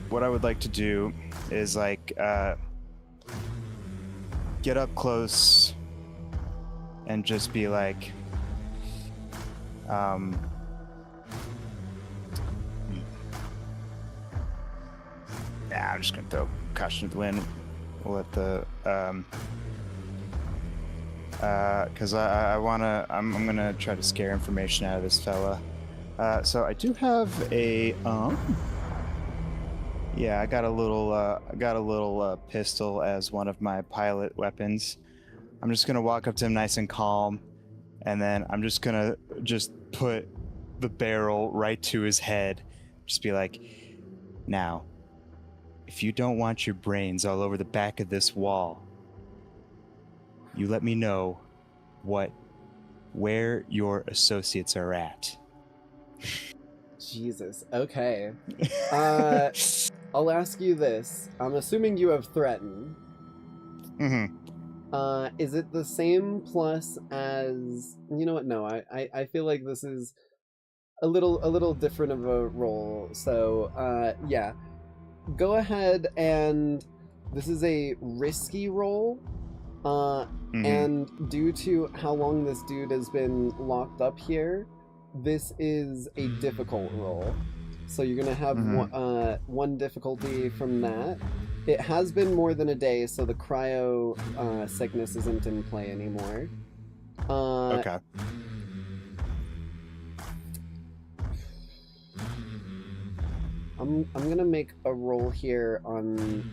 what I would like to do is, get up close and just be like, I'm just gonna throw caution to the wind. We'll let the because I'm gonna try to scare information out of this fella. So I do have a yeah, I got a little pistol as one of my pilot weapons. I'm just gonna walk up to him nice and calm, and then I'm just gonna put the barrel right to his head. Just be like, now, if you don't want your brains all over the back of this wall, you let me know where your associates are at. Jesus. Okay. I'll ask you this. I'm assuming you have threaten. Mm-hmm. Is it the same plus as... You know what? No, I feel like this is a little different of a roll. So, yeah. Go ahead and... This is a risky roll. And due to how long this dude has been locked up here, this is a difficult roll. So you're gonna have one difficulty from that. It has been more than a day, so the cryo sickness isn't in play anymore. Okay. I'm gonna make a roll here on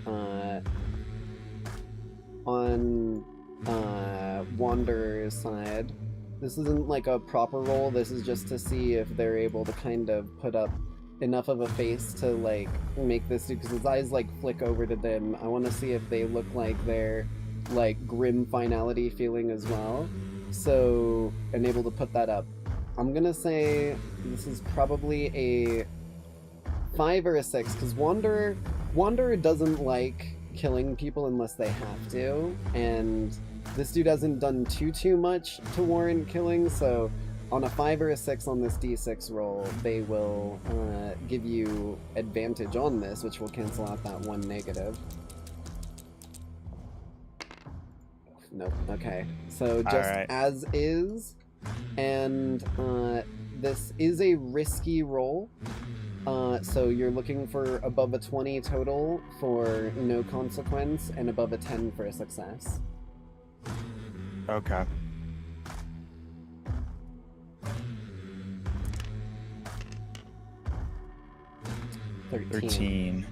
Wanderer's side. This isn't like a proper roll, this is just to see if they're able to kind of put up enough of a face to like make this dude, because his eyes like flick over to them. I want to see if they look like they're like grim finality feeling as well. So, and able to put that up. I'm gonna say this is probably a 5 or a 6, because Wanderer doesn't like killing people unless they have to, and this dude hasn't done too much to warrant killing, so on a 5 or a 6 on this d6 roll, they will give you advantage on this, which will cancel out that one negative. Nope, okay. So just as is, and this is a risky roll. So you're looking for above a 20 total for no consequence, and above a 10 for a success. Okay. Thirteen.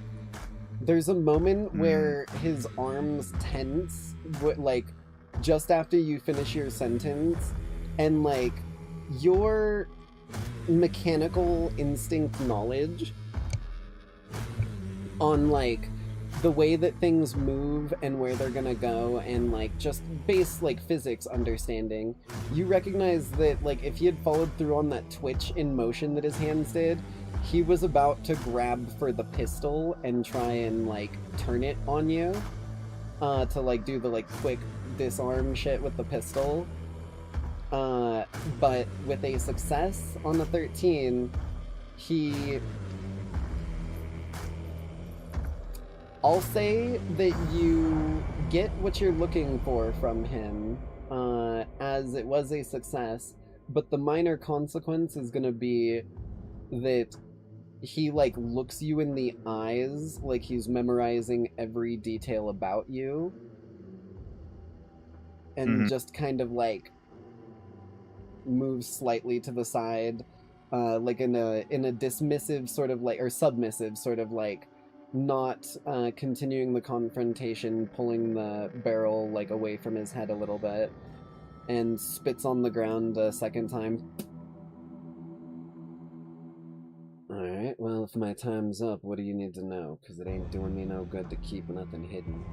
There's a moment where his arms tense, like, just after you finish your sentence, and, like, your mechanical instinct knowledge on, like, the way that things move and where they're gonna go, and, like, just base, like, physics understanding, you recognize that, like, if he had followed through on that twitch in motion that his hands did, he was about to grab for the pistol and try and, like, turn it on you, to, like, do the, like, quick disarm shit with the pistol. But with a success on the 13, I'll say that you get what you're looking for from him, as it was a success, but the minor consequence is gonna be that he, like, looks you in the eyes like he's memorizing every detail about you, and just kind of, like, moves slightly to the side, like in a dismissive sort of, like, or submissive sort of, like, not continuing the confrontation, pulling the barrel, like, away from his head a little bit, and spits on the ground a second time. Alright, well, if my time's up, what do you need to know? Because it ain't doing me no good to keep nothing hidden.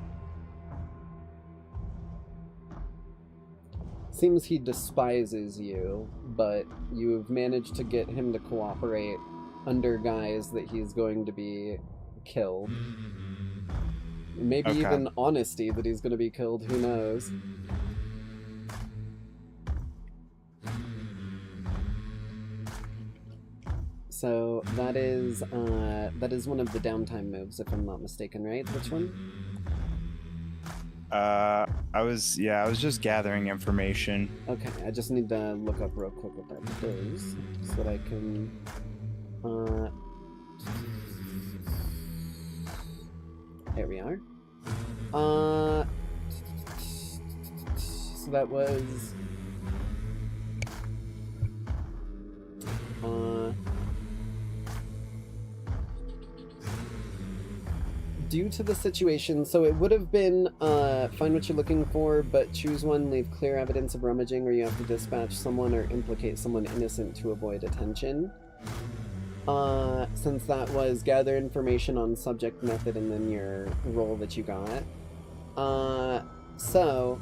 Seems he despises you, but you've managed to get him to cooperate under guise that he's going to be killed. Maybe even honesty that he's going to be killed, who knows? So that is one of the downtime moves, if I'm not mistaken, right? Which one? I was just gathering information. Okay, I just need to look up real quick what that does, so that I can There we are. So that was... due to the situation, so it would have been find what you're looking for, but choose one, leave clear evidence of rummaging, or you have to dispatch someone or implicate someone innocent to avoid attention. Since that was gather information on subject, method, and then your role that you got. So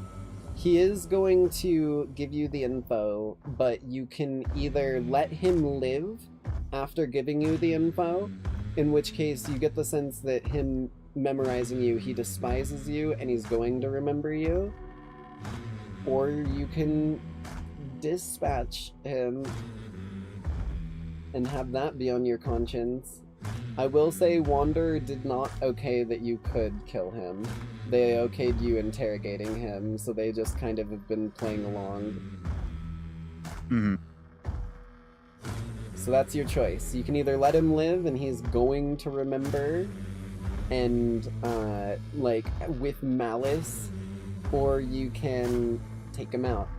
he is going to give you the info, but you can either let him live after giving you the info, in which case you get the sense that him memorizing you, he despises you and he's going to remember you, or you can dispatch him and have that be on your conscience. I will say Wander did not okay that you could kill him. They okayed you interrogating him, so they just kind of have been playing along. Mm-hmm. So that's your choice. You can either let him live and he's going to remember and like with malice, or you can take him out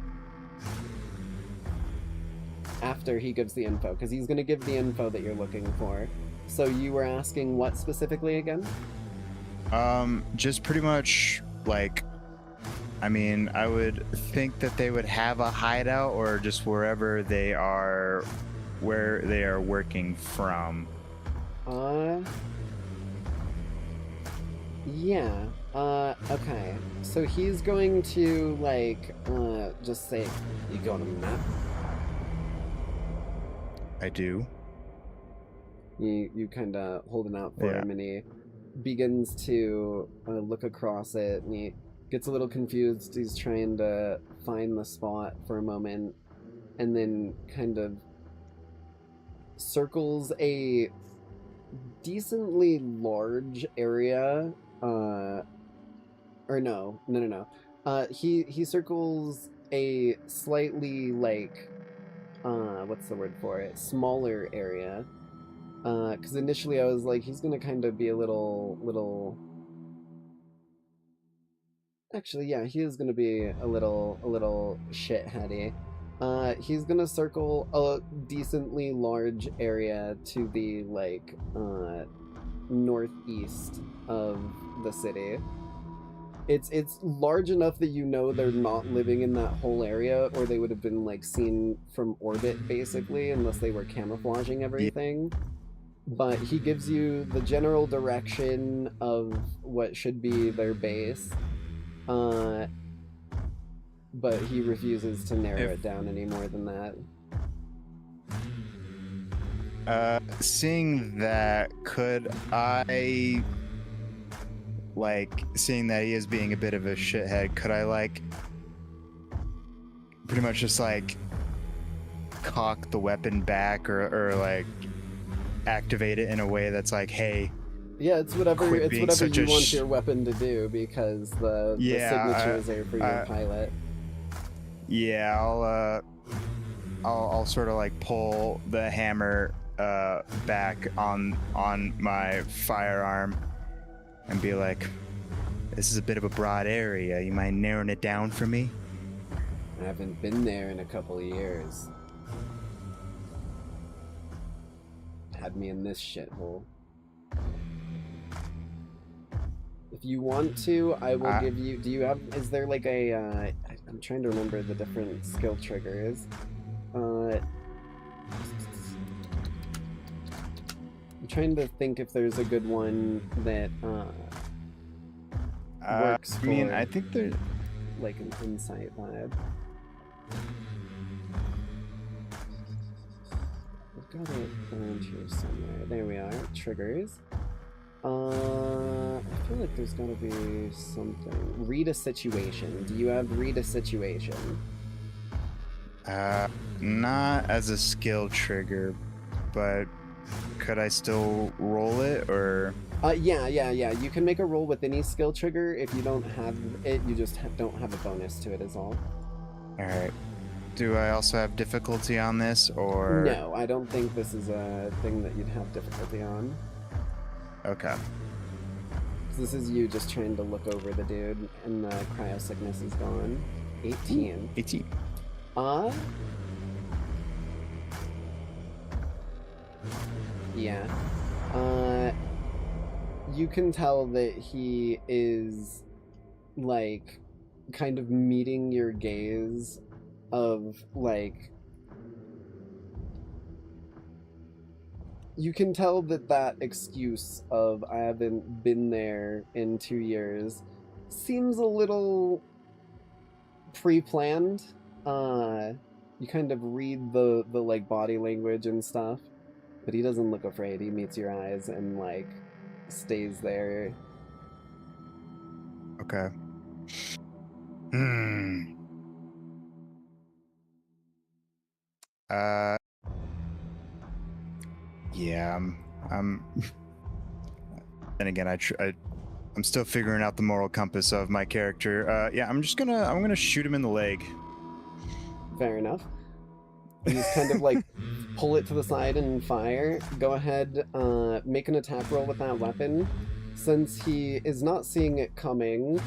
after he gives the info, because he's going to give the info that you're looking for. So you were asking what specifically again? Just pretty much, like, I mean, I would think that they would have a hideout, or just wherever they are, where they are working from. Yeah. Okay. So he's going to, like, just say, you got a map? I do. You kind of hold it out for him, and he begins to look across it, and he gets a little confused. He's trying to find the spot for a moment, and then kind of circles a decently large area, or no. He circles a slightly, like, what's the word for it? Smaller area. Because initially I was like, he's gonna kind of be a little... Actually, yeah, he is gonna be a little shit-heady. He's gonna circle a decently large area to the, like, northeast of the city. It's large enough that you know they're not living in that whole area, or they would have been, like, seen from orbit, basically, unless they were camouflaging everything. But he gives you the general direction of what should be their base. But he refuses to narrow it down any more than that. Seeing that, could I, like, seeing that he is being a bit of a shithead, could I, like, pretty much just, like, cock the weapon back, or like, activate it in a way that's like, hey, yeah, it's whatever you want your weapon to do, because the signatures are for your pilot. Yeah, I'll sort of like pull the hammer back on my firearm and be like, this is a bit of a broad area. You mind narrowing it down for me? I haven't been there in a couple of years. Had me in this shithole. If you want to, I will give you... is there like a... I'm trying to remember the different skill triggers. I'm trying to think if there's a good one that works for... I mean, I think there... like an insight vibe. I've got it around here somewhere. There we are. Triggers. I feel like there's gotta be something. Read a situation. Do you have read a situation? Not as a skill trigger, but could I still roll it, or? Yeah. You can make a roll with any skill trigger. If you don't have it, you just don't have a bonus to it is all. Alright. Do I also have difficulty on this, or? No, I don't think this is a thing that you'd have difficulty on. Okay. This is you just trying to look over the dude, and the cryo sickness is gone. 18. 18. Yeah. You can tell that he is, like, kind of meeting your gaze of, like... You can tell that that excuse of, I haven't been there in 2 years, seems a little pre-planned. You kind of read the like, body language and stuff. But he doesn't look afraid. He meets your eyes and, like, stays there. Okay. Yeah, I'm then again, I'm still figuring out the moral compass of my character. Yeah, I'm gonna shoot him in the leg. Fair enough. You just kind of, like, pull it to the side and fire. Go ahead, make an attack roll with that weapon. Since he is not seeing it coming,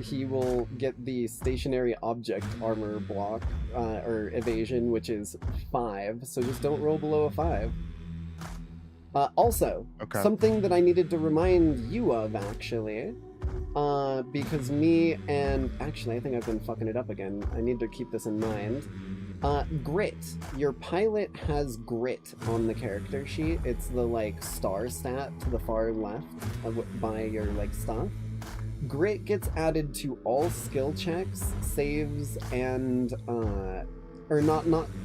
he will get the stationary object armor block, or evasion, which is 5, so just don't roll below a 5. Also, Okay. something that I needed to remind you of, actually, because me and... Actually, I think I've been fucking it up again. I need to keep this in mind. Grit. Your pilot has grit on the character sheet. It's the, like, star stat to the far left by your, like, stuff. Grit gets added to all skill checks, saves, and, or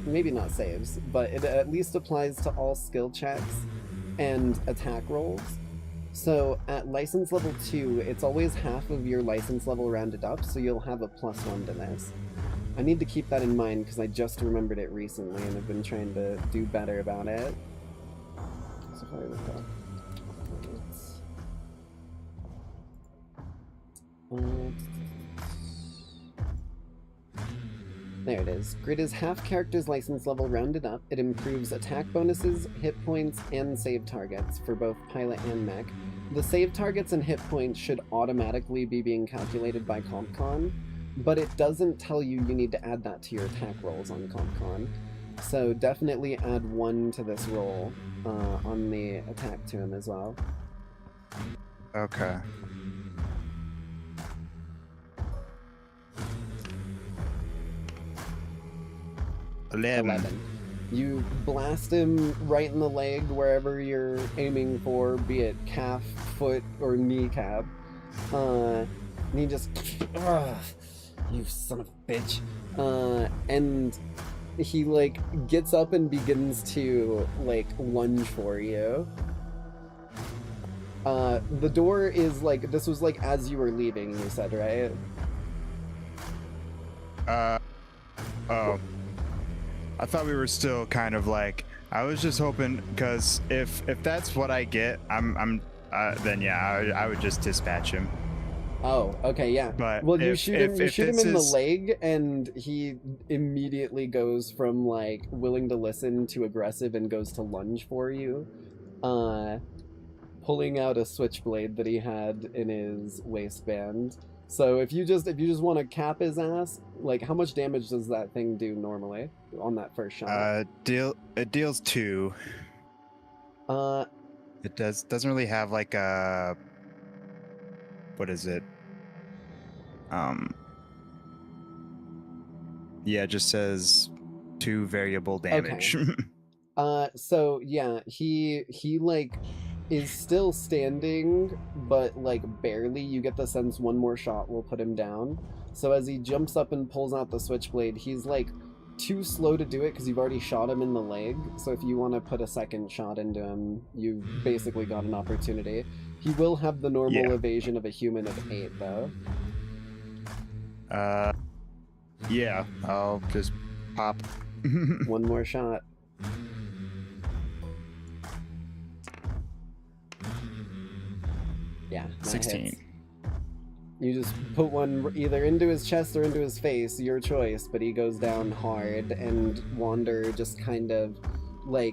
maybe not saves, but it at least applies to all skill checks and attack rolls. So at license level 2, it's always half of your license level rounded up, so you'll have a +1 to this. I need to keep that in mind because I just remembered it recently and I've been trying to do better about it. So if I look up... There it is. Grit is half character's license level rounded up. It improves attack bonuses, hit points, and save targets for both pilot and mech. The save targets and hit points should automatically be being calculated by CompCon, but it doesn't tell you need to add that to your attack rolls on CompCon. So definitely add 1 to this roll on the attack to him as well. Okay. Eleven. You blast him right in the leg wherever you're aiming for, be it calf, foot, or kneecap. And he just... Ugh, you son of a bitch. And he, like, gets up and begins to, like, lunge for you. The door is, like, this was, like, as you were leaving, you said, right? Oh. I thought we were still kind of like, I was just hoping, because if that's what I get, then yeah, I would just dispatch him. Oh, okay, yeah. But well, you if- shoot if- him. You if shoot him this in the is- leg, and he immediately goes from, like, willing to listen to aggressive and goes to lunge for you, pulling out a switchblade that he had in his waistband. So if you just want to cap his ass, like, how much damage does that thing do normally on that first shot? It deals 2. It doesn't really have like a, what is it? Yeah, it just says 2 variable damage. So yeah, he like is still standing, but like barely. You get the sense 1 more shot will put him down. So as he jumps up and pulls out the switchblade, he's like too slow to do it because you've already shot him in the leg. So if you want to put a second shot into him, you've basically got an opportunity. He will have the normal evasion of a human of 8 though. Yeah, I'll just pop. 1 more shot. Yeah, that 16. hits. You just put one either into his chest or into his face, your choice, but he goes down hard, and Wander just kind of, like,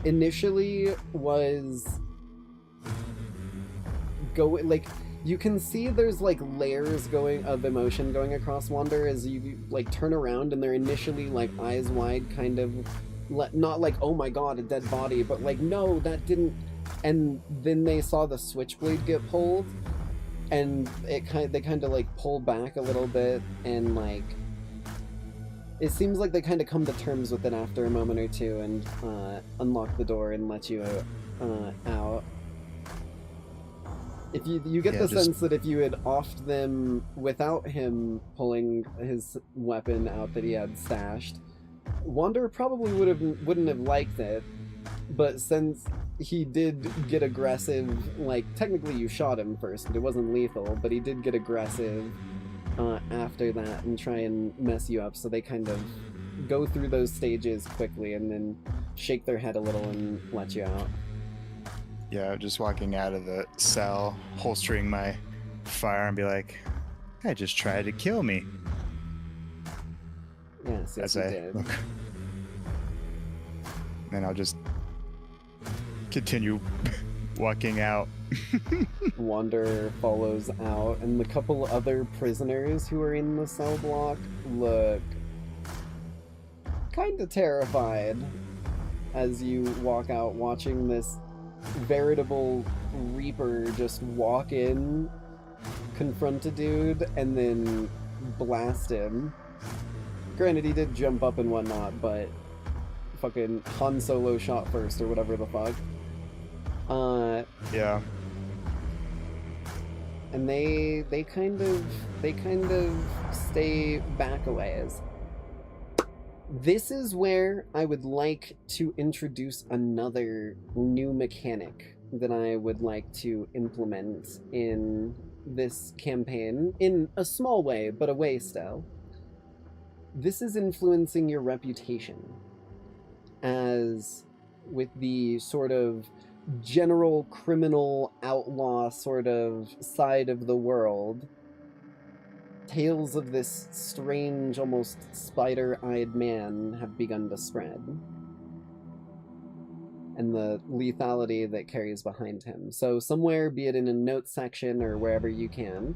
initially was go like you can see there's like layers of emotion going across Wander as you like turn around, and they're initially like eyes wide, kind of not like, oh my god, a dead body, but like, no, that didn't. And then they saw the switchblade get pulled, and they kind of like pull back a little bit, and like it seems like they kind of come to terms with it after a moment or two, and unlock the door and let you out. If you get the sense that if you had offed them without him pulling his weapon out that he had stashed, Wander probably wouldn't have liked it. But since he did get aggressive, like technically you shot him first, but it wasn't lethal, but he did get aggressive after that and try and mess you up, so they kind of go through those stages quickly and then shake their head a little and let you out. Yeah, just walking out of the cell, holstering my firearm, be like, "I just tried to kill me." Yes, As you I did. look. Then I'll just continue walking out. Wander follows out, and the couple other prisoners who are in the cell block look kind of terrified as you walk out, watching this veritable Reaper just walk in, confront a dude, and then blast him. Granted, he did jump up and whatnot, but fucking Han Solo shot first, or whatever the fuck. Yeah. And they kind of stay back a ways. This is where I would like to introduce another new mechanic that I would like to implement in this campaign, in a small way, but a way still. This is influencing your reputation, as with the sort of general criminal outlaw sort of side of the world, tales of this strange, almost spider-eyed man have begun to spread, and the lethality that carries behind him. So somewhere, be it in a note section or wherever you can,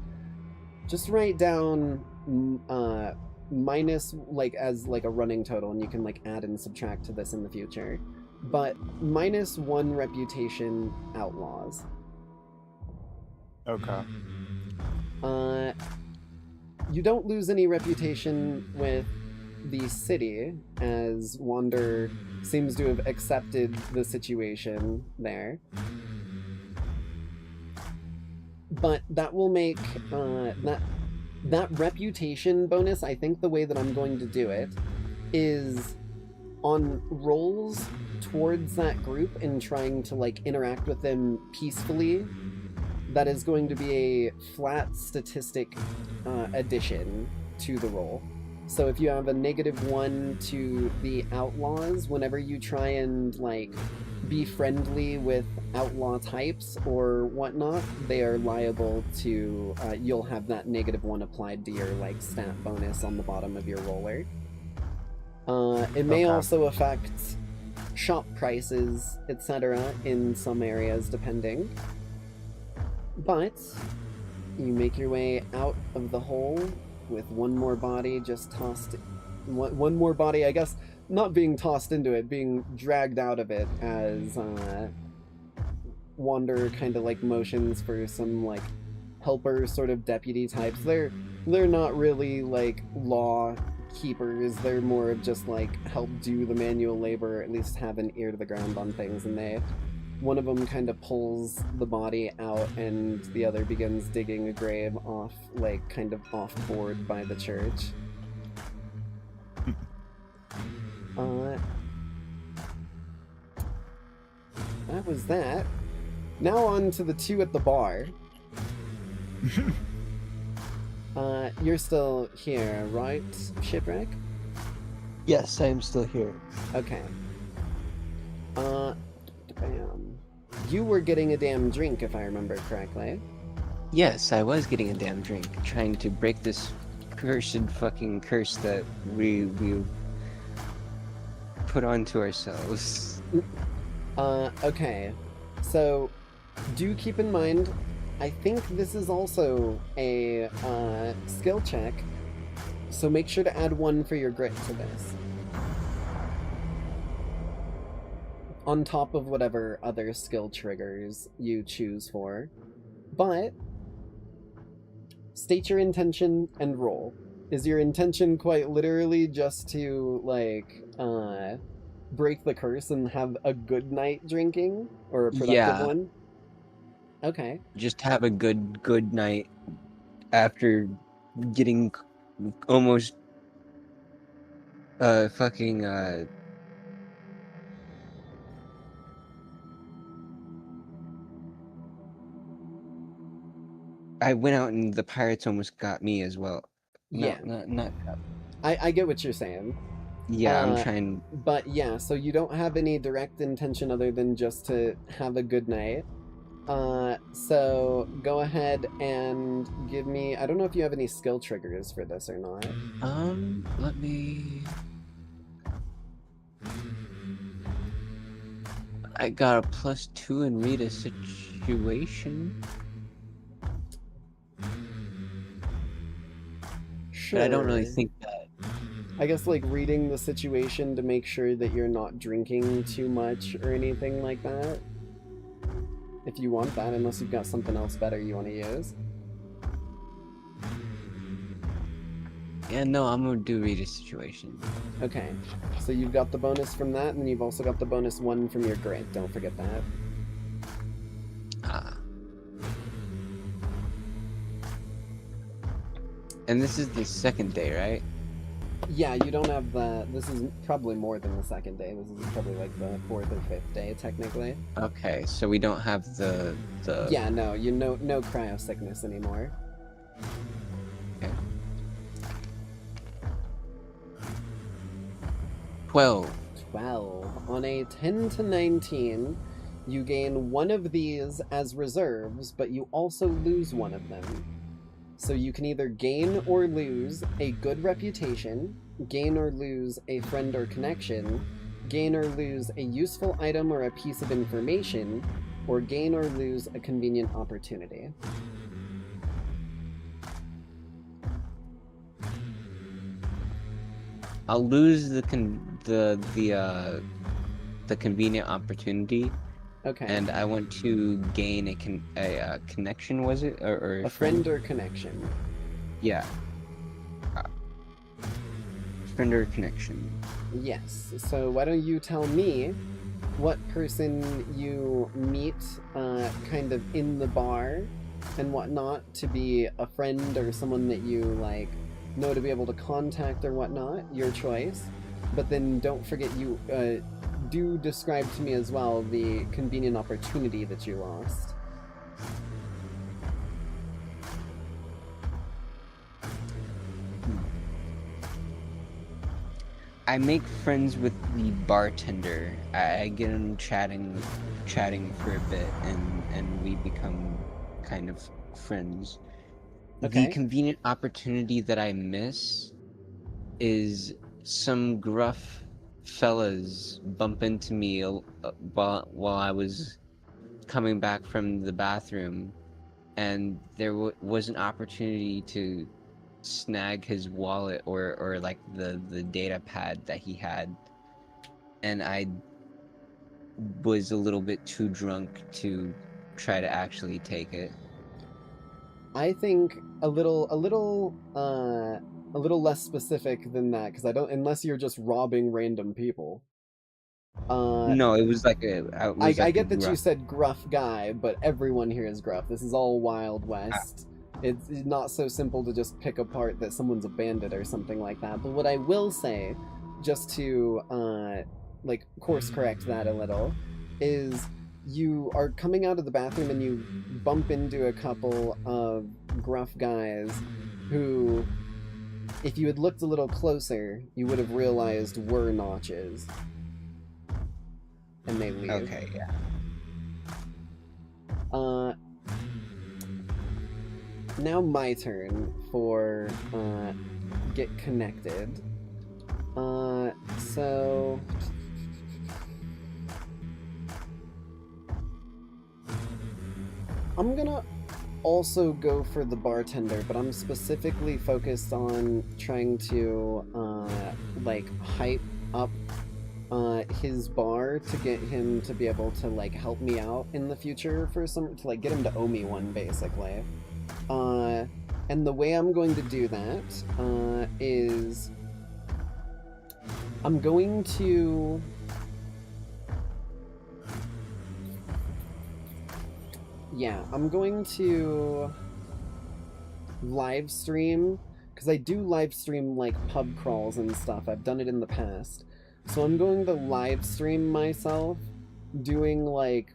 just write down minus, like, as like a running total, and you can like add and subtract to this in the future, but -1 reputation outlaws. Okay. You don't lose any reputation with the city, as Wander seems to have accepted the situation there. But that will make that reputation bonus, I think the way that I'm going to do it is on rolls towards that group and trying to like interact with them peacefully. That is going to be a flat statistic addition to the roll. So if you have a -1 to the outlaws, whenever you try and like be friendly with outlaw types or whatnot, they are liable to, you'll have that -1 applied to your like stat bonus on the bottom of your roller. It may also affect shop prices, etc. in some areas depending. But you make your way out of the hole with one more body just tossed, one more body, I guess, not being tossed into it, being dragged out of it as Wander kind of like motions for some like helper sort of deputy types. They're not really like law keepers, they're more of just like help do the manual labor, or at least have an ear to the ground on things, and one of them kind of pulls the body out, and the other begins digging a grave off, like, kind of off board by the church. That was that. Now on to the two at the bar. You're still here, right, Shipwreck? Yes, I am still here. Okay. You were getting a damn drink, if I remember correctly. Yes, I was getting a damn drink, trying to break this cursed fucking curse that we put onto ourselves. Okay. So, do keep in mind, I think this is also a skill check, so make sure to add 1 for your grit to this. On top of whatever other skill triggers you choose for. But state your intention and roll. Is your intention quite literally just to, like, break the curse and have a good night drinking? Or a productive Yeah. one? Okay. Just have a good night after getting almost fucking I went out and the pirates almost got me as well. No, Yeah. not I get what you're saying. yeah, I'm trying. But yeah, so you don't have any direct intention other than just to have a good night. So go ahead and give me, I don't know if you have any skill triggers for this or not. Let me. I got a +2 in read a situation. Sure. But I don't really think that. I guess like reading the situation to make sure that you're not drinking too much or anything like that. If you want that, unless you've got something else better you want to use. Yeah, no, I'm gonna do read a situation. Okay, so you've got the bonus from that, and you've also got the bonus 1 from your grit. Don't forget that. Ah. And this is the second day, right? Yeah, you don't have the... This is probably more than the second day. This is probably like the 4th or 5th day, technically. Okay, so we don't have the... Yeah, no, no cryo sickness anymore. Okay. 12. 12. On a 10 to 19, you gain 1 of these as reserves, but you also lose 1 of them. So you can either gain or lose a good reputation, gain or lose a friend or connection, gain or lose a useful item or a piece of information, or gain or lose a convenient opportunity. I'll lose the convenient opportunity. Okay. And I want to gain a connection, was it? Or a friend or connection. Yeah. Friend or connection. Yes. So why don't you tell me what person you meet kind of in the bar and whatnot to be a friend or someone that you like know to be able to contact or whatnot, your choice. But then don't forget you do describe to me as well the convenient opportunity that you lost. I make friends with the bartender. I get him chatting for a bit, and we become kind of friends. Okay. The convenient opportunity that I miss is some gruff fellas bump into me while I was coming back from the bathroom, and there was an opportunity to snag his wallet or like the data pad that he had, and I was a little bit too drunk to try to actually take it. I think a little less specific than that, because I don't, unless you're just robbing random people. No, it was like I get that you said gruff guy, but everyone here is gruff. This is all Wild West. It's not so simple to just pick apart that someone's a bandit or something like that. But what I will say, just to like course correct that a little, is you are coming out of the bathroom and you bump into a couple of gruff guys who, if you had looked a little closer, you would have realized were notches. And they leave. Okay, yeah. Now my turn for get connected. So I'm also go for the bartender, but I'm specifically focused on trying to like hype up his bar to get him to be able to like help me out in the future for some, to like get him to owe me one, basically. And the way I'm going to do that is I'm going to live stream, because I do live stream like pub crawls and stuff. I've done it in the past. So I'm going to live stream myself doing like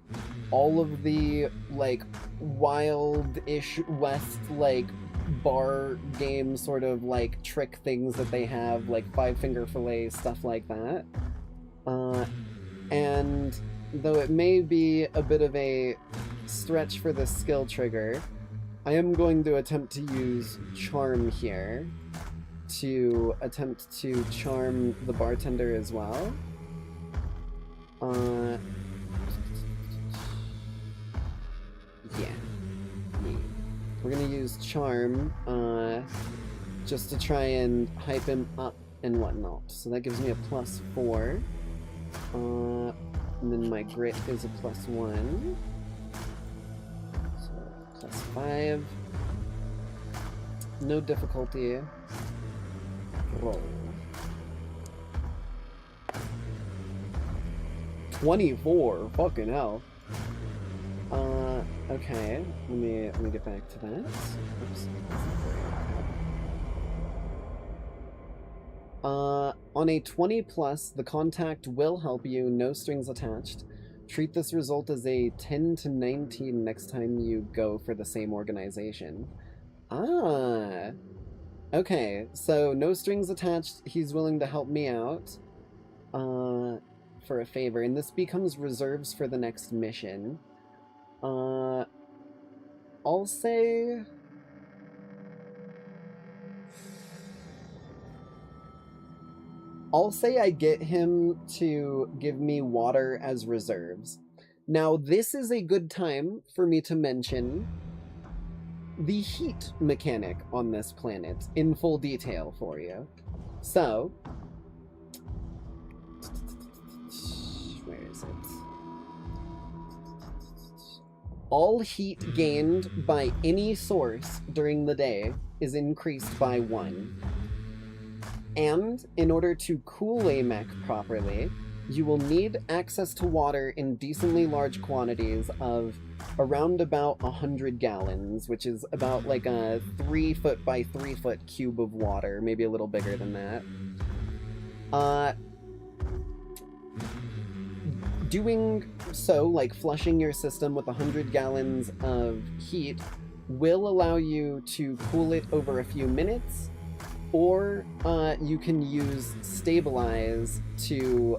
all of the like wild-ish west like bar game sort of like trick things that they have, like 5-finger fillet, stuff like that. And though it may be a bit of a stretch for the skill trigger, I am going to attempt to use charm here to attempt to charm the bartender as well. We're gonna use charm just to try and hype him up and whatnot. So that gives me a +4. And then my grit is a +1. So +5. No difficulty. Roll. 24. Fucking hell. Okay. Let me get back to that. Oops. On a 20+, the contact will help you, no strings attached. Treat this result as a 10 to 19 next time you go for the same organization. Ah. Okay, so no strings attached, he's willing to help me out for a favor, and this becomes reserves for the next mission. I'll say... I get him to give me water as reserves. Now, this is a good time for me to mention the heat mechanic on this planet in full detail for you. So, where is it? All heat gained by any source during the day is increased by 1. And in order to cool a mech properly, you will need access to water in decently large quantities of around about 100 gallons, which is about like a 3 foot by 3 foot cube of water, maybe a little bigger than that. Doing so, like flushing your system with 100 gallons of heat, will allow you to cool it over a few minutes, or you can use stabilize to...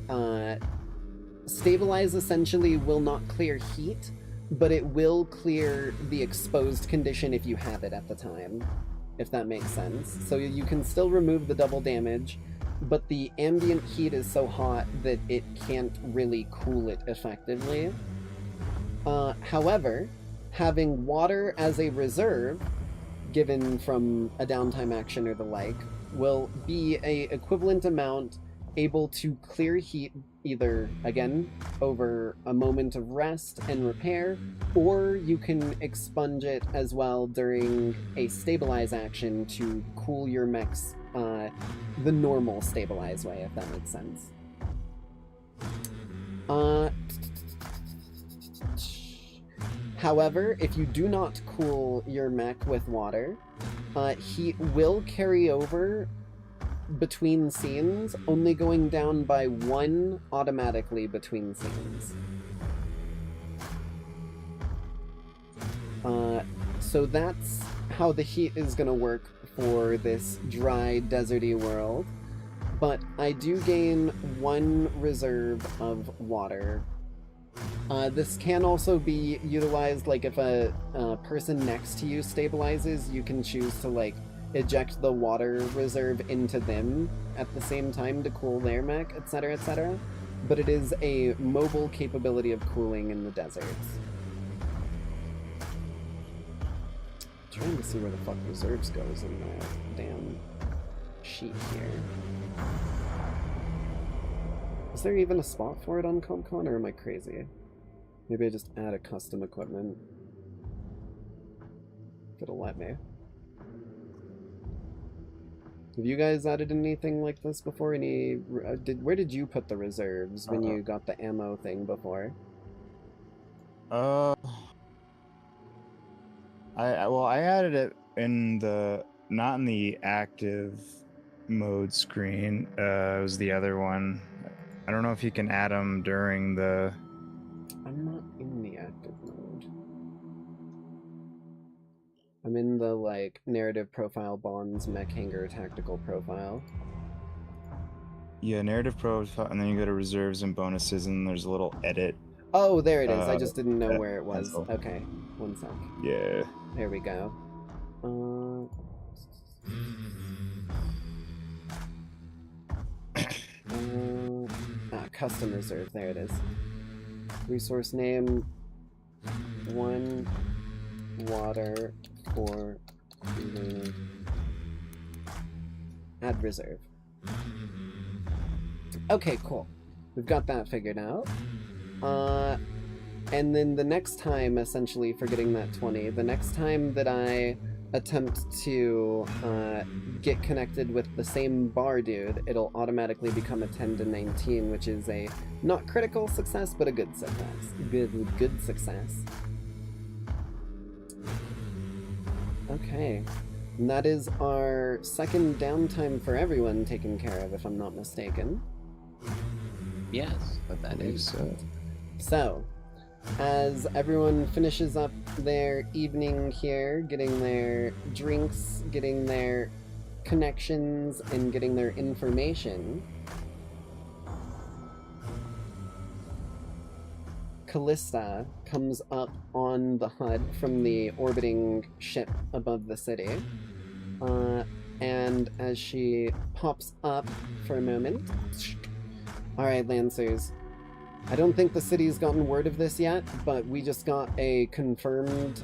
Stabilize essentially will not clear heat, but it will clear the exposed condition if you have it at the time, if that makes sense. So you can still remove the double damage, but the ambient heat is so hot that it can't really cool it effectively. However, having water as a reserve, given from a downtime action or the like, will be a equivalent amount able to clear heat either, again, over a moment of rest and repair, or you can expunge it as well during a stabilize action to cool your mechs the normal stabilize way, if that makes sense. However, if you do not cool your mech with water, heat will carry over between scenes, only going down by 1 automatically between scenes. So that's how the heat is going to work for this dry, deserty world. But I do gain 1 reserve of water. This can also be utilized, like if a person next to you stabilizes, you can choose to like eject the water reserve into them at the same time to cool their mech, etc., etc. But it is a mobile capability of cooling in the deserts. trying to see where the fuck reserves goes in that damn sheet here. Is there even a spot for it on CompCon, or am I crazy? Maybe I just add a custom equipment. If it'll let me. Have you guys added anything like this before? Where did you put the reserves when you got the ammo thing before? I added it in the not in the active mode screen. It was the other one. I don't know if you can add them during the. I'm not in the active mode. I'm in the like narrative profile bonds mech hanger tactical profile. Yeah, narrative profile, and then you go to reserves and bonuses, and there's a little edit. Oh, there it is. I just didn't know where it was. pencil. Okay, one sec. Yeah. There we go. Custom reserve. There it is. Resource name 1 water 4 food. Add reserve. Okay, cool. We've got that figured out. And then the next time, essentially, for getting that 20, the next time that I attempt to get connected with the same bar dude, it'll automatically become a 10 to 19, which is a not critical success, but a good success. Good success. Okay. And that is our second downtime for everyone taken care of, if I'm not mistaken. Yes, but that is. So, as everyone finishes up their evening here, getting their drinks, getting their connections, and getting their information, Callista comes up on the HUD from the orbiting ship above the city. And as she pops up for a moment, alright, Lancers, I don't think the city's gotten word of this yet, but we just got a confirmed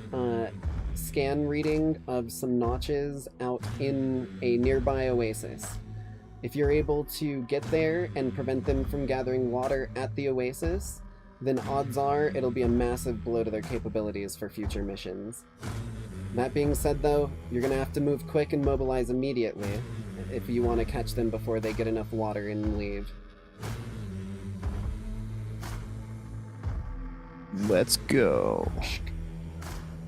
scan reading of some notches out in a nearby oasis. If you're able to get there and prevent them from gathering water at the oasis, then odds are it'll be a massive blow to their capabilities for future missions. That being said, though, you're gonna have to move quick and mobilize immediately if you want to catch them before they get enough water and leave. Let's go.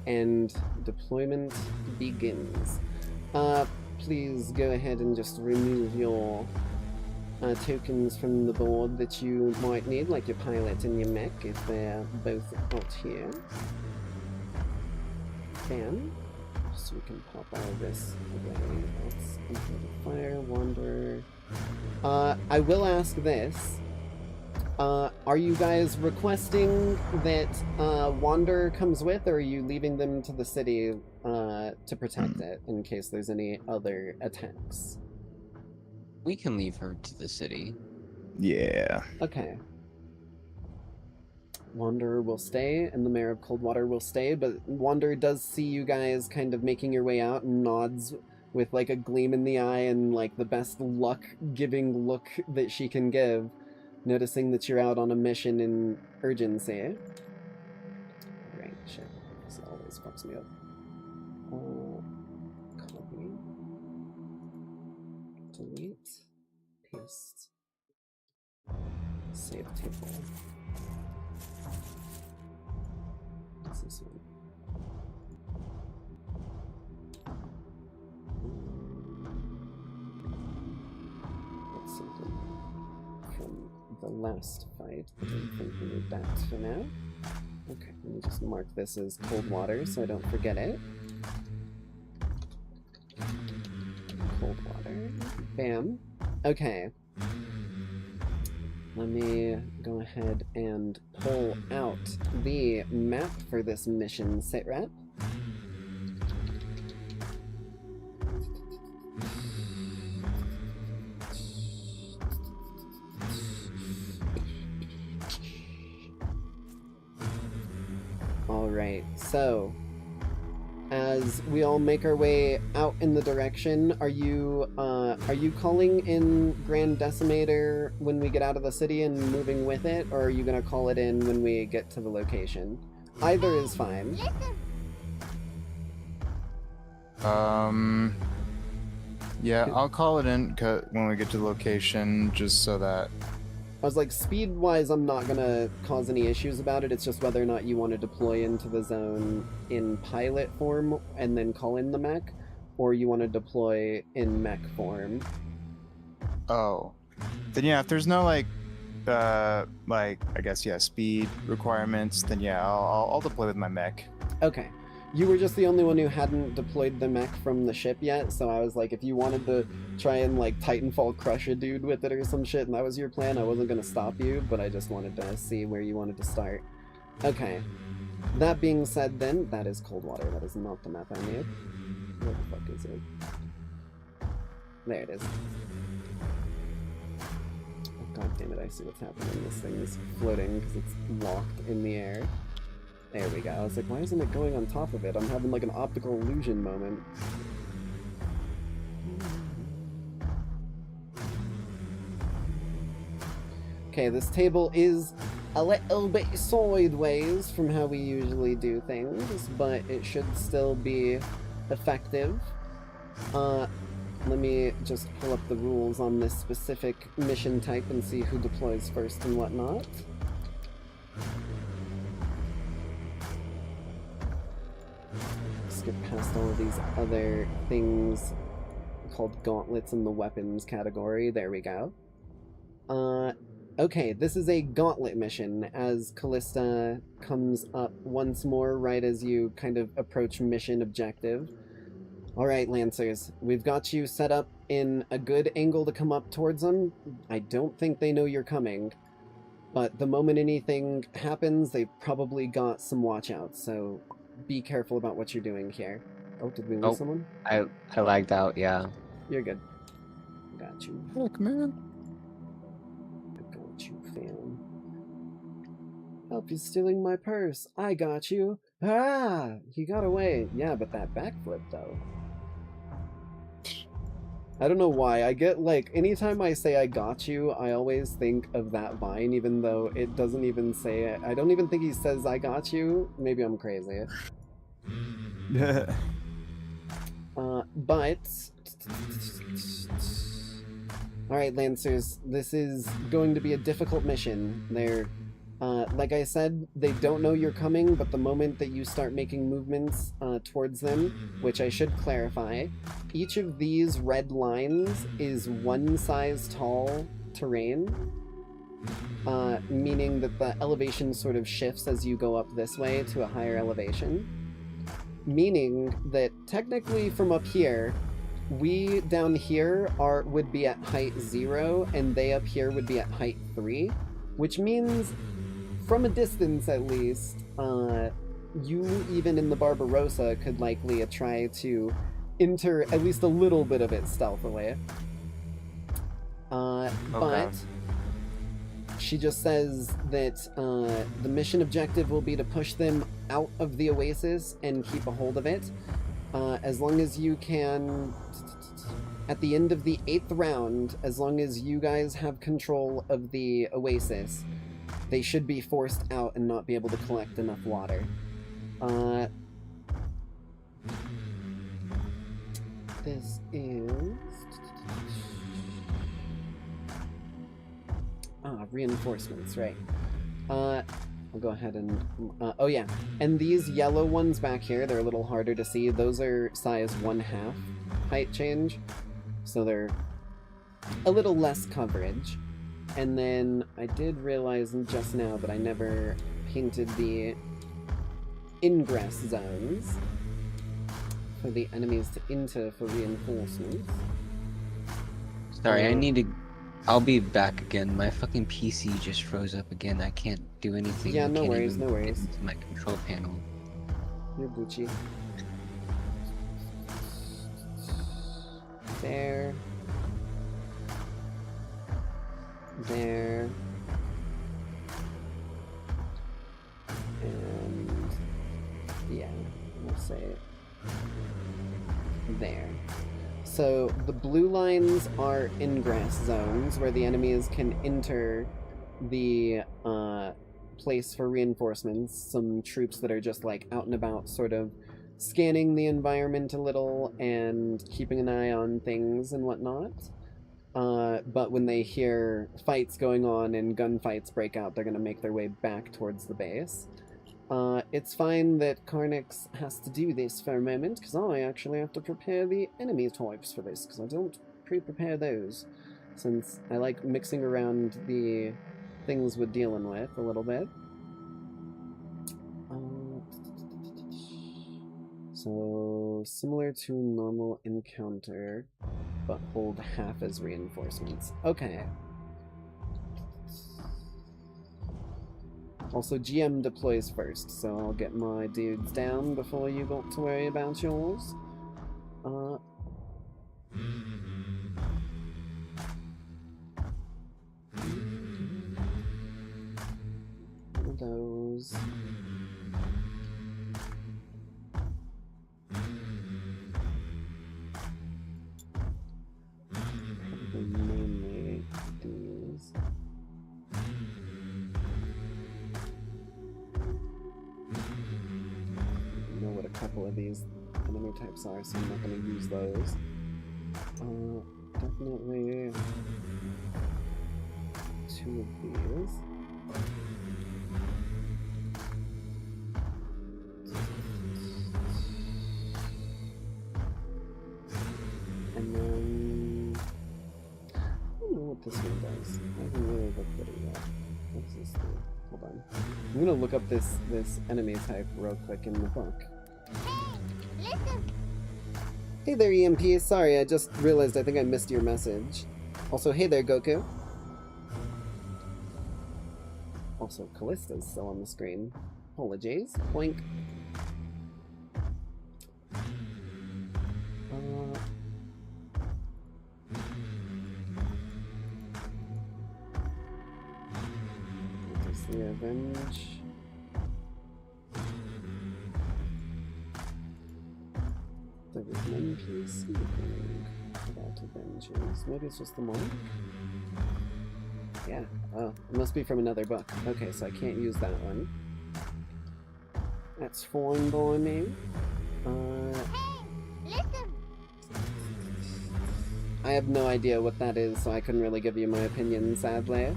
And deployment begins. Please go ahead and just remove your tokens from the board that you might need, like your pilot and your mech, if they're both out here. Bam. So we can pop all of this away. Let's enter the fire, wander. I will ask this. Are you guys requesting that Wander comes with, or are you leaving them to the city to protect it in case there's any other attacks? We can leave her to the city. Yeah. Okay. Wander will stay, and the Mayor of Coldwater will stay, but Wander does see you guys kind of making your way out and nods with like a gleam in the eye and like the best luck-giving look that she can give, noticing that you're out on a mission in urgency. Right, shit. This always fucks me up. Copy. Delete. Paste. Save table. What's this one? That's something from the last fight. I don't think we need that for now. Okay, let me just mark this as cold water so I don't forget it. Cold water. Bam. Okay. Let me go ahead and pull out the map for this mission, sitrep. Alright, so as we all make our way out in the direction, are you calling in Grand Decimator when we get out of the city and moving with it, or are you gonna call it in when we get to the location? Either is fine. Yeah, I'll call it in when we get to the location, just so that... I was like, speed-wise, I'm not gonna cause any issues about it. It's just whether or not you want to deploy into the zone in pilot form and then call in the mech, or you want to deploy in mech form. Oh. Then yeah, if there's no I guess, yeah, speed requirements, then yeah, I'll deploy with my mech. Okay. You were just the only one who hadn't deployed the mech from the ship yet, so I was like, if you wanted to try and like Titanfall crush a dude with it or some shit and that was your plan, I wasn't gonna stop you, but I just wanted to see where you wanted to start. Okay. That being said then, that is Coldwater, that is not the map I made. Where the fuck is it? There it is. Oh, God damn it, I see what's happening. This thing is floating because it's locked in the air. There we go. I was like, why isn't it going on top of it? I'm having like an optical illusion moment. Okay, this table is a little bit sideways from how we usually do things, but it should still be effective. Let me just pull up the rules on this specific mission type and see who deploys first and whatnot. Skip past all of these other things called gauntlets in the weapons category. There we go. Okay, this is a gauntlet mission as Callista comes up once more right as you kind of approach mission objective. Alright, Lancers, we've got you set up in a good angle to come up towards them. I don't think they know you're coming, but the moment anything happens, they've probably got some watchouts, so be careful about what you're doing here. Oh, did we lose someone? I lagged out, yeah. You're good. Got you. Heck, man. I got you, fam. Help you stealing my purse. I got you. Ah! He got away. Yeah, but that backflip, though. I don't know why. I get, like, anytime I say I got you, I always think of that Vine, even though it doesn't even say it. I don't even think he says I got you. Maybe I'm crazy. But... Alright, Lancers, this is going to be a difficult mission. They're, like I said, they don't know you're coming, but the moment that you start making movements towards them, which I should clarify, each of these red lines is one size tall terrain, meaning that the elevation sort of shifts as you go up this way to a higher elevation. Meaning that technically from up here, we down here would be at height 0, and they up here would be at height 3, which means, from a distance at least, you even in the Barbarossa could likely try to enter at least a little bit of it stealthily. But she just says that the mission objective will be to push them out of the oasis and keep a hold of it. As long as you can, at the end of the 8th round, as long as you guys have control of the oasis, they should be forced out and not be able to collect enough water. This is... reinforcements, right. I'll go ahead and... oh yeah, and these yellow ones back here, they're a little harder to see. Those are size 1/2 height change, so they're a little less coverage. And then I did realize just now that I never painted the ingress zones for the enemies to enter for reinforcements. Sorry, I need to... I'll be back again. My fucking PC just froze up again. I can't do anything. Yeah, I no can't worries, even no worries. get into my control panel. You're Gucci. There. There. And... yeah, we'll say There. So the blue lines are ingress zones where the enemies can enter the place for reinforcements. Some troops that are just like out and about, sort of scanning the environment a little and keeping an eye on things and whatnot. But when they hear fights going on and gunfights break out, they're going to make their way back towards the base. It's fine that Karnyx has to do this for a moment, because I actually have to prepare the enemy types for this, because I don't pre-prepare those, since I like mixing around the things we're dealing with a little bit. So, similar to normal encounter, but hold half as reinforcements. Okay. Also, GM deploys first, so I'll get my dudes down before you got to worry about yours. Those. Mainly these. Know what a couple of these enemy types are, so I'm not going to use those. Definitely 2 of these. And then I don't know what this one does. I haven't really looked at it yet. What does this do? Hold on. I'm gonna look up this enemy type real quick in the book. Hey there, EMP. Sorry, I just realized I think I missed your message. Also, hey there, Goku. Also, Callista's still on the screen. Apologies. Boink. The Revenge. There was an NPC thing about Avengers. Maybe it's just the monk? Yeah. Oh, it must be from another book. Okay, so I can't use that one. That's fine by me. I have no idea what that is, so I couldn't really give you my opinion, sadly.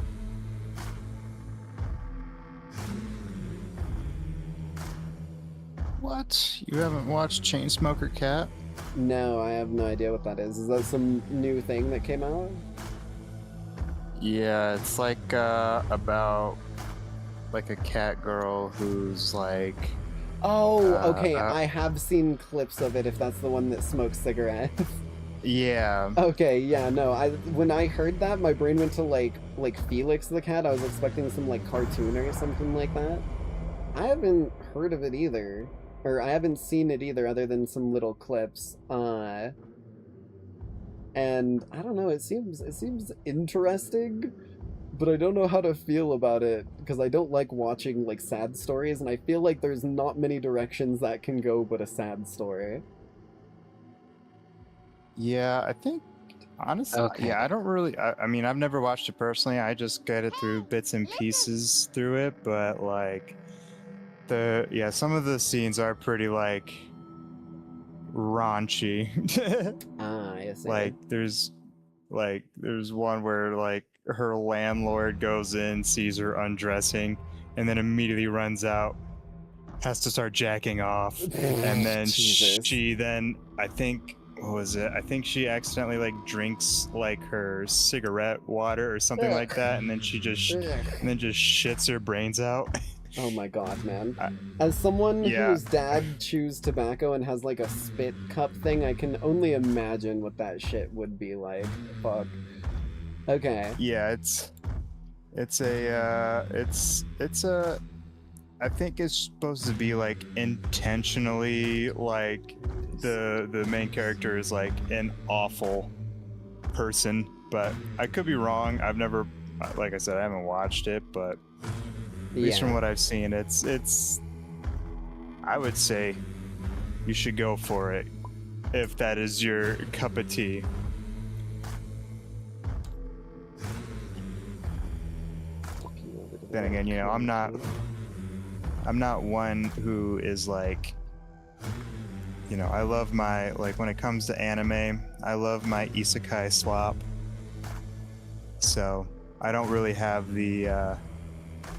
What? You haven't watched Chainsmoker Cat? No, I have no idea what that is. Is that some new thing that came out? Yeah, it's like about like a cat girl who's like... Oh, okay, I have seen clips of it, if that's the one that smokes cigarettes. Yeah. Okay, yeah, no, when I heard that, my brain went to like Felix the cat. I was expecting some like cartoon or something like that. I haven't heard of it either. Or I haven't seen it either, other than some little clips. And I don't know, it seems interesting, but I don't know how to feel about it, because I don't like watching like sad stories, and I feel like there's not many directions that can go but a sad story. Yeah, I think, honestly, Okay. yeah, I don't really, I mean, I've never watched it personally, I just get it through bits and pieces through it, but like, some of the scenes are pretty like raunchy. I see. Like there's one where like her landlord goes in, sees her undressing, and then immediately runs out, has to start jacking off, and then Jesus. she then I think she accidentally like drinks like her cigarette water or something like that, and then she just shits her brains out. Oh my god, man. As someone Yeah. whose dad chews tobacco and has like a spit cup thing, I can only imagine what that shit would be like. Fuck. Okay. Yeah, I think it's supposed to be like intentionally like the main character is like an awful person, but I could be wrong. I've never, like I said, I haven't watched it, but at least from what I've seen, it's I would say you should go for it if that is your cup of tea. Then again, you know, I'm not one who is like, you know, I love my, like, when it comes to anime, I love my isekai slop. So I don't really have the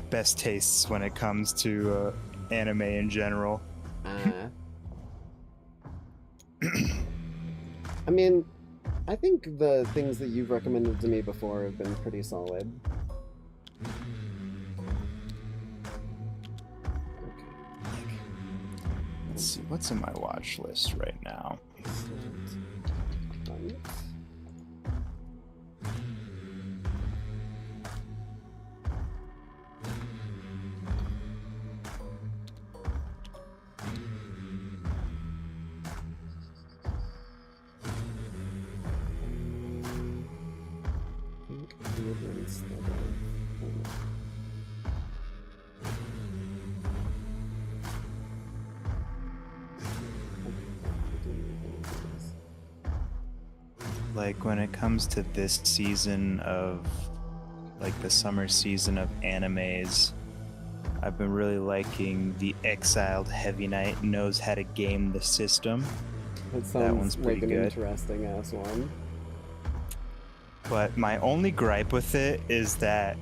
best tastes when it comes to anime in general. I mean, I think the things that you've recommended to me before have been pretty solid. Let's see, what's in my watch list right now? Like, when it comes to this season of, like, the summer season of animes, I've been really liking The Exiled Heavy Knight Knows How to Game the System. That one's pretty like an good. interesting ass one. But my only gripe with it is that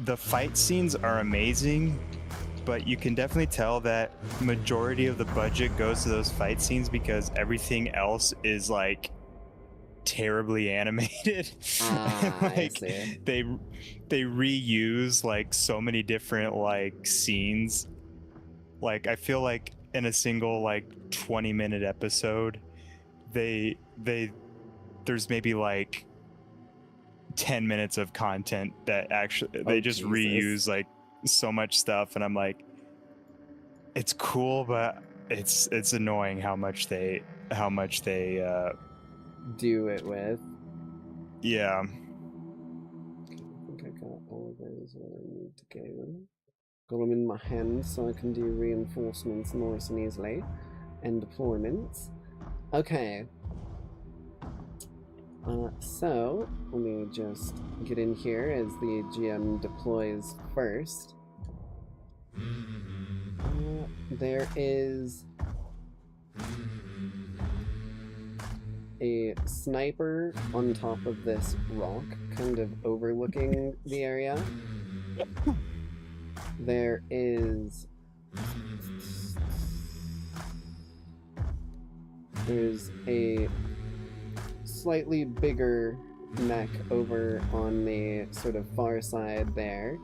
the fight scenes are amazing, but you can definitely tell that majority of the budget goes to those fight scenes because everything else is, like, terribly animated. I see. they reuse, like, so many different, like, scenes. Like, I feel like in a single, like, 20-minute episode, there's maybe like 10 minutes of content that actually they just Jesus. reuse, like, so much stuff, and I'm like, it's cool, but it's annoying how much they Do it with. yeah. I think I got all of those where I need to go. Got them in my hand so I can do reinforcements nice and easily. And deployments. Okay. So, let me just get in here as the GM deploys first. There is a sniper on top of this rock, kind of overlooking the area. There's a slightly bigger mech over on the sort of far side there.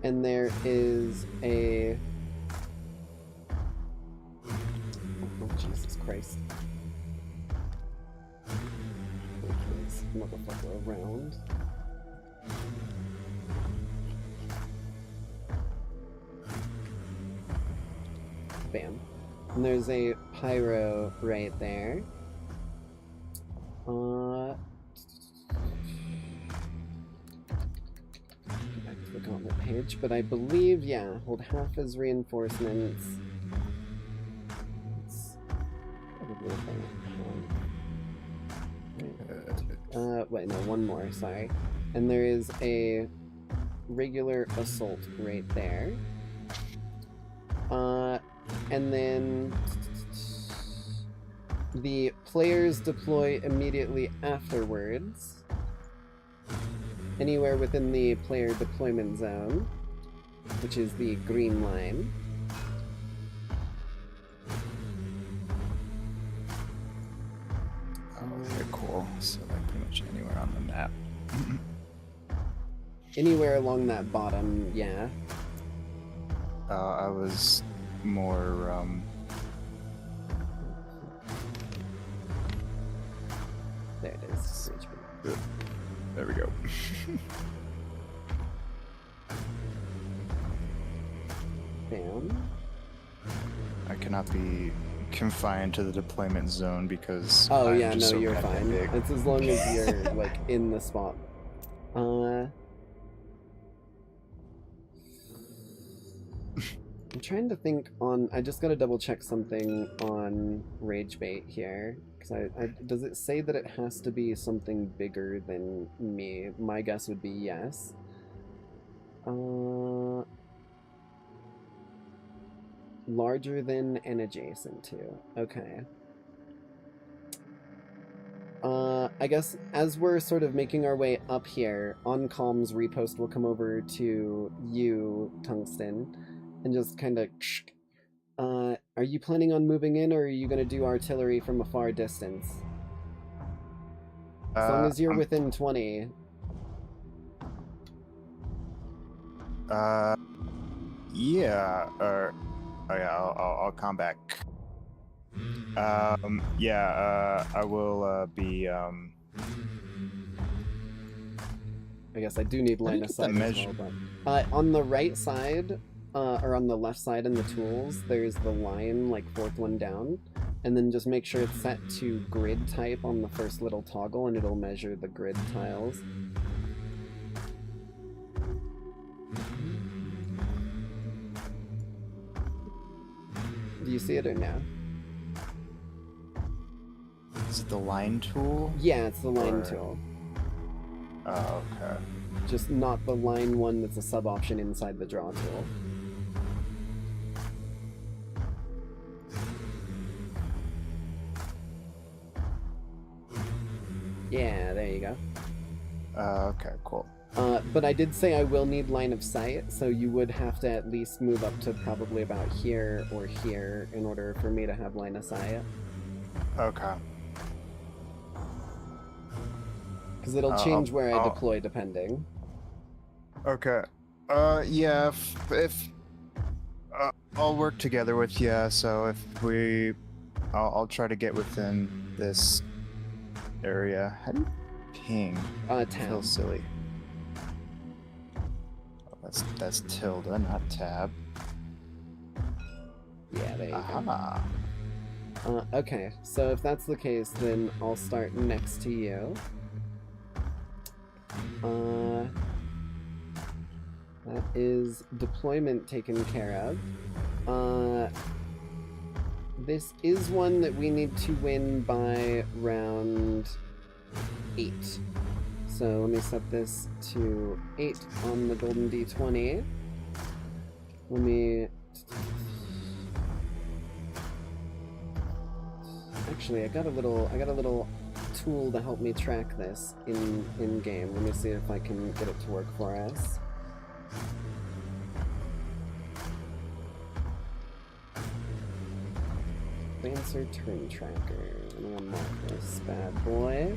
And there is a... Oh, Jesus Christ. This motherfucker around. Bam. And there's a pyro right there. Back to the gauntlet page, but I believe, yeah, hold half as reinforcements. It's probably about wait, no, one more, sorry. And there is a regular assault right there. And then the players deploy immediately afterwards, anywhere within the player deployment zone, which is the green line. Okay, cool. So, like, pretty much anywhere on the map. Anywhere along that bottom, yeah. I was more, There it is. there we go. Bam. I cannot be confined to the deployment zone because Oh I'm yeah, just no, so you're goddamn fine. big. It's as long as you're like in the spot. I'm trying to think on. I just gotta double check something on Rage Bait here. Because does it say that it has to be something bigger than me? My guess would be yes. Larger than and adjacent to. Okay. I guess as we're sort of making our way up here, on comms repost will come over to you, Tungsten, and just kind of. Are you planning on moving in, or are you gonna do artillery from a far distance? As long as you're I'm- within 20. Yeah. Oh yeah. I'll come back. Yeah. I will be. I guess I do need line of get sight the as well, but on the right side, or on the left side in the tools, there's the line, like fourth one down, and then just make sure it's set to grid type on the first little toggle, and it'll measure the grid tiles. Do you see it or no? Is it the line tool? Yeah, it's the line Or- tool. Oh, okay. Just not the line one that's a sub option inside the draw tool. Yeah, there you go. Okay, cool. But I did say I will need line of sight, so you would have to at least move up to probably about here or here in order for me to have line of sight. Okay. Because it'll change where I I'll- deploy depending. Okay. Yeah. If I'll work together with you. So if we, I'll try to get within this area. How do you ping? Tab. Feel silly. Oh, that's tilde, not tab. Yeah, there you go. Aha. Okay, so if that's the case, then I'll start next to you. That is deployment taken care of. This is one that we need to win by round 8. So let me set this to 8 on the golden D20. Let me... Actually, I got a little tool to help me track this in game. Let me see if I can get it to work for us. Lancer turn tracker. I'm gonna mark this bad boy.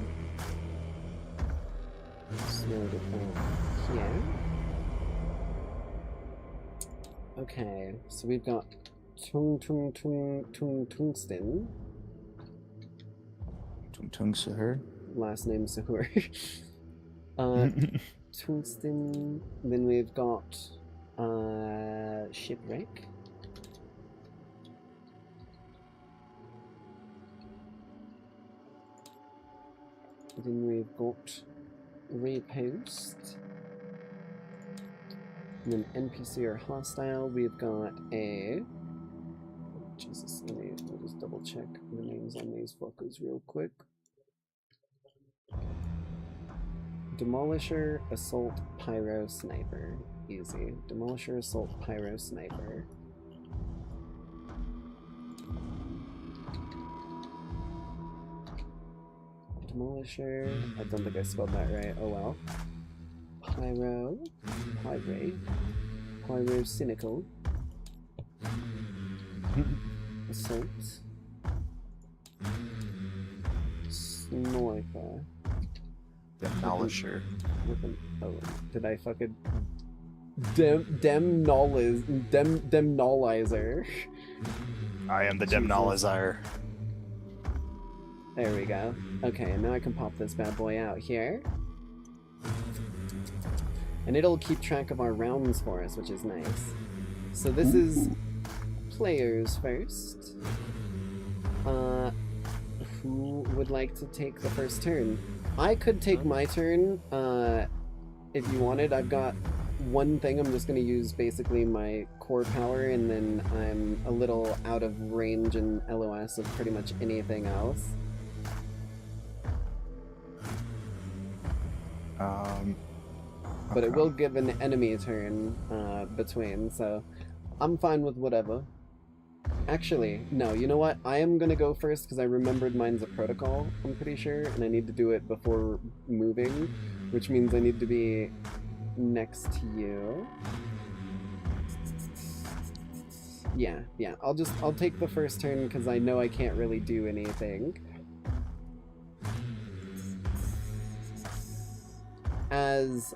Slowed it up here. Okay, so we've got Tungsten. Tung Sahur. Last name Sahur. Tungsten. Then we've got Shipwreck. Then we've got Repost. And then NPC or hostile, we've got a... Jesus, let me just double check the names on these fuckers real quick. Demolisher, Assault, Pyro, Sniper. Easy. Demolisher, Assault, Pyro, Sniper. Demolisher. I don't think I spelled that right. Oh well. Pyro. Pyro Cynical. Assault. Sniper. Demolisher. With an O. Did I fucking Demnolizer. I am the Jesus. Demnolizer. There we go. Okay, and now I can pop this bad boy out here. And it'll keep track of our rounds for us, which is nice. So this is players first. Who would like to take the first turn? I could take my turn, if you wanted. I've got one thing. I'm just going to use basically my core power, and then I'm a little out of range and LOS of pretty much anything else. But it will give an enemy turn between, so I'm fine with whatever. Actually, no, you know what? I am gonna go first because I remembered mine's a protocol, I'm pretty sure, and I need to do it before moving, which means I need to be next to you. Yeah, I'll take the first turn because I know I can't really do anything. As,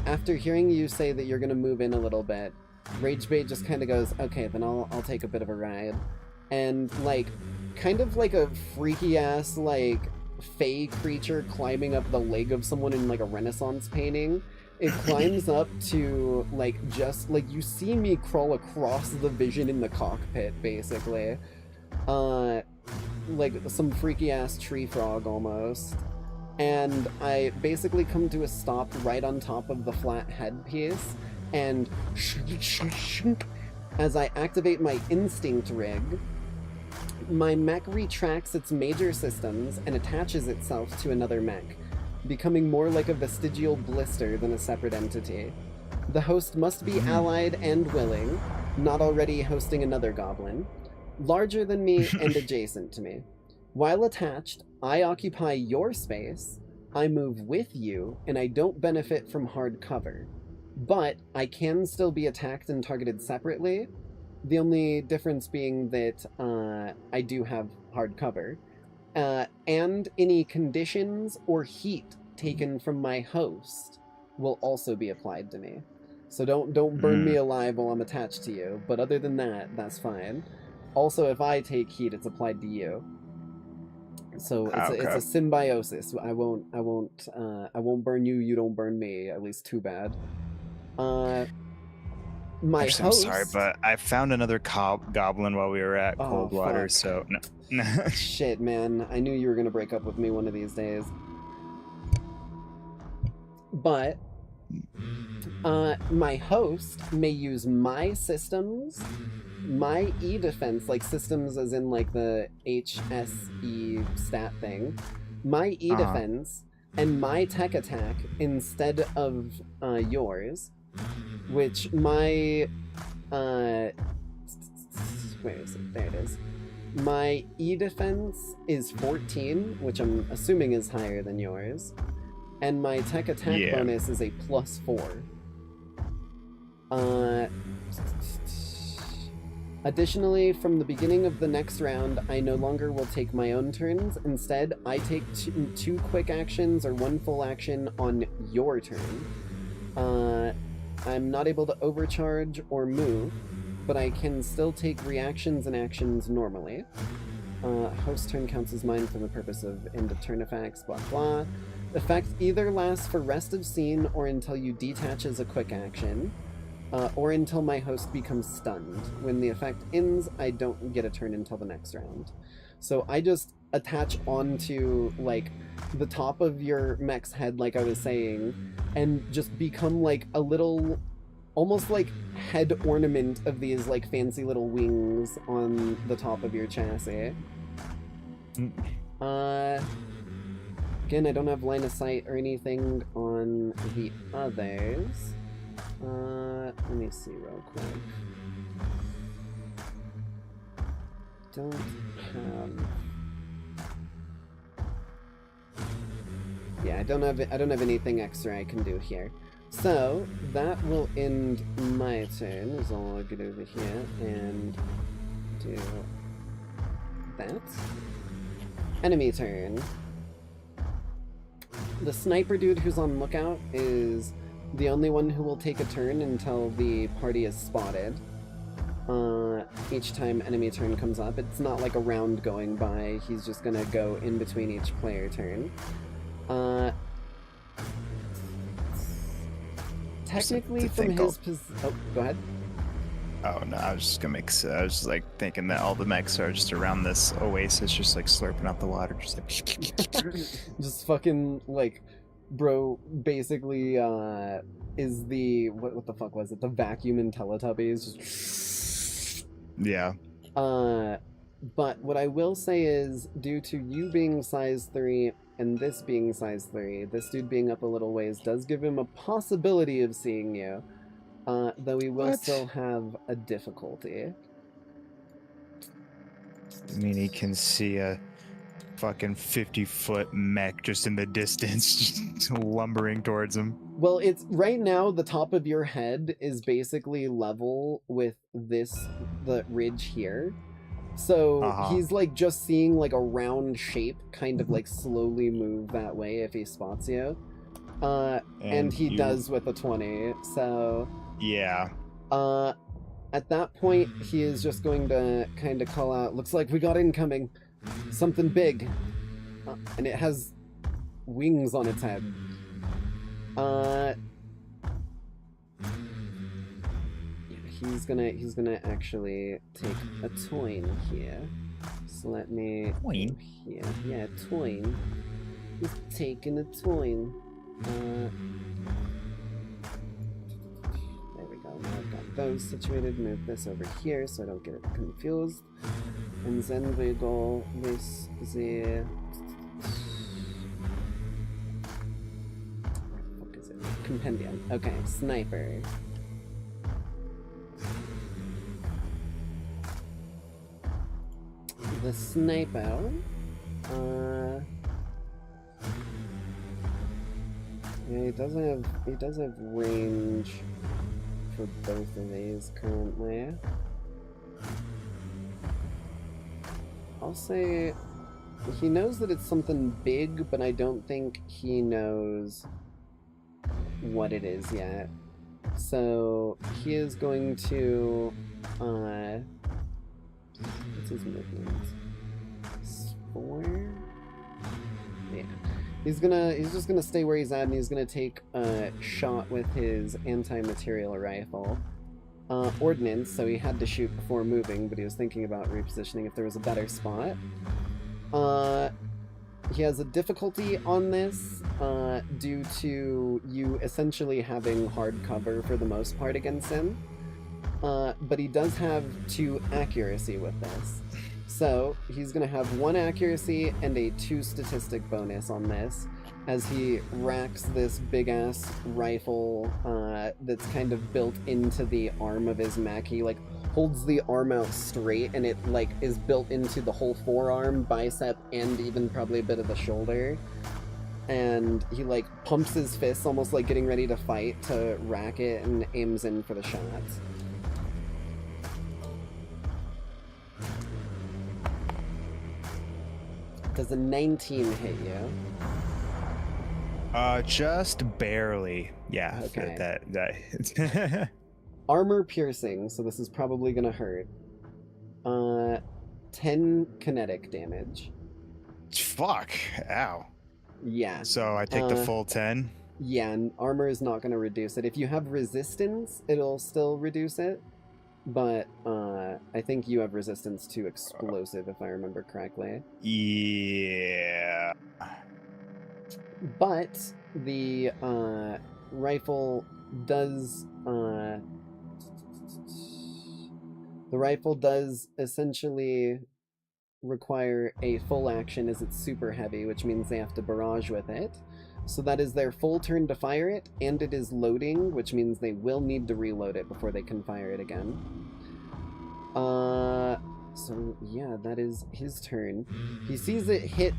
after hearing you say that you're gonna move in a little bit, Ragebait just kind of goes, okay, then I'll take a bit of a ride. And, like, kind of like a freaky-ass, like, fey creature climbing up the leg of someone in, like, a Renaissance painting, it climbs up to, like, just, like, you see me crawl across the vision in the cockpit, basically. Like, some freaky-ass tree frog, almost. And I basically come to a stop right on top of the flat headpiece, and as I activate my instinct rig, my mech retracts its major systems and attaches itself to another mech, becoming more like a vestigial blister than a separate entity. The host must be allied and willing, not already hosting another goblin, larger than me and adjacent to me. While attached, I occupy your space, I move with you, and I don't benefit from hard cover. But I can still be attacked and targeted separately, the only difference being that I do have hard cover. And any conditions or heat taken from my host will also be applied to me. So don't burn me alive while I'm attached to you, but other than that, that's fine. Also, if I take heat, it's applied to you. So it's a symbiosis. I won't burn you, you don't burn me, at least too bad. My Actually, host... I'm sorry, but I found another goblin while we were at Coldwater, so no. Shit, man. I knew you were gonna break up with me one of these days. But my host may use my systems, my E-defense, like systems as in like the HSE stat thing, my E-defense, and my tech attack instead of yours, which my, where is it? There it is. My E-defense is 14, which I'm assuming is higher than yours, and my tech attack bonus is a +4. Additionally, from the beginning of the next round, I no longer will take my own turns. Instead, I take two quick actions or one full action on your turn. I'm not able to overcharge or move, but I can still take reactions and actions normally. Host turn counts as mine for the purpose of end of turn effects, blah blah. Effect either lasts for rest of scene or until you detach as a quick action. Or until my host becomes stunned. When the effect ends, I don't get a turn until the next round. So I just attach onto, like, the top of your mech's head, like I was saying, and just become, like, a little, almost like head ornament of these, like, fancy little wings on the top of your chassis. Again, I don't have line of sight or anything on the others. Let me see real quick. Don't have... Yeah, I don't have anything extra I can do here. So, that will end my turn, is all I'll get over here and do that. Enemy turn. The sniper dude who's on lookout is the only one who will take a turn until the party is spotted. Each time enemy turn comes up, it's not like a round going by, he's just gonna go in between each player turn. Technically from his oh, go ahead. Oh no, I was just gonna make. I was just like thinking that all the mechs are just around this oasis, just like slurping up the water, just like. Just fucking like, bro. Basically, is the what the fuck was it? The vacuum in Teletubbies. Just... Yeah. But what I will say is, due to you being size 3 and this being size 3, this dude being up a little ways does give him a possibility of seeing you. Though he will What? still have a difficulty. I mean, he can see a fucking 50-foot mech just in the distance, just lumbering towards him. Well, it's right now the top of your head is basically level with the ridge here. So he's like just seeing like a round shape kind of like slowly move that way if he spots you. And he does with a 20, so... Yeah. At that point, he is just going to kind of call out, looks like we got incoming. Something big. And it has wings on its head. He's gonna actually take a toin here. So let me... Toin? Here. Yeah, toin. He's taking a toin. There we go. Now I've got those situated. Move this over here so I don't get it confused. And then we go with the... What is it? Compendium. Okay, sniper. The sniper. Yeah, he does have range for both of these currently. I'll say he knows that it's something big, but I don't think he knows what it is yet. So he is going to what's his movement? 4? Yeah. He's just gonna stay where he's at, and he's gonna take a shot with his anti-material rifle. Ordnance, so he had to shoot before moving, but he was thinking about repositioning if there was a better spot. He has a difficulty on this, due to you essentially having hard cover for the most part against him. But he does have 2 accuracy with this. So he's going to have 1 accuracy and a 2 statistic bonus on this as he racks this big-ass rifle that's kind of built into the arm of his mech. He, like, holds the arm out straight, and it, like, is built into the whole forearm, bicep, and even probably a bit of the shoulder. And he, like, pumps his fists, almost like getting ready to fight, to rack it, and aims in for the shots. Does a 19 hit you? Just barely. Yeah. Okay. That. Armor piercing, so this is probably gonna hurt. 10 kinetic damage. Fuck. Ow. Yeah. So I take the full 10? Yeah, and armor is not gonna reduce it. If you have resistance, it'll still reduce it. But I think you have resistance to explosive, if I remember correctly. Yeah. But the rifle does essentially require a full action, as it's super heavy, which means they have to barrage with it. So that is their full turn to fire it, and it is loading, which means they will need to reload it before they can fire it again. So yeah, that is his turn. He sees it hit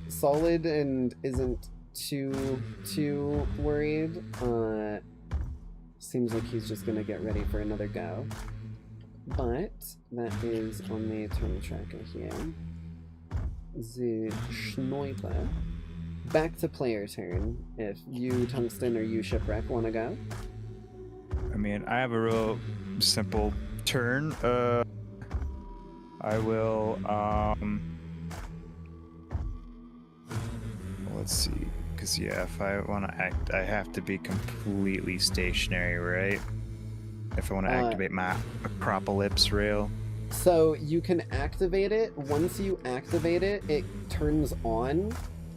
solid and isn't too worried. Seems like he's just gonna get ready for another go. But that is on the turn tracker here. The Schnoiper. Back to player turn. If you, Tungsten, or you, Shipwreck, want to go. I mean, I have a real simple turn. I will, let's see. Because, yeah, if I want to act, I have to be completely stationary, right? if I want to activate my Acropolis rail? So you can activate it. Once you activate it, it turns on,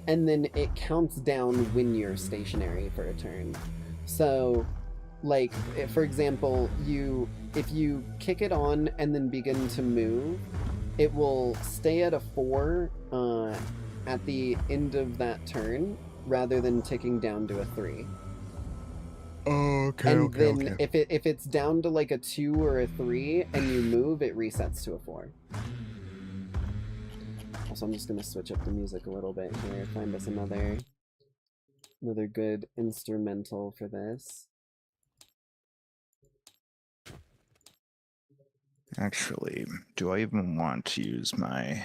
and then it counts down when you're stationary for a turn. So, like, for example, if you kick it on and then begin to move, it will stay at a 4 at the end of that turn, rather than ticking down to a 3. Okay, And then if it's down to like a 2 or a 3 and you move, it resets to a 4. Also, I'm just gonna switch up the music a little bit here, find us another good instrumental for this. Actually, do I even want to use my...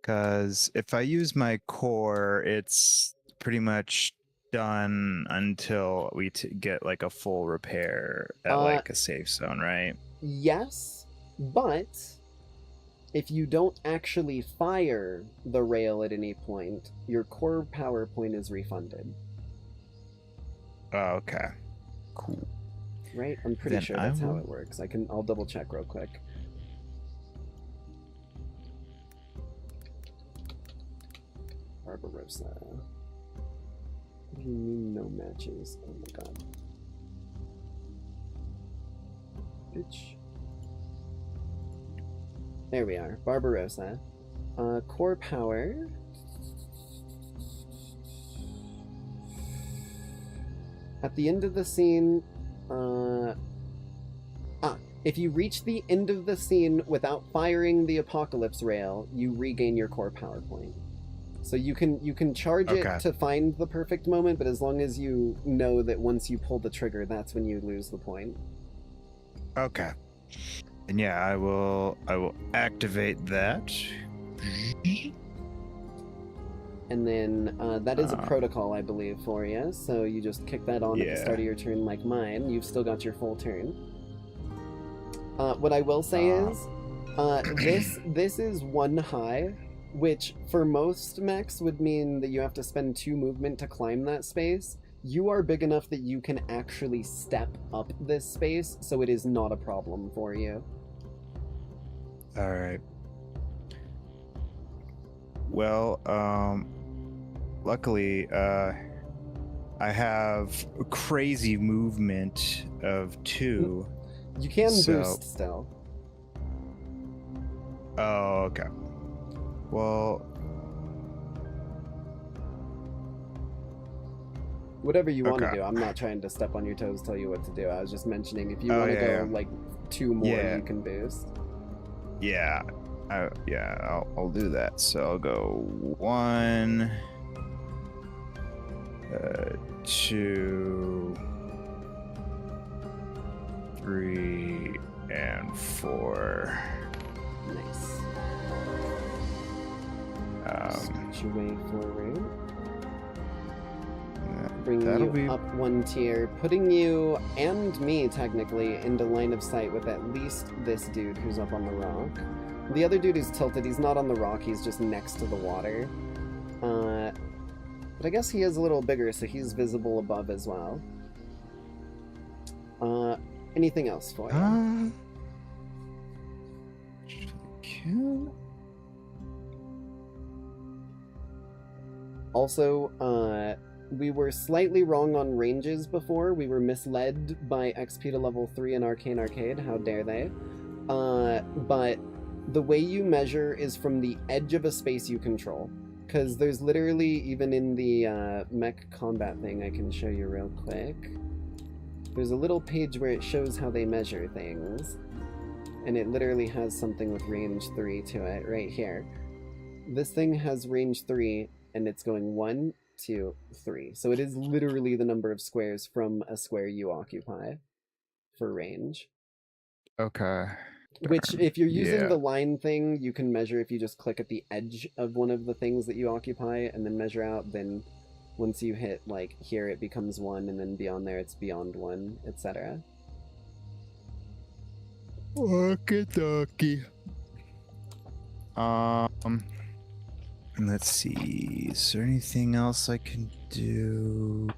Because if I use my core, it's pretty much done until we get like a full repair at like a safe zone, right? Yes, but if you don't actually fire the rail at any point, your core power point is refunded. Oh, okay. Cool. Right? I'm pretty Then sure that's how it works. I'll double check real quick. Barbarossa. What do you mean no matches? Oh my god. Bitch. There we are. Barbarossa. Core power. At the end of the scene, if you reach the end of the scene without firing the Apocalypse Rail, you regain your core power point. So you can charge it to find the perfect moment, but as long as you know that once you pull the trigger, that's when you lose the point. Okay. And yeah, I will activate that. And then that is a protocol, I believe, for you. So you just kick that on at the start of your turn like mine. You've still got your full turn. What I will say is, this is 1 high, which for most mechs would mean that you have to spend 2 movement to climb that space. You are big enough that you can actually step up this space, so it is not a problem for you. Alright. Well, luckily, I have a crazy movement of 2. You can boost still. Oh, okay. Well, whatever you want to do. I'm not trying to step on your toes, tell you what to do. I was just mentioning if you want to go like 2 more, you can boost. Yeah. I'll do that. So I'll go 1, 2, 3, and 4. Nice. Switch your way forward. Bring you up 1 tier, putting you and me technically into line of sight with at least this dude who's up on the rock. The other dude is tilted. He's not on the rock. He's just next to the water. But I guess he is a little bigger, so he's visible above as well. Anything else for you? Also, we were slightly wrong on ranges before. We were misled by XP to level 3 in Arcane Arcade. How dare they? But the way you measure is from the edge of a space you control. Because there's literally, even in the mech combat thing, I can show you real quick. There's a little page where it shows how they measure things. And it literally has something with range 3 to it, right here. This thing has range 3, and it's going 1, 2, 3. So it is literally the number of squares from a square you occupy for range. Okay. Which, if you're using the line thing, you can measure if you just click at the edge of one of the things that you occupy and then measure out. Then once you hit, like, here it becomes 1, and then beyond there it's beyond 1, etc. Okie dokie. Let's see. Is there anything else I can do?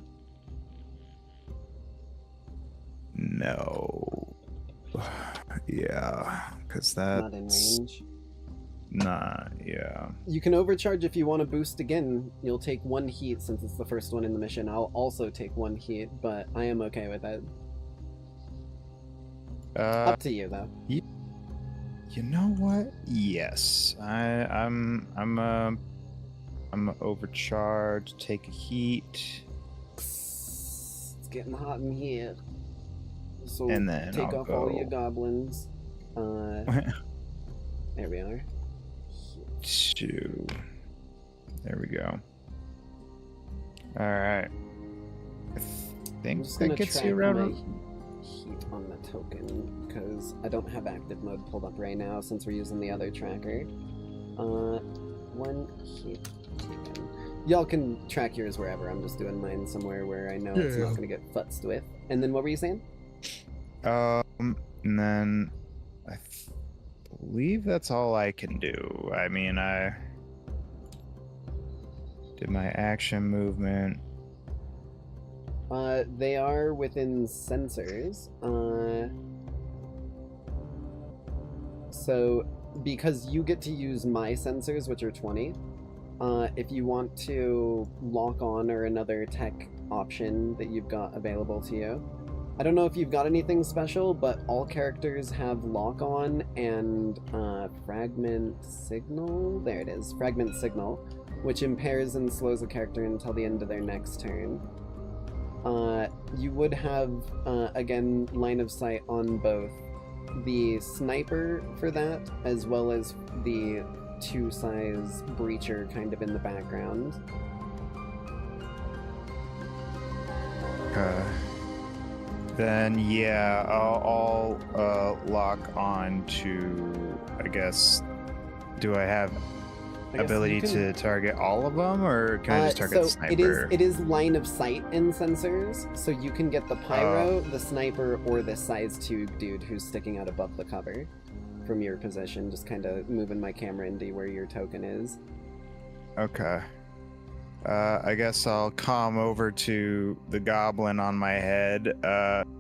No. No. Yeah, because that's Not in range. Nah, yeah. You can overcharge if you want to boost again. You'll take 1 heat since it's the first one in the mission. I'll also take 1 heat, but I am okay with it. Up to you, though. You know what? Yes, I'm overcharged. Take a heat, It's getting hot in here. So and then take I'll off go. all your goblins. There we are. 2. There we go. All right. I I'm think just that gonna gets track you my around. heat on the token because I don't have active mode pulled up right now since we're using the other tracker. 1 heat taken. Y'all can track yours wherever. I'm just doing mine somewhere where I know it's not gonna get futzed with. And then what were you saying? And then I believe that's all I can do. I mean, I did my action movement. They are within sensors. So because you get to use my sensors, which are 20, if you want to lock on or another tech option that you've got available to you. I don't know if you've got anything special, but all characters have lock on and fragment signal. There it is, fragment signal, which impairs and slows a character until the end of their next turn. You would have, again, line of sight on both the sniper for that, as well as the 2-size breacher kind of in the background. Then yeah, I'll lock on to. I guess. Do I have I guess ability you can- to target all of them, or can I just target the so sniper? it is line of sight in sensors, so you can get the pyro, the sniper, or the size 2 dude who's sticking out above the cover from your position. Just kind of moving my camera into where your token is. Okay. I guess I'll come over to the goblin on my head,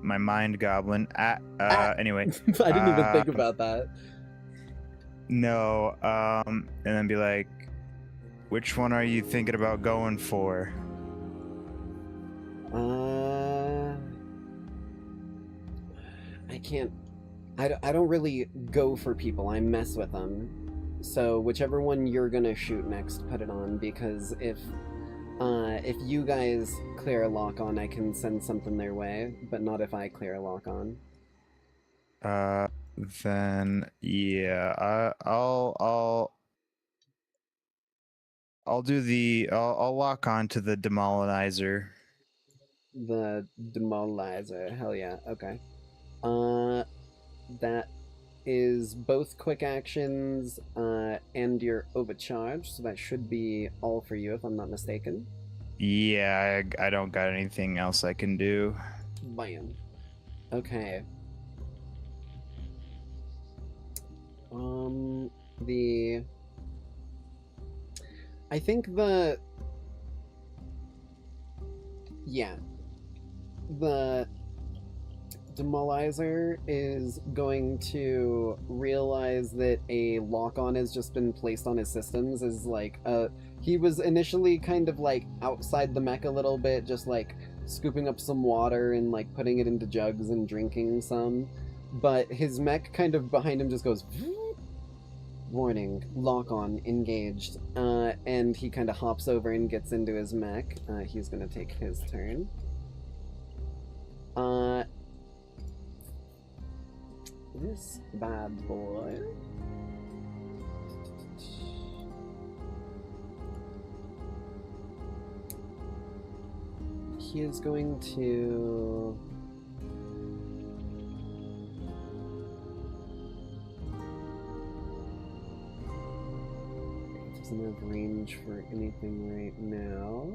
my mind goblin. Anyway. I didn't even think about that. No, and then be like, which one are you thinking about going for? I can't. I don't really go for people. I mess with them. So whichever one you're gonna shoot next, put it on, because if you guys clear a lock on, I can send something their way, but not if I clear a lock on. Then yeah, I'll do the I'll lock on to the demolinizer. The demolizer, hell yeah, okay. That is both quick actions and your overcharge, so that should be all for you if I'm not mistaken. Yeah, I don't got anything else I can do. Bam. Okay. I think the demolizer is going to realize that a lock-on has just been placed on his systems. Is like he was initially kind of like outside the mech a little bit, just like scooping up some water and like putting it into jugs and drinking some, but his mech kind of behind him just goes warning, lock-on engaged, and he kind of hops over and gets into his mech. He's gonna take his turn. This bad boy. He is going to... He doesn't have range for anything right now.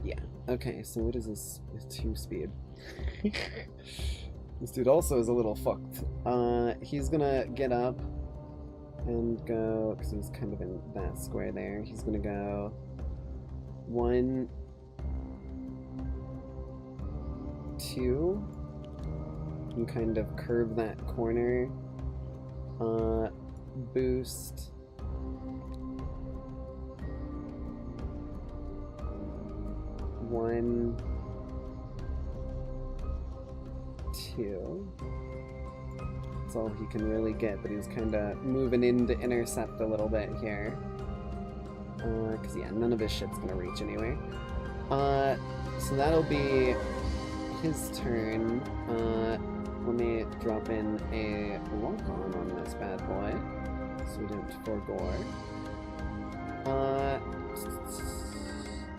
Yeah, okay, so what is this? 2 speed. This dude also is a little fucked. He's gonna get up and go, because he's kind of in that square there, he's gonna go 1, 2, and kind of curve that corner, boost, 1, 2. That's all he can really get, but he's kind of moving in to intercept a little bit here. Because, yeah, none of his shit's gonna reach anyway. So that'll be his turn. Let me drop in a lock-on on this bad boy, so we don't forgore.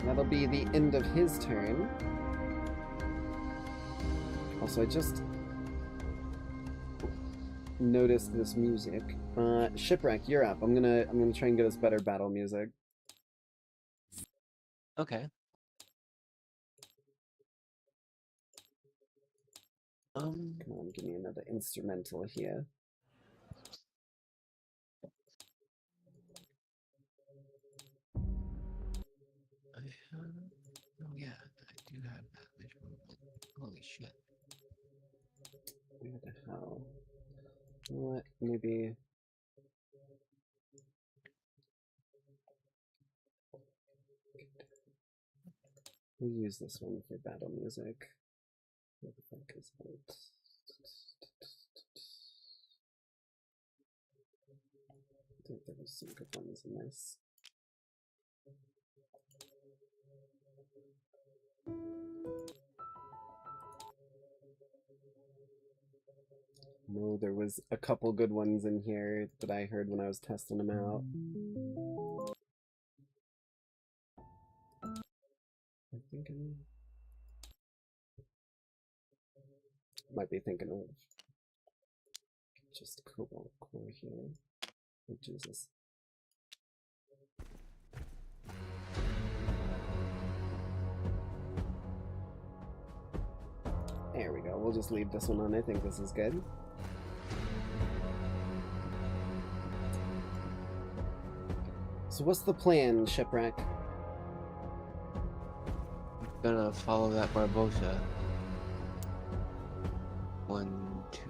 That'll be the end of his turn. Also, I just noticed this music. Shipwreck, you're up. I'm gonna try and get us better battle music. Okay. Come on, give me another instrumental here. Oh yeah, I do have that visual. Holy shit. Where the hell? What? Maybe. We'll use this one for battle music. What the fuck is that? I think there was some good ones in this. No, there was a couple good ones in here that I heard when I was testing them out. I think I might be thinking of just Cobalt Core here. Oh, Jesus. There we go. We'll just leave this one on. I think this is good. So what's the plan, Shipwreck? Gonna follow that Barbosa. 1, 2,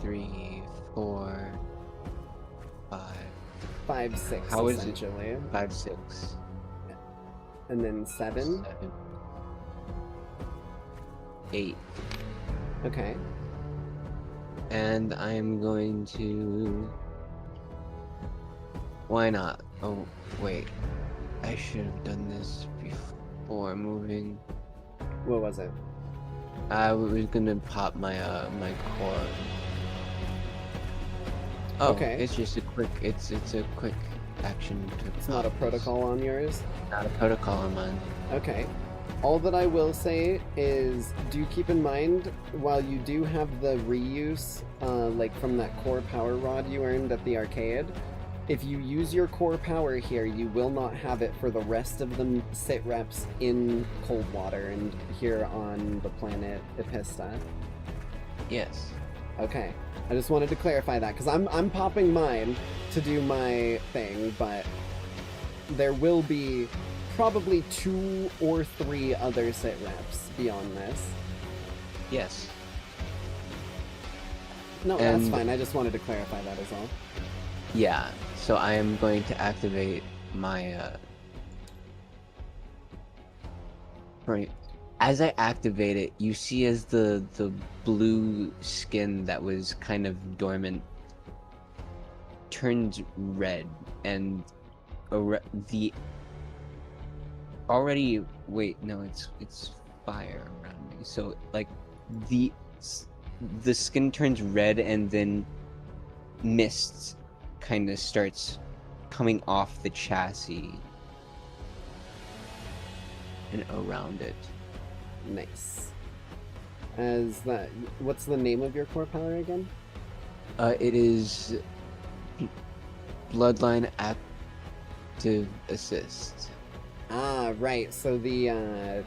3, 4, 5. 5, 6, How is it? essentially. 5, 6. And then 7? 7. 8. Okay. And I'm going to... Why not? Oh, wait. I should have done this before moving. What was it? I was gonna pop my my core. Oh, Okay. it's just a quick. It's a quick action to. It's not a pop. protocol on yours? Not a protocol on mine. Okay. All that I will say is, do keep in mind, while you do have the reuse, like from that core power rod you earned at the arcade, if you use your core power here, you will not have it for the rest of the sit reps in Coldwater and here on the planet Epista. Yes. Okay. I just wanted to clarify that, because I'm popping mine to do my thing, but there will be probably 2 or 3 other sit reps beyond this. Yes. No, that's And- fine. I just wanted to clarify that as all. Yeah. So I am going to activate my. Right. As I activate it, you see as the blue skin that was kind of dormant turns red, and the already wait no it's fire around me, so like the skin turns red, and then mist kind of starts coming off the chassis and around it. Nice. As that, what's the name of your core power again? It is Bloodline Active Assist. Ah, right. So the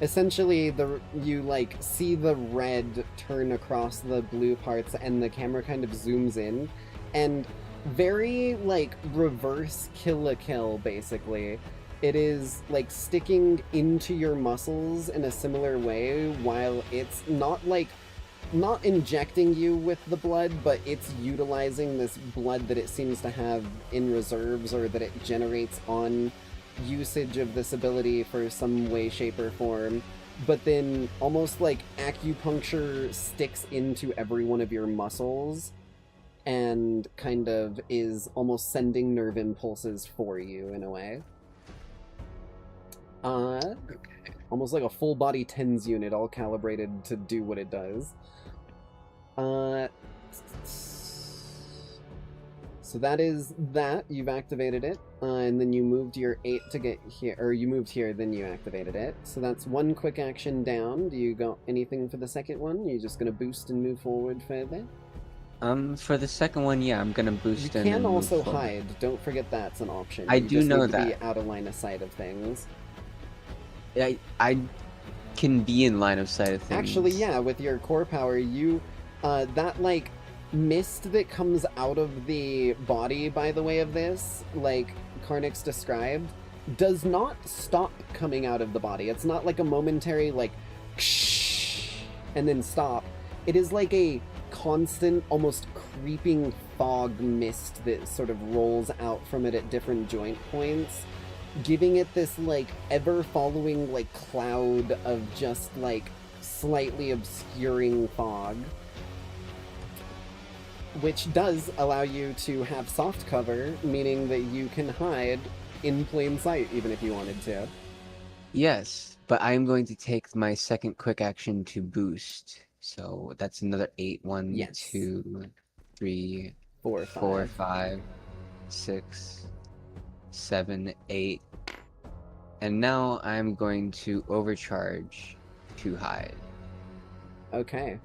essentially you like see the red turn across the blue parts, and the camera kind of zooms in, and very, like, reverse kill-a-kill, basically. It is, like, sticking into your muscles in a similar way, while it's not injecting you with the blood, but it's utilizing this blood that it seems to have in reserves, or that it generates on usage of this ability for some way, shape, or form. But then, almost like acupuncture sticks into every one of your muscles, and kind of is almost sending nerve impulses for you, in a way. Almost like a full body TENS unit, all calibrated to do what it does. So that is that. You've activated it, and then you moved your 8 to get here, or you moved here, then you activated it. So that's one quick action down. Do you got anything for the second one? You're just gonna boost and move forward further? For the second one, yeah, I'm gonna boost You in can and move also forward. hide. Don't forget that's an option. I You do just know need to that. be out of line of sight of things. I can be in line of sight of things. Actually, yeah, with your core power, you, that, like, mist that comes out of the body, by the way of this, like Karnyx described, does not stop coming out of the body. It's not like a momentary, like, and then stop. It is like a constant, almost creeping fog mist that sort of rolls out from it at different joint points, giving it this, like, ever-following, like, cloud of just, like, slightly obscuring fog, which does allow you to have soft cover, meaning that you can hide in plain sight, even if you wanted to. Yes, but I'm going to take my second quick action to boost. So that's another 8. 1, Yes. 2, 3, 4, 4, 5, 6, 7, 8. And now I'm going to overcharge to hide. Okay.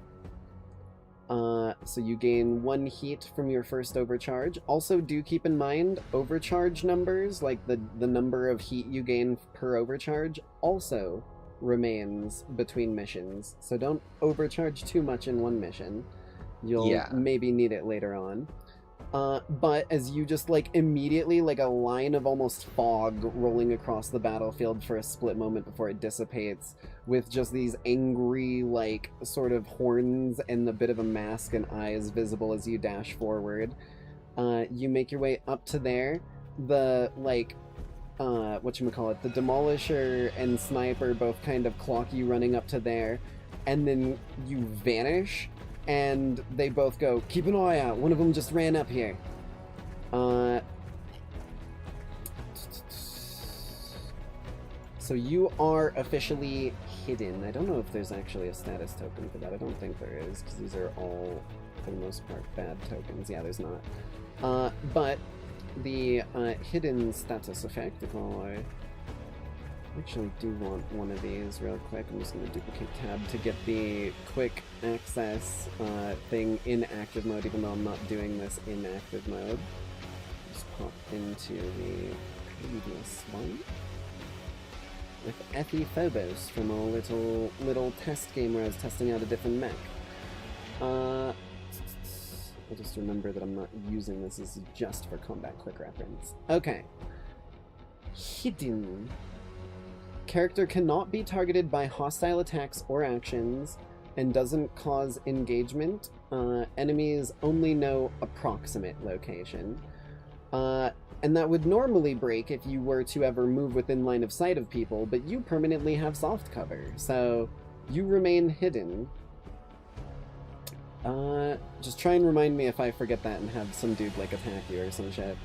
So you gain 1 heat from your first overcharge. Also, do keep in mind, overcharge numbers, like the number of heat you gain per overcharge, also remains between missions. So don't overcharge too much in one mission. You'll maybe need it later on. But as you just, like, immediately, like a line of almost fog rolling across the battlefield for a split moment before it dissipates, with just these angry, like, sort of horns and a bit of a mask and eyes visible as you dash forward. You make your way up to there. The, like, whatchamacallit, the Demolisher and Sniper both kind of clock you running up to there, and then you vanish, and they both go, "Keep an eye out, one of them just ran up here." So you are officially hidden. I don't know if there's actually a status token for that. I don't think there is, because these are all, for the most part, bad tokens. Yeah, there's not. But the hidden status effect, if I actually do want one of these real quick. I'm just going to duplicate tab to get the quick access thing in active mode, even though I'm not doing this in active mode. Just pop into the previous one with Effie Phobos from a little test game where I was testing out a different mech. I'll just remember that I'm not using this. This is just for combat quick reference. Okay. Hidden. Character cannot be targeted by hostile attacks or actions, and doesn't cause engagement. Enemies only know approximate location. And that would normally break if you were to ever move within line of sight of people, but you permanently have soft cover, so you remain hidden. Just try and remind me if I forget that and have some dude, like, attack you or some shit.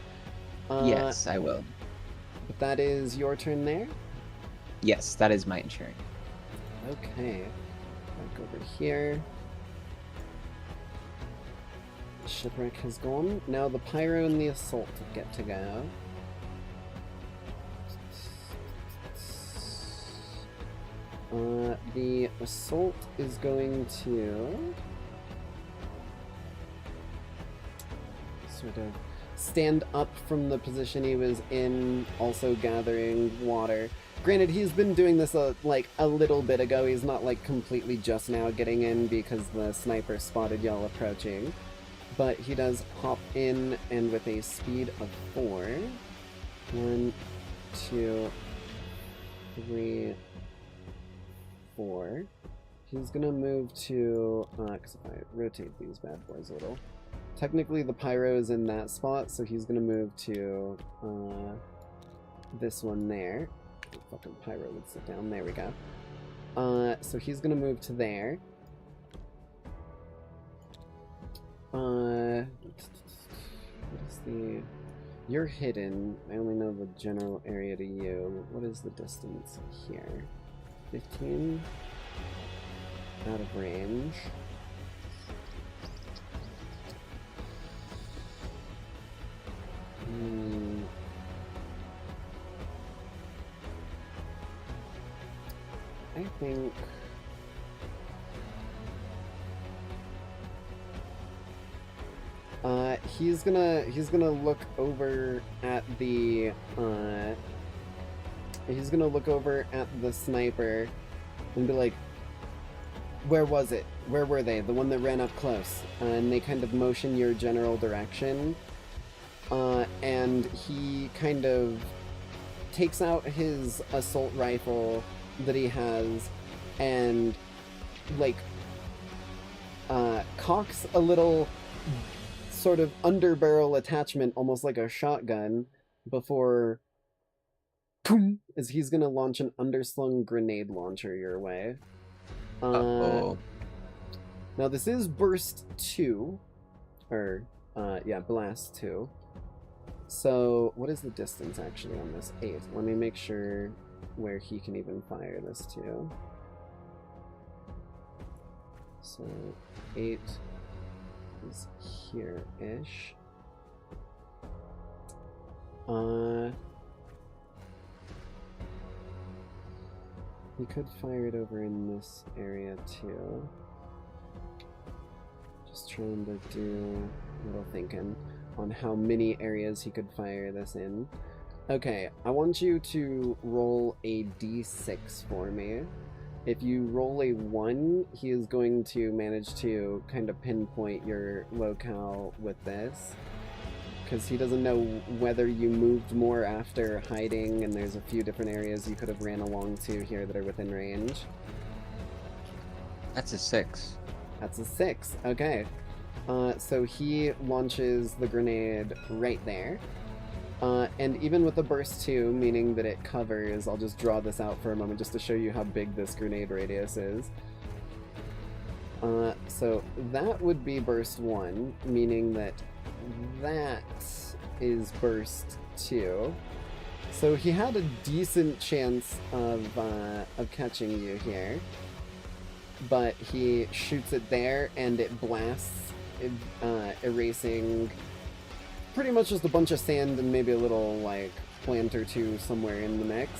Yes, I will. But that is your turn there? Yes, that is my turn. Okay. Back over here. Shipwreck has gone. Now the Pyro and the Assault get to go. The Assault is going to sort of stand up from the position he was in, also gathering water. Granted, he's been doing this like a little bit ago. He's not like completely just now getting in because the Sniper spotted Yall approaching. but he does hop in, and with a speed of 4. 1, 2, 3, 4. He's gonna move to, because if I rotate these bad boys a little, technically the pyro is in that spot, so he's gonna move to this one there. The fucking pyro would sit down. There we go. So he's gonna move to there. What is the... You're hidden. I only know the general area to you. What is the distance here? 15? Out of range. I think... he's gonna look over at the he's gonna look over at the sniper and be like, where was it? Where were they? The one that ran up close. And they kind of motion your general direction. And he kind of takes out his assault rifle that he has and like cocks a little sort of underbarrel attachment, almost like a shotgun, before boom, as he's gonna launch an underslung grenade launcher your way. Now this is burst 2, or yeah, blast 2. So what is the distance actually on this? 8. Let me make sure where he can even fire this to. So 8 is here-ish. He could fire it over in this area too. Just trying to do a little thinking on how many areas he could fire this in. Okay, I want you to roll a d6 for me. If you roll a 1, he is going to manage to kind of pinpoint your locale with this, because he doesn't know whether you moved more after hiding, and there's a few different areas you could have ran along to here that are within range. That's a 6. That's a 6, okay. So he launches the grenade right there. And even with the burst 2, meaning that it covers, I'll just draw this out for a moment just to show you how big this grenade radius is. So that would be burst 1, meaning that that is burst 2. So he had a decent chance of catching you here. But he shoots it there and it blasts, erasing pretty much just a bunch of sand and maybe a little, like, plant or two somewhere in the mix.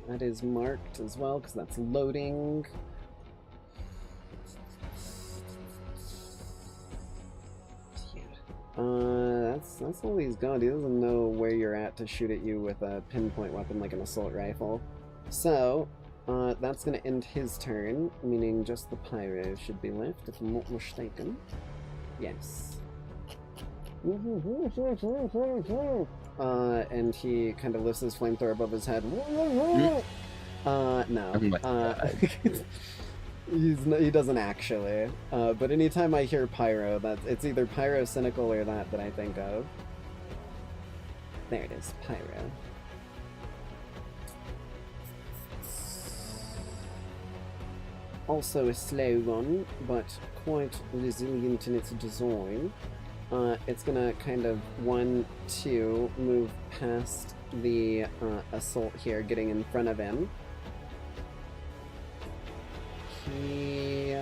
That is marked as well, because that's loading. That's all he's got. He doesn't know where you're at to shoot at you with a pinpoint weapon like an assault rifle. So, that's gonna end his turn, meaning just the pyro should be left, if I'm not mistaken. Yes. And he kind of lifts his flamethrower above his head. No. Oh my God. He doesn't actually. But anytime I hear pyro, it's either pyro cynical or that I think of. There it is, pyro. Also a slow one, but quite resilient in its design. It's gonna kind of 1, 2 move past the assault here, getting in front of him. He...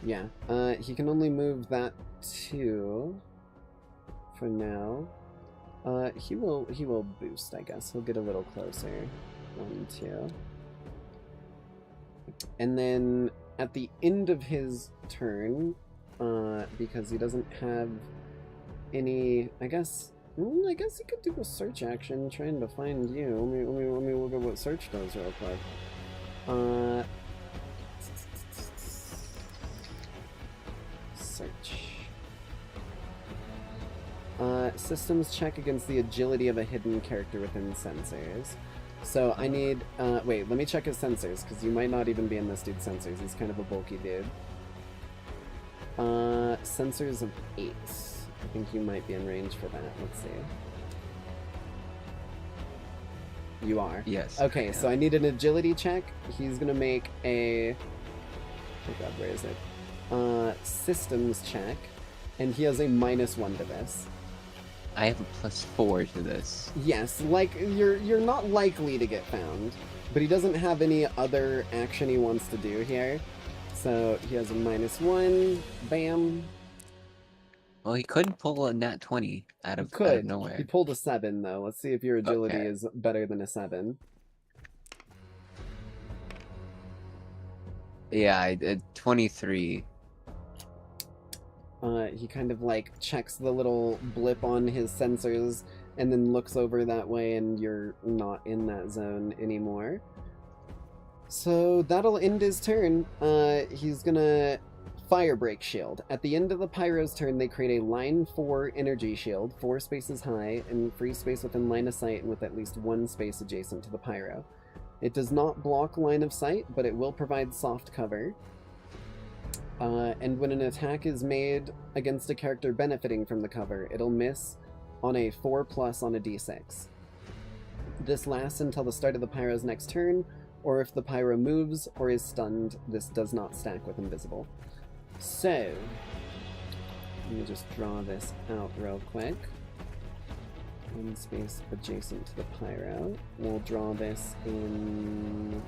yeah, he can only move that 2 for now. He will boost, I guess. He'll get a little closer. 1, 2. And then at the end of his turn, because he doesn't have any, I guess he could do a search action trying to find you. Let me look at what search does real quick. Search. Systems check against the agility of a hidden character within sensors. So I need, wait, let me check his sensors, because you might not even be in this dude's sensors. He's kind of a bulky dude. Sensors of 8. I think you might be in range for that. Let's see. You are? Yes. Okay, so I need an agility check. He's gonna make a... Oh god, where is it? Systems check. And he has a -1 to this. I have a +4 to this. Yes, like, you're not likely to get found. But he doesn't have any other action he wants to do here. So he has a -1. Bam. Well, he could pull a nat 20 out of nowhere. He pulled a 7, though. Let's see if your agility Okay. is better than a 7. Yeah, I did 23. He kind of, like, checks the little blip on his sensors and then looks over that way, and you're not in that zone anymore. So that'll end his turn. He's gonna Fire Break Shield. At the end of the Pyro's turn, they create a line 4 energy shield, 4 spaces high, and free space within line of sight and with at least 1 space adjacent to the Pyro. It does not block line of sight, but it will provide soft cover. And when an attack is made against a character benefiting from the cover, it'll miss on a 4+ on a d6. This lasts until the start of the Pyro's next turn, or if the Pyro moves or is stunned, this does not stack with Invisible. So, let me just draw this out real quick. 1 space adjacent to the Pyro. We'll draw this in...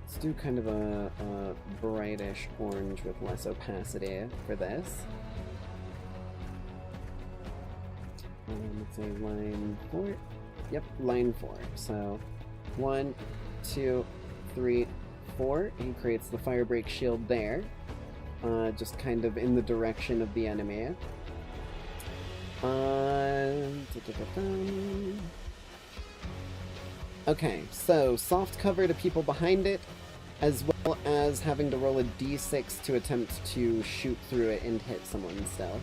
Let's do kind of a brightish orange with less opacity for this. Let's say line 4. Yep, line 4. So 1, 2, 3, 4. He creates the Fire Break Shield there, just kind of in the direction of the enemy. Okay, so soft cover to people behind it, as well as having to roll a d6 to attempt to shoot through it and hit someone still.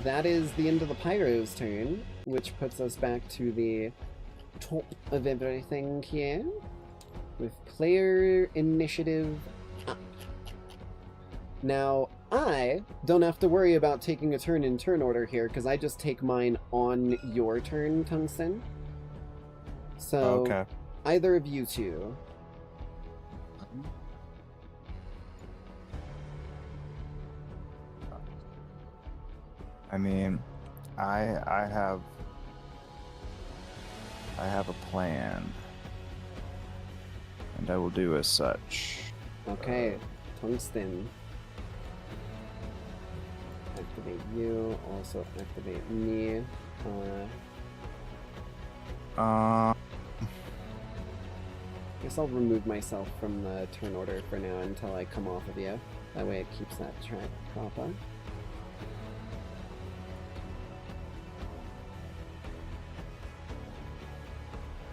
That is the end of the Pyro's turn, which puts us back to the top of everything here, with player initiative up. Now, I don't have to worry about taking a turn in turn order here, because I just take mine on your turn, Tungsten. So, Okay. either of you two. I mean, I have a plan, and I will do as such. Okay, Tungsten. Activate you, also activate me. I guess I'll remove myself from the turn order for now until I come off of you. That way it keeps that track proper.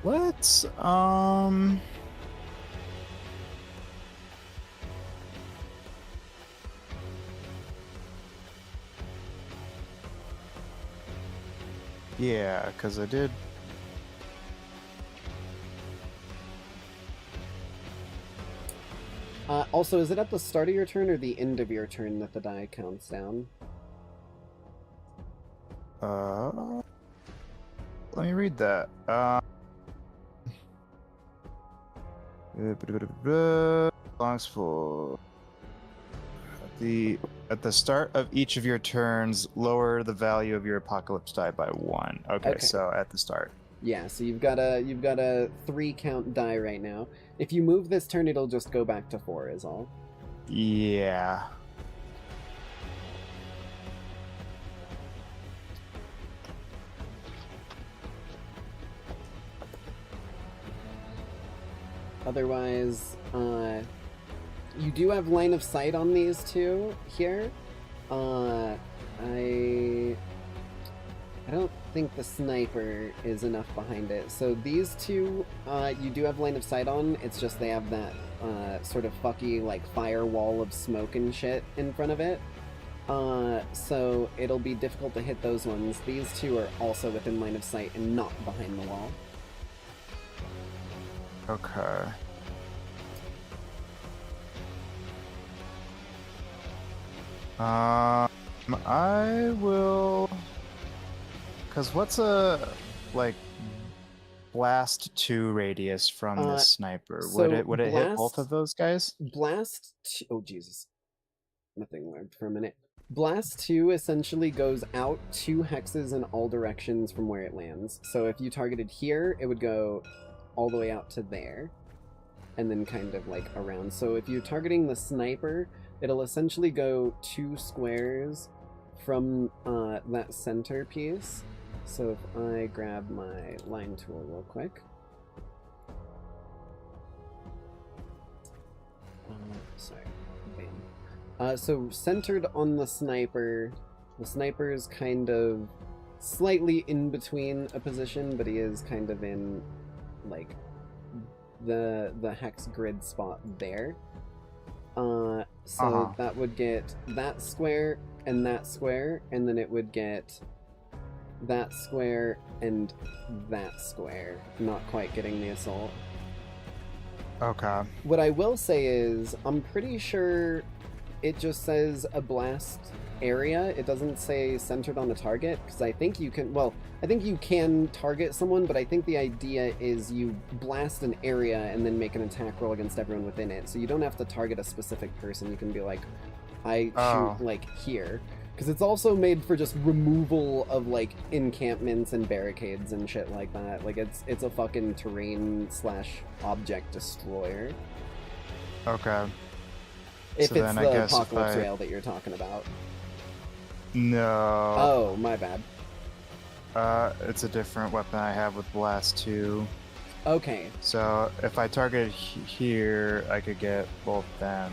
Let's yeah, because I did. Also, is it at the start of your turn or the end of your turn that the die counts down? Let me read that. Belongs for at the start of each of your turns, lower the value of your apocalypse die by 1. Okay, so at the start. Yeah, so you've got a 3 count die right now. If you move this turn, it'll just go back to 4 is all. Yeah. otherwise, you do have line of sight on these two here. I don't think the sniper is enough behind it. So these two, you do have line of sight on. It's just they have that sort of fucky like firewall of smoke and shit in front of it. So it'll be difficult to hit those ones. These two are also within line of sight and not behind the wall. Okay. I will... Because what's a, like, blast 2 radius from the sniper? So would it hit both of those guys? Blast 2... Oh, Jesus. Nothing lagged for a minute. Blast 2 essentially goes out 2 hexes in all directions from where it lands. So if you targeted here, it would go all the way out to there. And then kind of, like, around. So if you're targeting the sniper, it'll essentially go 2 squares from that center piece. So if I grab my line tool real quick. Sorry. Bam. So centered on the sniper's kind of slightly in between a position, but he is kind of in, like, the hex grid spot there. So that would get that square, and then it would get that square and that square, not quite getting the assault. Okay. What I will say is, I'm pretty sure it just says a blast area. It doesn't say centered on a target, because I think you can, well, I think you can target someone, but I think the idea is you blast an area and then make an attack roll against everyone within it. So you don't have to target a specific person. You can be like, I shoot, like, here. Because it's also made for just removal of, like, encampments and barricades and shit like that. Like, it's a fucking terrain/object destroyer. Okay. If So it's then I the guess if apocalypse I- rail that you're talking about. No. Oh, my bad. It's a different weapon I have with Blast 2. Okay. So if I target here, I could get both them.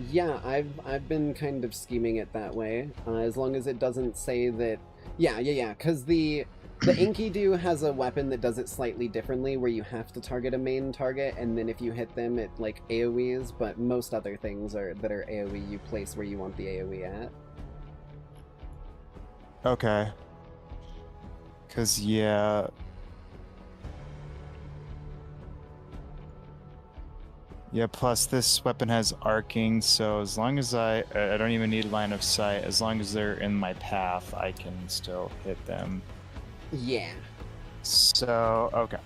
Yeah, I've been kind of scheming it that way, as long as it doesn't say that... Yeah, because the Enkidu has a weapon that does it slightly differently, where you have to target a main target, and then if you hit them, it, like, AoEs, but most other things that are AoE, you place where you want the AoE at. Okay. Because, yeah... Yeah, plus this weapon has arcing, so as long as I don't even need line of sight, as long as they're in my path, I can still hit them. Yeah. So, okay.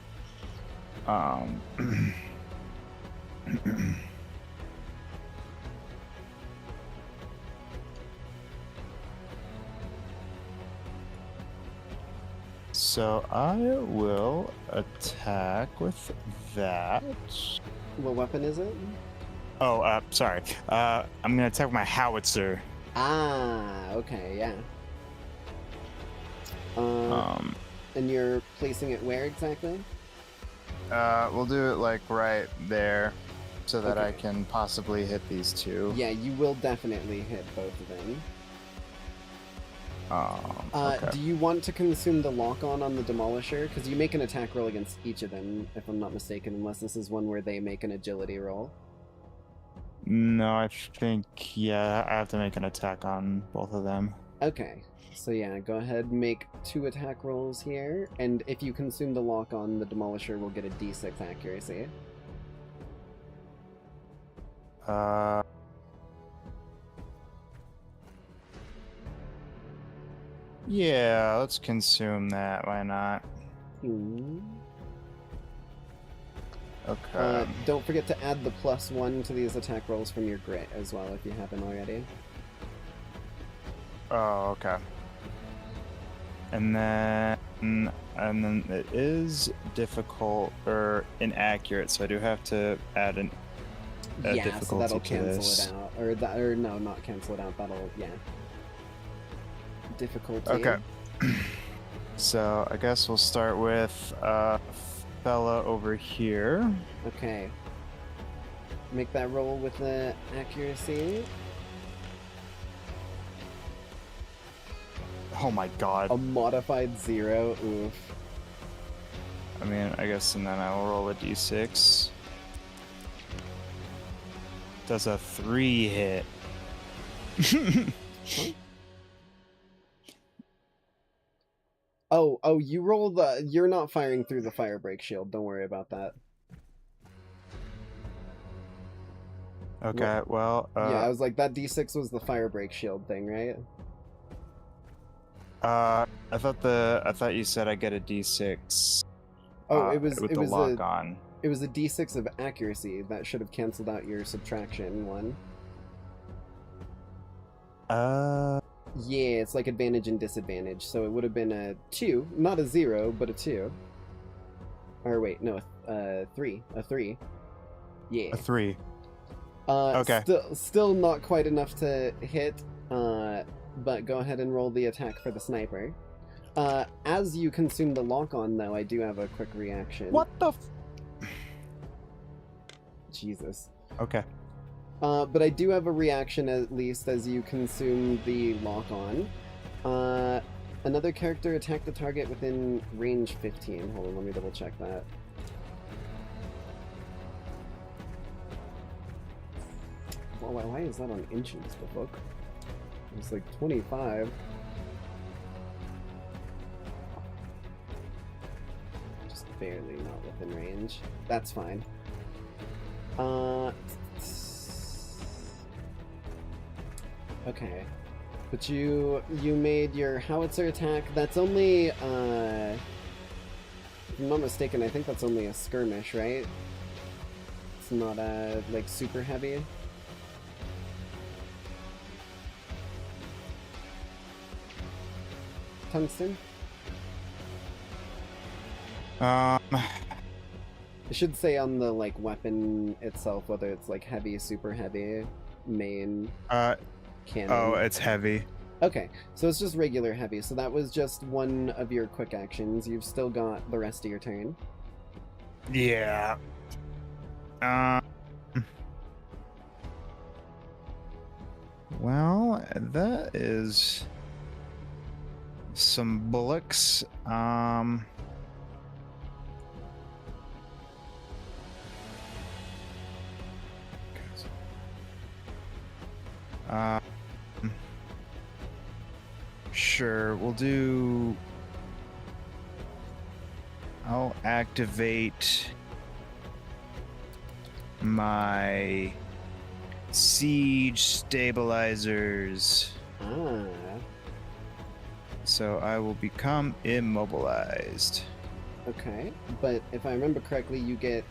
So I will attack with that. What weapon is it? Oh, sorry. I'm gonna attack with my howitzer. Ah, okay, yeah. And you're placing it where exactly? We'll do it like right there, so that I Okay. can possibly hit these two. Yeah, you will definitely hit both of them. Okay. Do you want to consume the lock-on the Demolisher? Because you make an attack roll against each of them, if I'm not mistaken, unless this is one where they make an agility roll. No, I think, yeah, I have to make an attack on both of them. Okay, so yeah, go ahead and make 2 attack rolls here, and if you consume the lock-on, the Demolisher will get a d6 accuracy. Yeah, let's consume that. Why not? Hmm. Okay. Don't forget to add the +1 to these attack rolls from your grit as well, if you haven't already. Oh, okay. And then it is difficult or inaccurate, so I do have to add a Yeah, so difficulty that'll to cancel this. it out. Or no, not cancel it out, that'll, yeah. Difficulty. Okay. So I guess we'll start with fella over here. Okay. Make that roll with the accuracy. Oh my god. A modified 0. Oof. I mean, I guess, and then I'll roll a d6. Does a 3 hit? Oh, you roll the... You're not firing through the fire break shield. Don't worry about that. Okay, well, yeah, I was like, that d6 was the fire break shield thing, right? I thought you said I get a d6. Oh, it was with it the was lock a on. it was a d6 of accuracy that should have canceled out your subtraction one. Yeah, it's like advantage and disadvantage, so it would have been a 2, not a 0, but a 2. Or wait, no, 3, a 3. Yeah. A 3. Okay. Still not quite enough to hit, but go ahead and roll the attack for the sniper. As you consume the lock-on, though, I do have a quick reaction. What the Jesus. Okay. But I do have a reaction, at least, as you consume the lock-on. Another character attacked the target within range 15. Hold on, let me double-check that. Well, why is that on inches, the book? It's like 25. Just barely not within range. That's fine. Okay. But you made your howitzer attack. That's only, if I'm not mistaken, I think that's only a skirmish, right? It's not, like, super heavy. Tungsten? It should say on the, like, weapon itself whether it's, like, heavy, super heavy, main, cannon. Oh, it's heavy. Okay, so it's just regular heavy. So that was just one of your quick actions. You've still got the rest of your turn. Yeah. Well, that is some bullocks. Sure, we'll do... I'll activate my siege stabilizers. Ah. So I will become immobilized. Okay, but if I remember correctly, you get,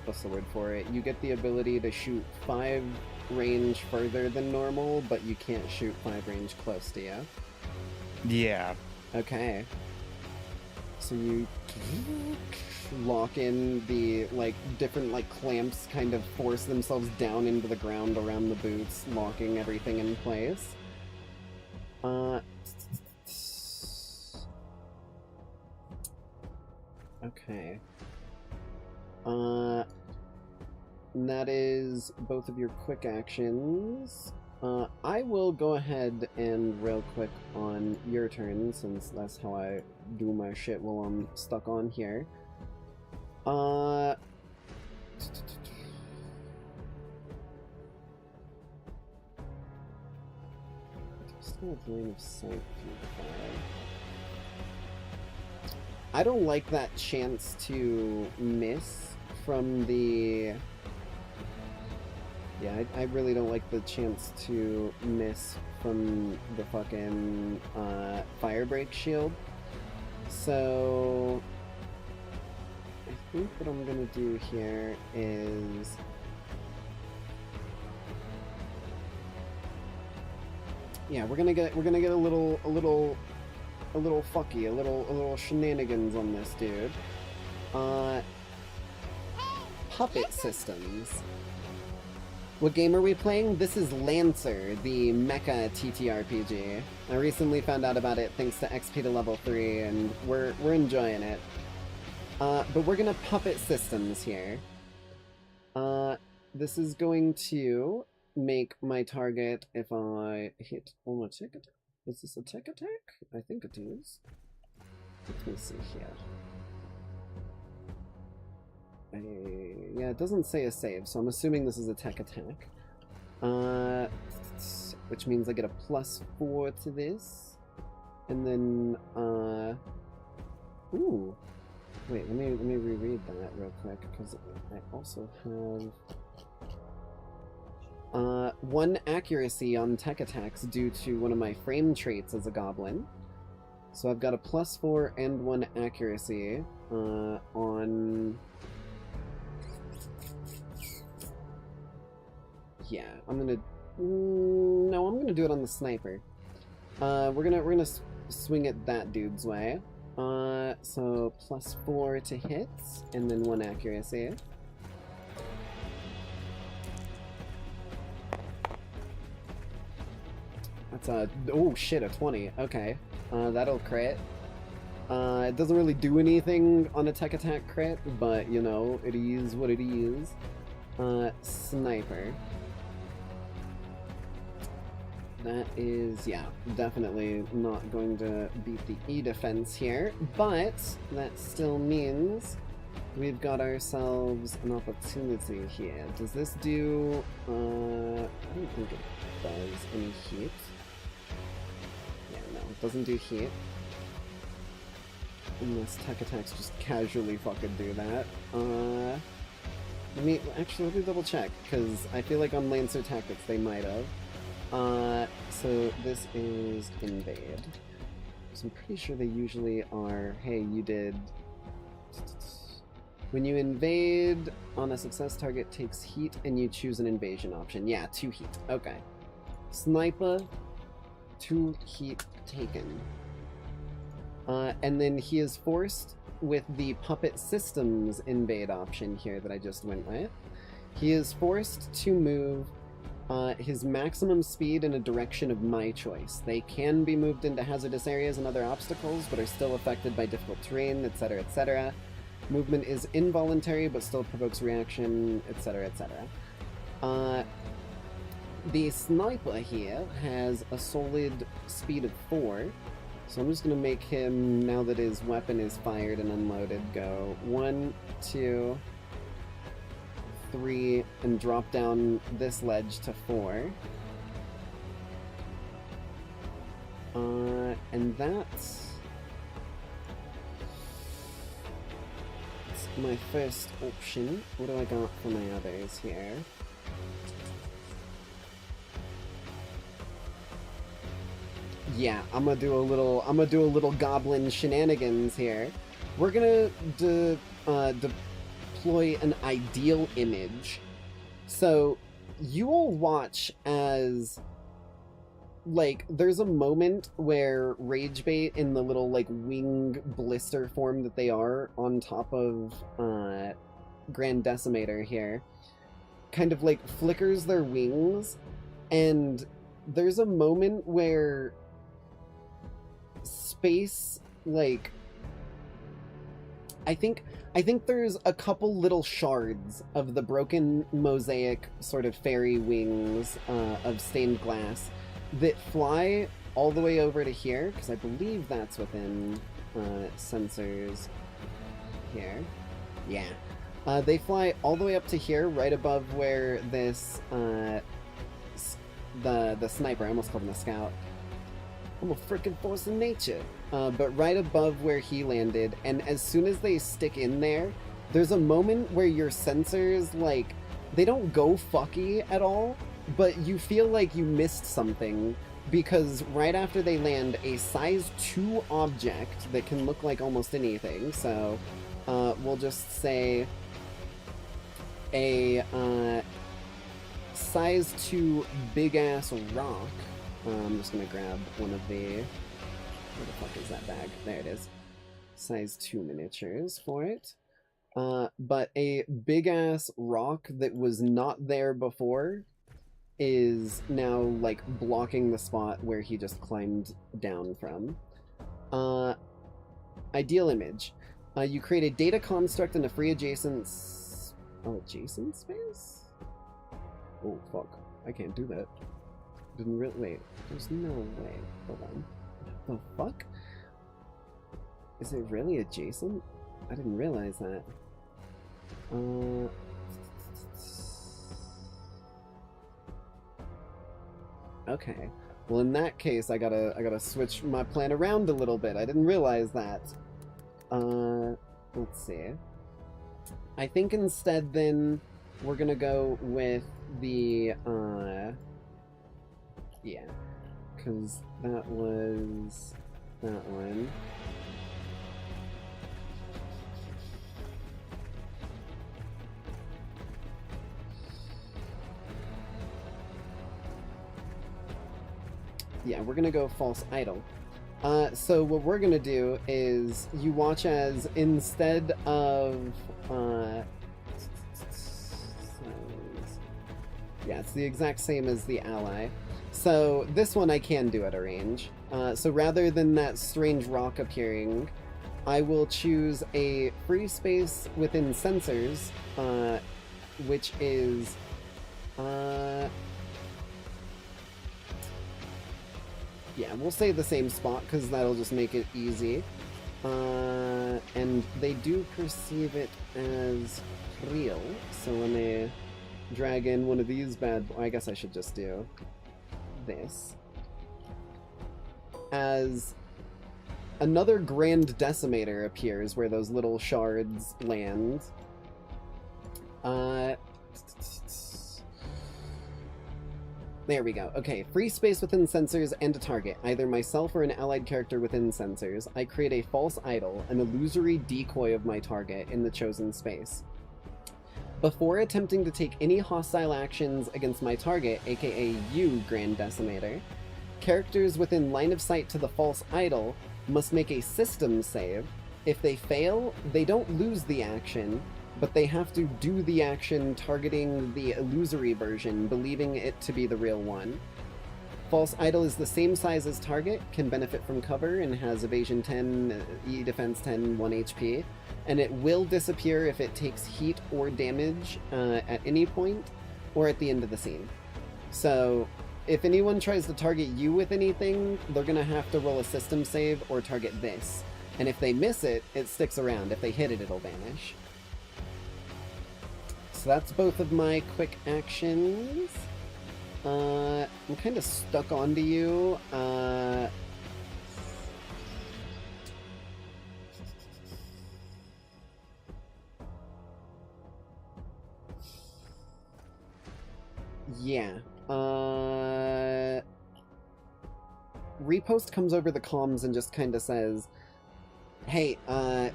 what's the word for it? You get the ability to shoot 5 range further than normal, but you can't shoot 5 range close to you. Yeah. Okay. So you lock in the, like, different, like, clamps kind of force themselves down into the ground around the boots, locking everything in place. Okay. And that is both of your quick actions. I will go ahead and real quick on your turn, since that's how I do my shit while I'm stuck on here. Still have line of sight through the fire. I don't like that chance to miss from the... Yeah, I really don't like the chance to miss from the fucking fire break shield. So I think what I'm gonna do here is we're gonna get a little fucky, a little shenanigans on this dude. Puppet systems. What game are we playing? This is Lancer, the Mecha TTRPG. I recently found out about it thanks to XP to level 3, and we're enjoying it. But we're gonna puppet systems here. This is going to make my target if I hit on a tick attack. Is this a tick attack? I think it is. Let me see here. Yeah, it doesn't say a save, so I'm assuming this is a tech attack. Which means I get a +4 to this. And then, ooh. Wait, let me reread that real quick, because I also have 1 accuracy on tech attacks due to one of my frame traits as a goblin. So I've got a +4 and 1 accuracy on... Yeah, I'm gonna... No, I'm gonna do it on the sniper. We're gonna swing it that dude's way. So +4 to hits, and then 1 accuracy. That's a... Oh shit, a 20. Okay. That'll crit. It doesn't really do anything on a tech attack crit, but, you know, it is what it is. Sniper. That is, yeah, definitely not going to beat the E defense here, but that still means we've got ourselves an opportunity here. Does this do, I don't think it does any heat. Yeah, no, it doesn't do heat. Unless tech attacks just casually fucking do that. Let me double check, because I feel like on Lancer Tactics they might have. So this is invade. So I'm pretty sure they usually are, hey, you did... When you invade on a success, target takes heat and you choose an invasion option. Yeah, 2 heat. Okay. Sniper, 2 heat taken. And then he is forced with the puppet systems invade option here that I just went with. He is forced to move his maximum speed in a direction of my choice. They can be moved into hazardous areas and other obstacles, but are still affected by difficult terrain, etc., etc. Movement is involuntary, but still provokes reaction, etc., etc. The sniper here has a solid speed of 4, so I'm just going to make him, now that his weapon is fired and unloaded, go 1, 2... 3, and drop down this ledge to 4. And that's my first option. What do I got for my others here? Yeah, I'm gonna do a little goblin shenanigans here. We're gonna deploy an ideal image. So you will watch as, like, there's a moment where Ragebait in the little, like, wing blister form that they are on top of Grand Decimator here kind of, like, flickers their wings, and there's a moment where space, like, I think there's a couple little shards of the broken mosaic sort of fairy wings of stained glass that fly all the way over to here, because I believe that's within sensors here. Yeah. They fly all the way up to here, right above where this, the sniper, I almost called him a scout. I'm a frickin' force of nature. But right above where he landed, and as soon as they stick in there, there's a moment where your sensors, like, they don't go fucky at all, but you feel like you missed something, because right after they land, a size 2 object that can look like almost anything, so we'll just say a size 2 big-ass rock. I'm just gonna grab one of the... Where the fuck is that bag? There it is. Size 2 miniatures for it. But a big-ass rock that was not there before is now, like, blocking the spot where he just climbed down from. Ideal image. You create a data construct in a free adjacent space? Oh, fuck. I can't do that. Didn't really... Wait. There's no way. Hold on. The fuck? Is it really adjacent? I didn't realize that. Okay. Well, in that case, I gotta switch my plan around a little bit. I didn't realize that. Let's see. I think instead, then, we're gonna go with the, yeah. Because that was that one. Yeah, we're gonna go false idol. So what we're gonna do is you watch as instead of yeah, it's the exact same as the ally. So this one I can do at a range. So rather than that strange rock appearing, I will choose a free space within sensors, which is yeah, we'll say the same spot because that'll just make it easy. And they do perceive it as real. So when they drag in one of these I guess I should just do this. As another Grand Decimator appears where those little shards land. There we go. Okay, free space within sensors and a target, either myself or an allied character within sensors. I create a false idol, an illusory decoy of my target in the chosen space. Before attempting to take any hostile actions against my target, aka you, Grand Decimator, characters within line of sight to the false idol must make a system save. If they fail, they don't lose the action, but they have to do the action targeting the illusory version, believing it to be the real one. False Idol is the same size as target, can benefit from cover, and has evasion 10, E defense 10, 1 HP, and it will disappear if it takes heat or damage at any point, or at the end of the scene. So, if anyone tries to target you with anything, they're gonna have to roll a system save or target this. And if they miss it, it sticks around. If they hit it, it'll vanish. So that's both of my quick actions. I'm kind of stuck onto you. Yeah. Repost comes over the comms and just kind of says, "Hey,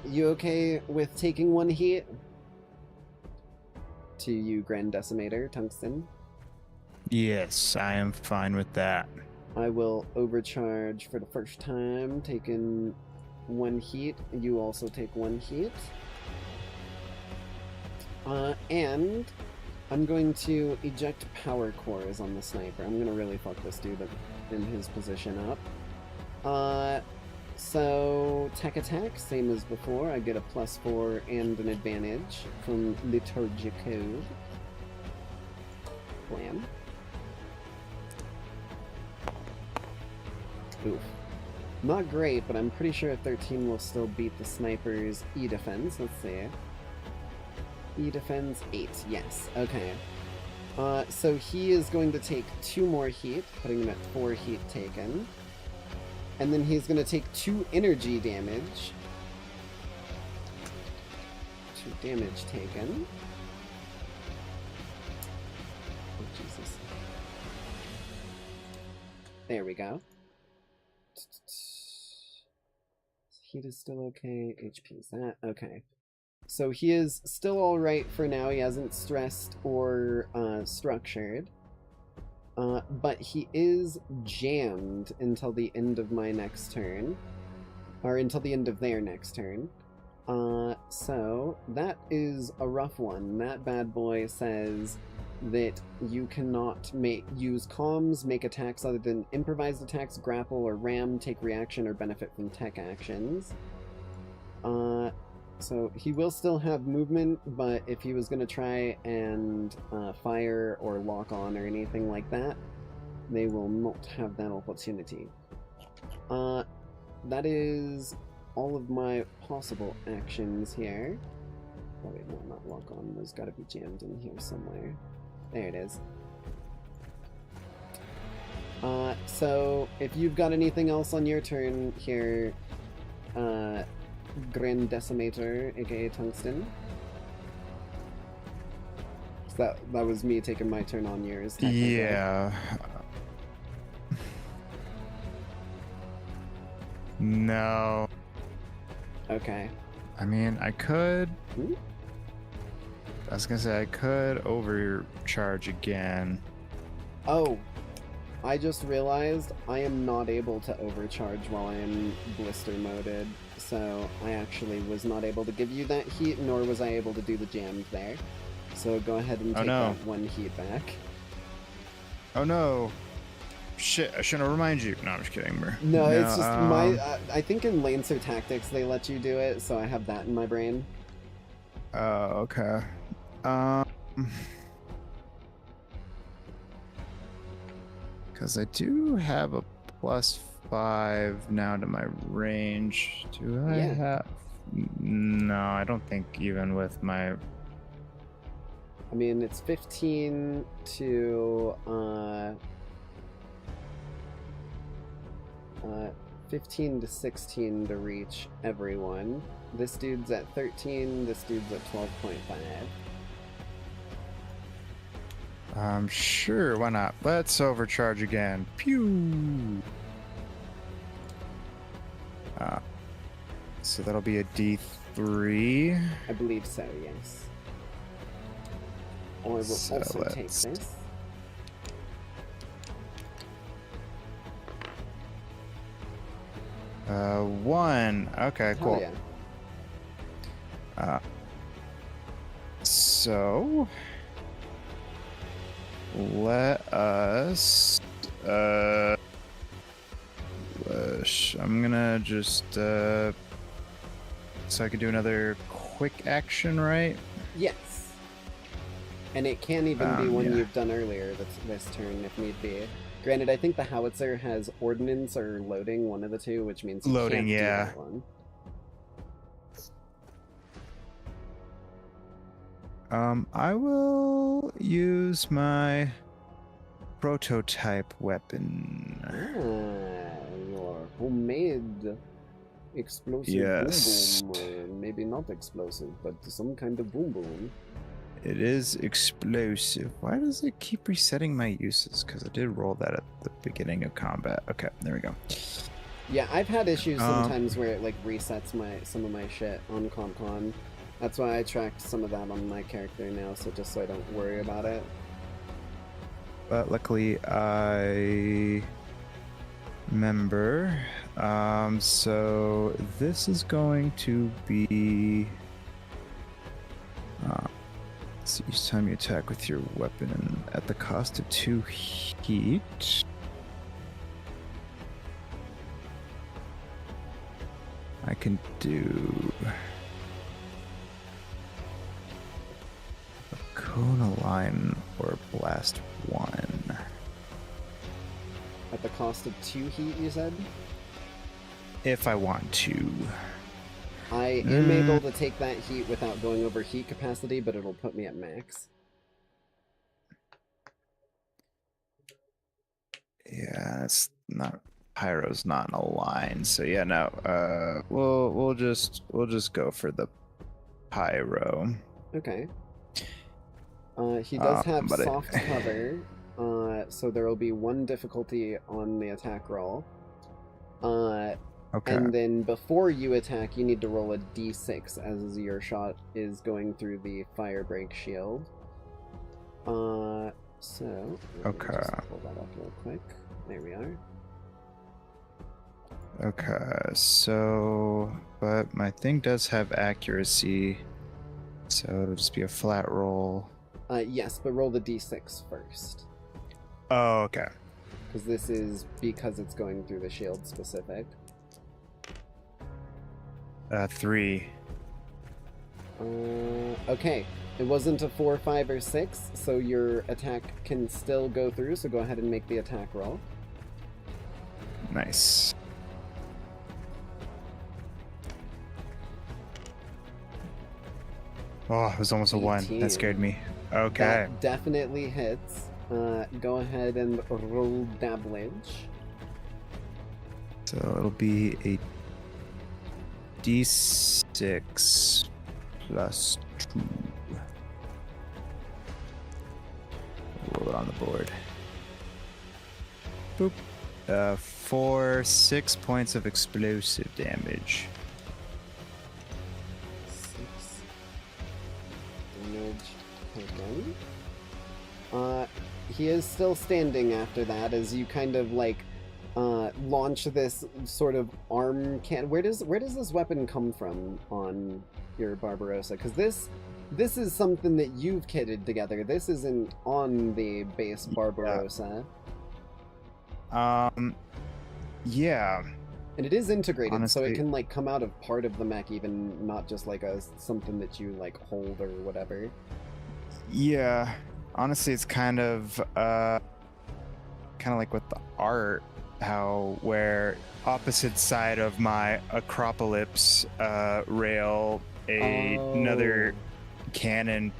you okay with taking one heat?" To you, Grand Decimator, Tungsten. Yes, I am fine with that. I will overcharge for the first time, taking 1 heat. You also take 1 heat. And I'm going to eject power cores on the sniper. I'm gonna really fuck this dude in his position up. So, tech attack, same as before. I get a +4 and an advantage from Liturgico. Blam. Oof. Not great, but I'm pretty sure a 13 will still beat the sniper's E-defense. Let's see. E-defense 8, yes. Okay. So he is going to take 2 more heat, putting him at 4 heat taken. And then he's going to take 2 energy damage. 2 damage taken. Oh, Jesus. There we go. Heat is still okay. HP is that. Okay. So he is still alright for now. He hasn't stressed or structured. But he is jammed until the end of my next turn. Or until the end of their next turn. So that is a rough one. That bad boy says that you cannot use comms, make attacks other than improvised attacks, grapple or ram, take reaction or benefit from tech actions. So he will still have movement, but if he was going to try and fire or lock on or anything like that, they will not have that opportunity. That is all of my possible actions here. Oh wait, no, not lock on. There's got to be jammed in here somewhere. There it is. So if you've got anything else on your turn here, Grand Decimator, aka Tungsten. So that was me taking my turn on yours. technically. Yeah. No. Okay. I mean, I could. Ooh. I was gonna say I could overcharge again. Oh, I just realized I am not able to overcharge while I am blister moded, so I actually was not able to give you that heat, nor was I able to do the jam there. So go ahead and take no. that one heat back. Oh no! Shit! I shouldn't remind you. No, I'm just kidding, bro. No, it's just my. I think in Lancer Tactics they let you do it, so I have that in my brain. Oh, okay. Because I do have a +5 now to my range. Do I Yeah. have? No, I don't think even with my. I mean, it's 15 to 15 to 16 to reach everyone. This dude's at 13. This dude's at 12.5. Sure, why not? Let's overcharge again. Pew! So that'll be a D3. I believe so, yes. Or we'll So also take let's- this. One. Okay, Hell cool. yeah. So let us I'm gonna just so I can do another quick action, right? Yes. And it can even be one yeah. you've done earlier this turn if need be. Granted, I think the howitzer has ordnance or loading, one of the two, which means you Loading, can't do yeah. that one. I will use my prototype weapon. Your homemade explosive Yes. boom boom. Or maybe not explosive, but some kind of boom boom. It is explosive. Why does it keep resetting my uses? Because I did roll that at the beginning of combat. Okay, there we go. Yeah, I've had issues sometimes where it like resets some of my shit on CompCon. That's why I tracked some of that on my character now, so just so I don't worry about it. But luckily I remember. So this is going to be so each time you attack with your weapon at the cost of 2 heat. I can do a Kona line or blast 1. At the cost of 2 heat, you said? If I want to. I am able to take that heat without going over heat capacity, but it'll put me at max. Yeah, it's not Pyro's not in a line, so yeah, no. We'll just go for the Pyro. Okay. He does have but soft cover, so there will be 1 difficulty on the attack roll. Okay. And then before you attack, you need to roll a d6 as your shot is going through the fire break shield. So let me Okay. just pull that up real quick. There we are. Okay, so but my thing does have accuracy, so it'll just be a flat roll. Yes, but roll the d6 first. Oh, okay. Because this is because it's going through the shield specific. 3. Okay. It wasn't a 4, 5, or 6, so your attack can still go through, so go ahead and make the attack roll. Nice. Oh, it was almost a 1. 18. That scared me. Okay. That definitely hits. Go ahead and roll damage. So it'll be a D6 plus 2. Roll it on the board. Boop. For 6 points of explosive damage. 6 damage taken. He is still standing after that as you kind of like launch this sort of arm can. Where does this weapon come from on your Barbarossa? Because this is something that you've kitted together. This isn't on the base Barbarossa. Yeah. And it is integrated, so Honestly, it can like come out of part of the mech, even not just like something that you like hold or whatever. yeah. Honestly, it's kind of like with the art, how where opposite side of my Acropolis rail, another cannon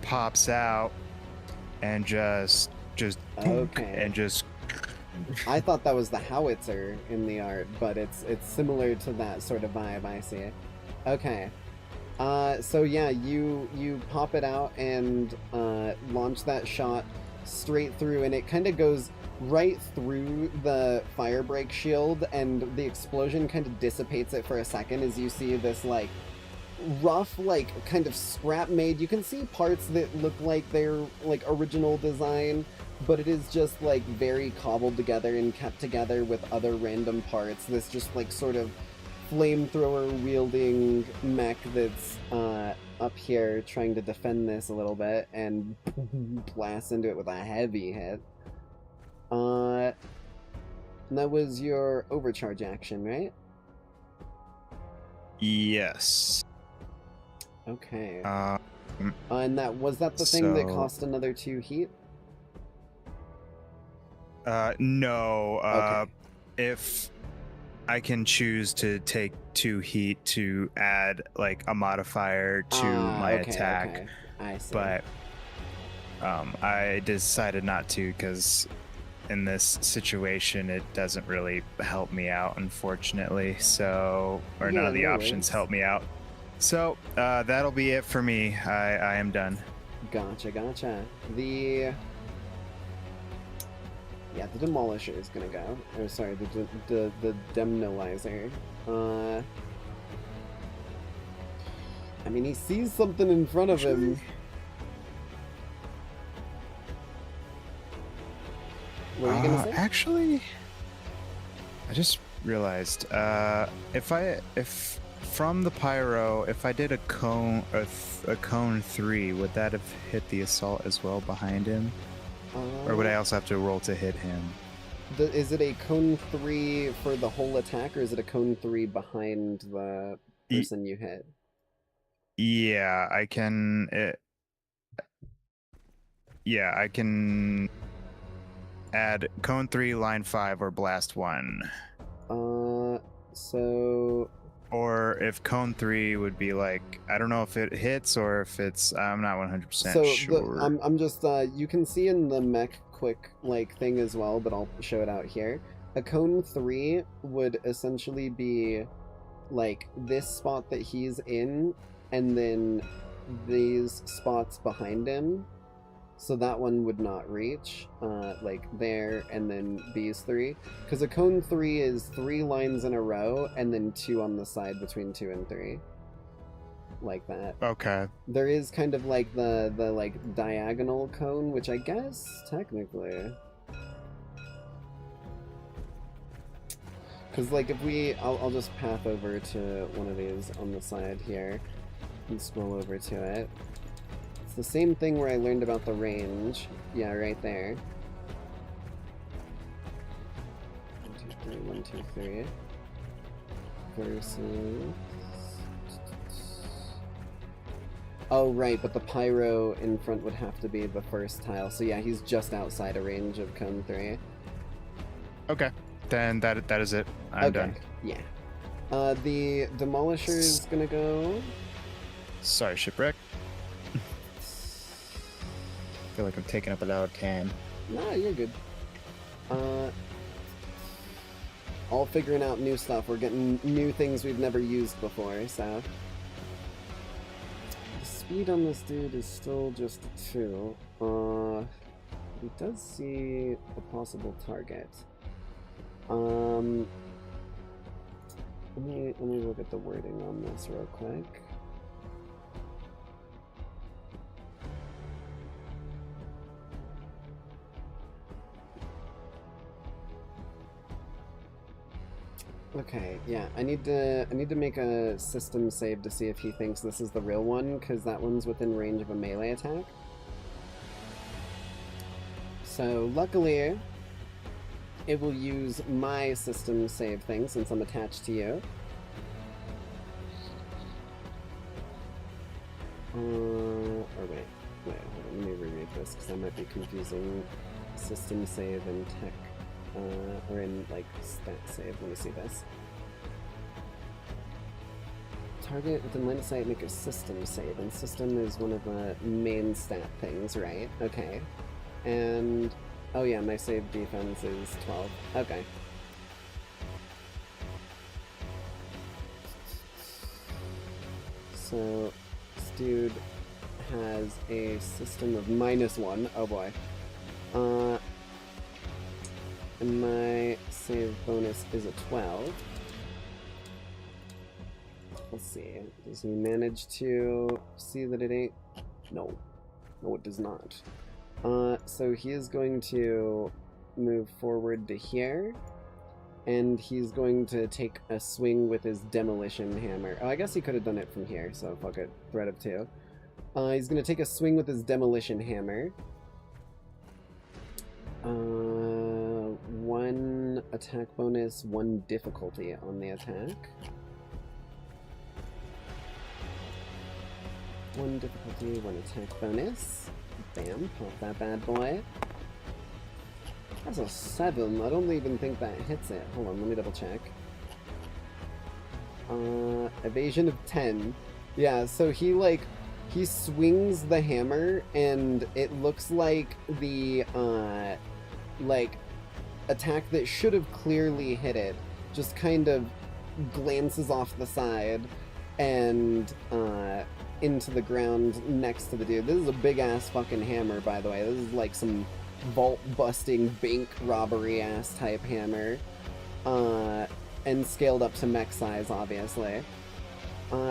pops out and just Okay. and just I thought that was the howitzer in the art, but it's similar to that sort of vibe. I see. Okay. So yeah, you pop it out and launch that shot straight through, and it kind of goes right through the fire break shield, and the explosion kind of dissipates it for a second as you see this like rough, like kind of scrap made. You can see parts that look like they're like original design, but it is just like very cobbled together and kept together with other random parts. This just like sort of flamethrower wielding mech that's up here trying to defend this a little bit and blast into it with a heavy hit. And that was your overcharge action, right? yes. Okay. Um, And was that the thing that so- cost another 2 heat? no. Okay. If I can choose to take 2 heat to add like a modifier to my Okay, attack, okay. I see. but I decided not to because in this situation it doesn't really help me out, unfortunately. So, or none Yeah, of the no options worries. help me out. So that'll be it for me. I am done. Gotcha. The Demolisher is gonna go. Or sorry, the Demnolizer. I mean, he sees something in front of him. What are you gonna say? Actually, I just realized if from the pyro, if I did a cone 3, would that have hit the assault as well behind him, or would I also have to roll to hit him? Is it a cone 3 for the whole attack, or is it a cone 3 behind the person you hit? Yeah, I can. I can add cone 3, line 5, or blast 1. So Or if cone 3 would be like, I don't know if it hits or if it's, I'm not 100% so sure. I'm just you can see in the mech quick like thing as well, but I'll show it out here. A cone 3 would essentially be like this spot that he's in, and then these spots behind him. So that one would not reach, like there, and then these 3. Because a cone 3 is 3 lines in a row, and then 2 on the side between 2 and 3. Like that. Okay. There is kind of like the like diagonal cone, which I guess technically, because like if I'll just path over to one of these on the side here and scroll over to it. It's the same thing where I learned about the range. Yeah, right there. 1, 2, 3. Versus Oh, right, but the pyro in front would have to be the first tile. So yeah, he's just outside a range of cone 3. Okay, then that is it. I'm done. Yeah. The Demolisher is gonna go... Sorry, Shipwreck. I feel like I'm taking up a lot of time. Nah, you're good. All figuring out new stuff. We're getting new things we've never used before, so... The speed on this dude is still just a 2. He does see a possible target. Let me look at the wording on this real quick. Okay, yeah, I need to make a system save to see if he thinks this is the real one, because that one's within range of a melee attack. So luckily, it will use my system save thing since I'm attached to you. Or wait, hold on, let me reread this because I might be confusing system save and tech. Or in, like, stat save. Let me see this. Target within line of sight, make a system save, and system is one of the main stat things, right? Okay. And, oh yeah, my save defense is 12. Okay. So, this dude has a system of -1. Oh boy. And my save bonus is a 12. Let's see. Does he manage to see that it ain't? No. No, it does not. So he is going to move forward to here. And he's going to take a swing with his demolition hammer. Oh, I guess he could have done it from here, so fuck it. Threat of 2. He's going to take a swing with his demolition hammer. 1 attack bonus, 1 difficulty on the attack. 1 difficulty, 1 attack bonus. Bam, pop that bad boy. That's a 7. I don't even think that hits it. Hold on, let me double check. Evasion of 10. Yeah, so he swings the hammer and it looks like the, attack that should have clearly hit it just kind of glances off the side and into the ground next to the dude. This is a big ass fucking hammer, by the way. This is like some vault busting bank robbery ass type hammer, and scaled up to mech size, obviously.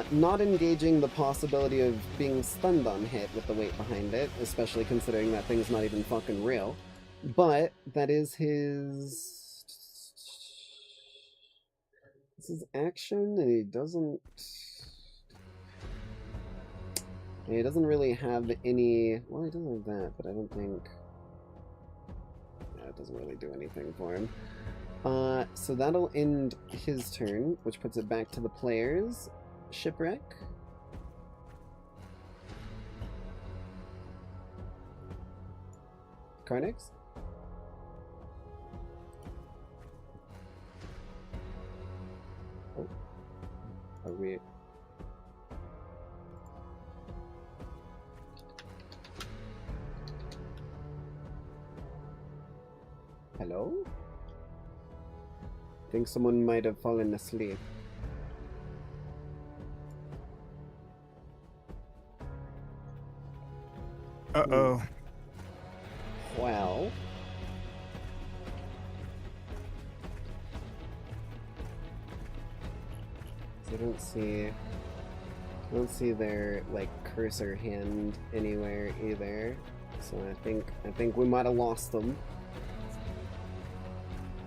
Not engaging the possibility of being stunned on hit with the weight behind it, especially considering that thing's not even fucking real. But that is his... This is action, and he doesn't really have any... Well, he doesn't have that, but I don't think... Yeah, it doesn't really do anything for him. So that'll end his turn, which puts it back to the players. Shipwreck. Karnyx. Oh. Are we... Hello? I think someone might have fallen asleep. Uh-oh. Well... I don't see their, like, cursor hand anywhere either. So I think we might have lost them.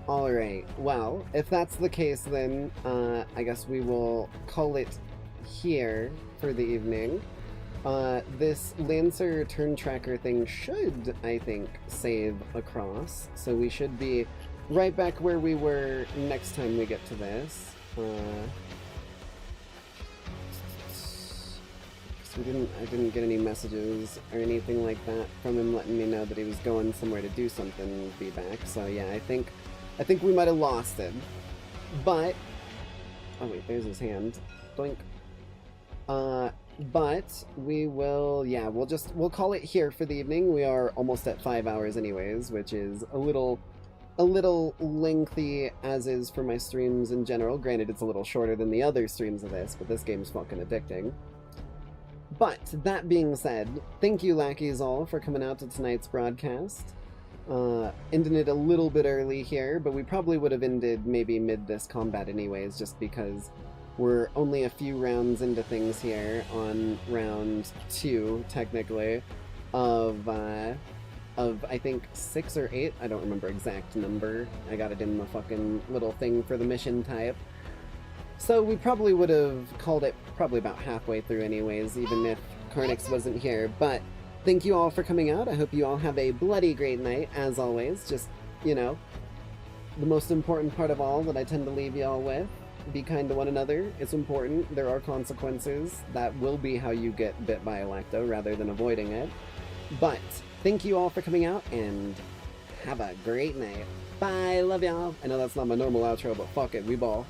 Alright, well, if that's the case then, I guess we will call it here for the evening. This Lancer turn tracker thing should, I think, save across, so we should be right back where we were next time we get to this. 'cause I didn't get any messages or anything like that from him letting me know that he was going somewhere to do something and be back. So yeah, I think we might have lost him. But oh wait, there's his hand. Blink. But we will, yeah, we'll call it here for the evening. We are almost at 5 hours anyways, which is a little lengthy as is for my streams in general. Granted, it's a little shorter than the other streams of this, but this game's fucking addicting. But that being said, thank you Lackeys all for coming out to tonight's broadcast. Ending it a little bit early here, but we probably would have ended maybe mid this combat anyways, just because we're only a few rounds into things here on round 2, technically, of I think 6 or 8, I don't remember exact number, I got it in the fucking little thing for the mission type. So we probably would have called it probably about halfway through anyways, even if Karnyx wasn't here, but thank you all for coming out. I hope you all have a bloody great night, as always. Just, you know, the most important part of all that I tend to leave y'all with. Be kind to one another. It's important. There are consequences. That will be how you get bit by Electo, rather than avoiding it. But thank you all for coming out, and have a great night. Bye, love y'all. I know that's not my normal outro, but fuck it, we ball.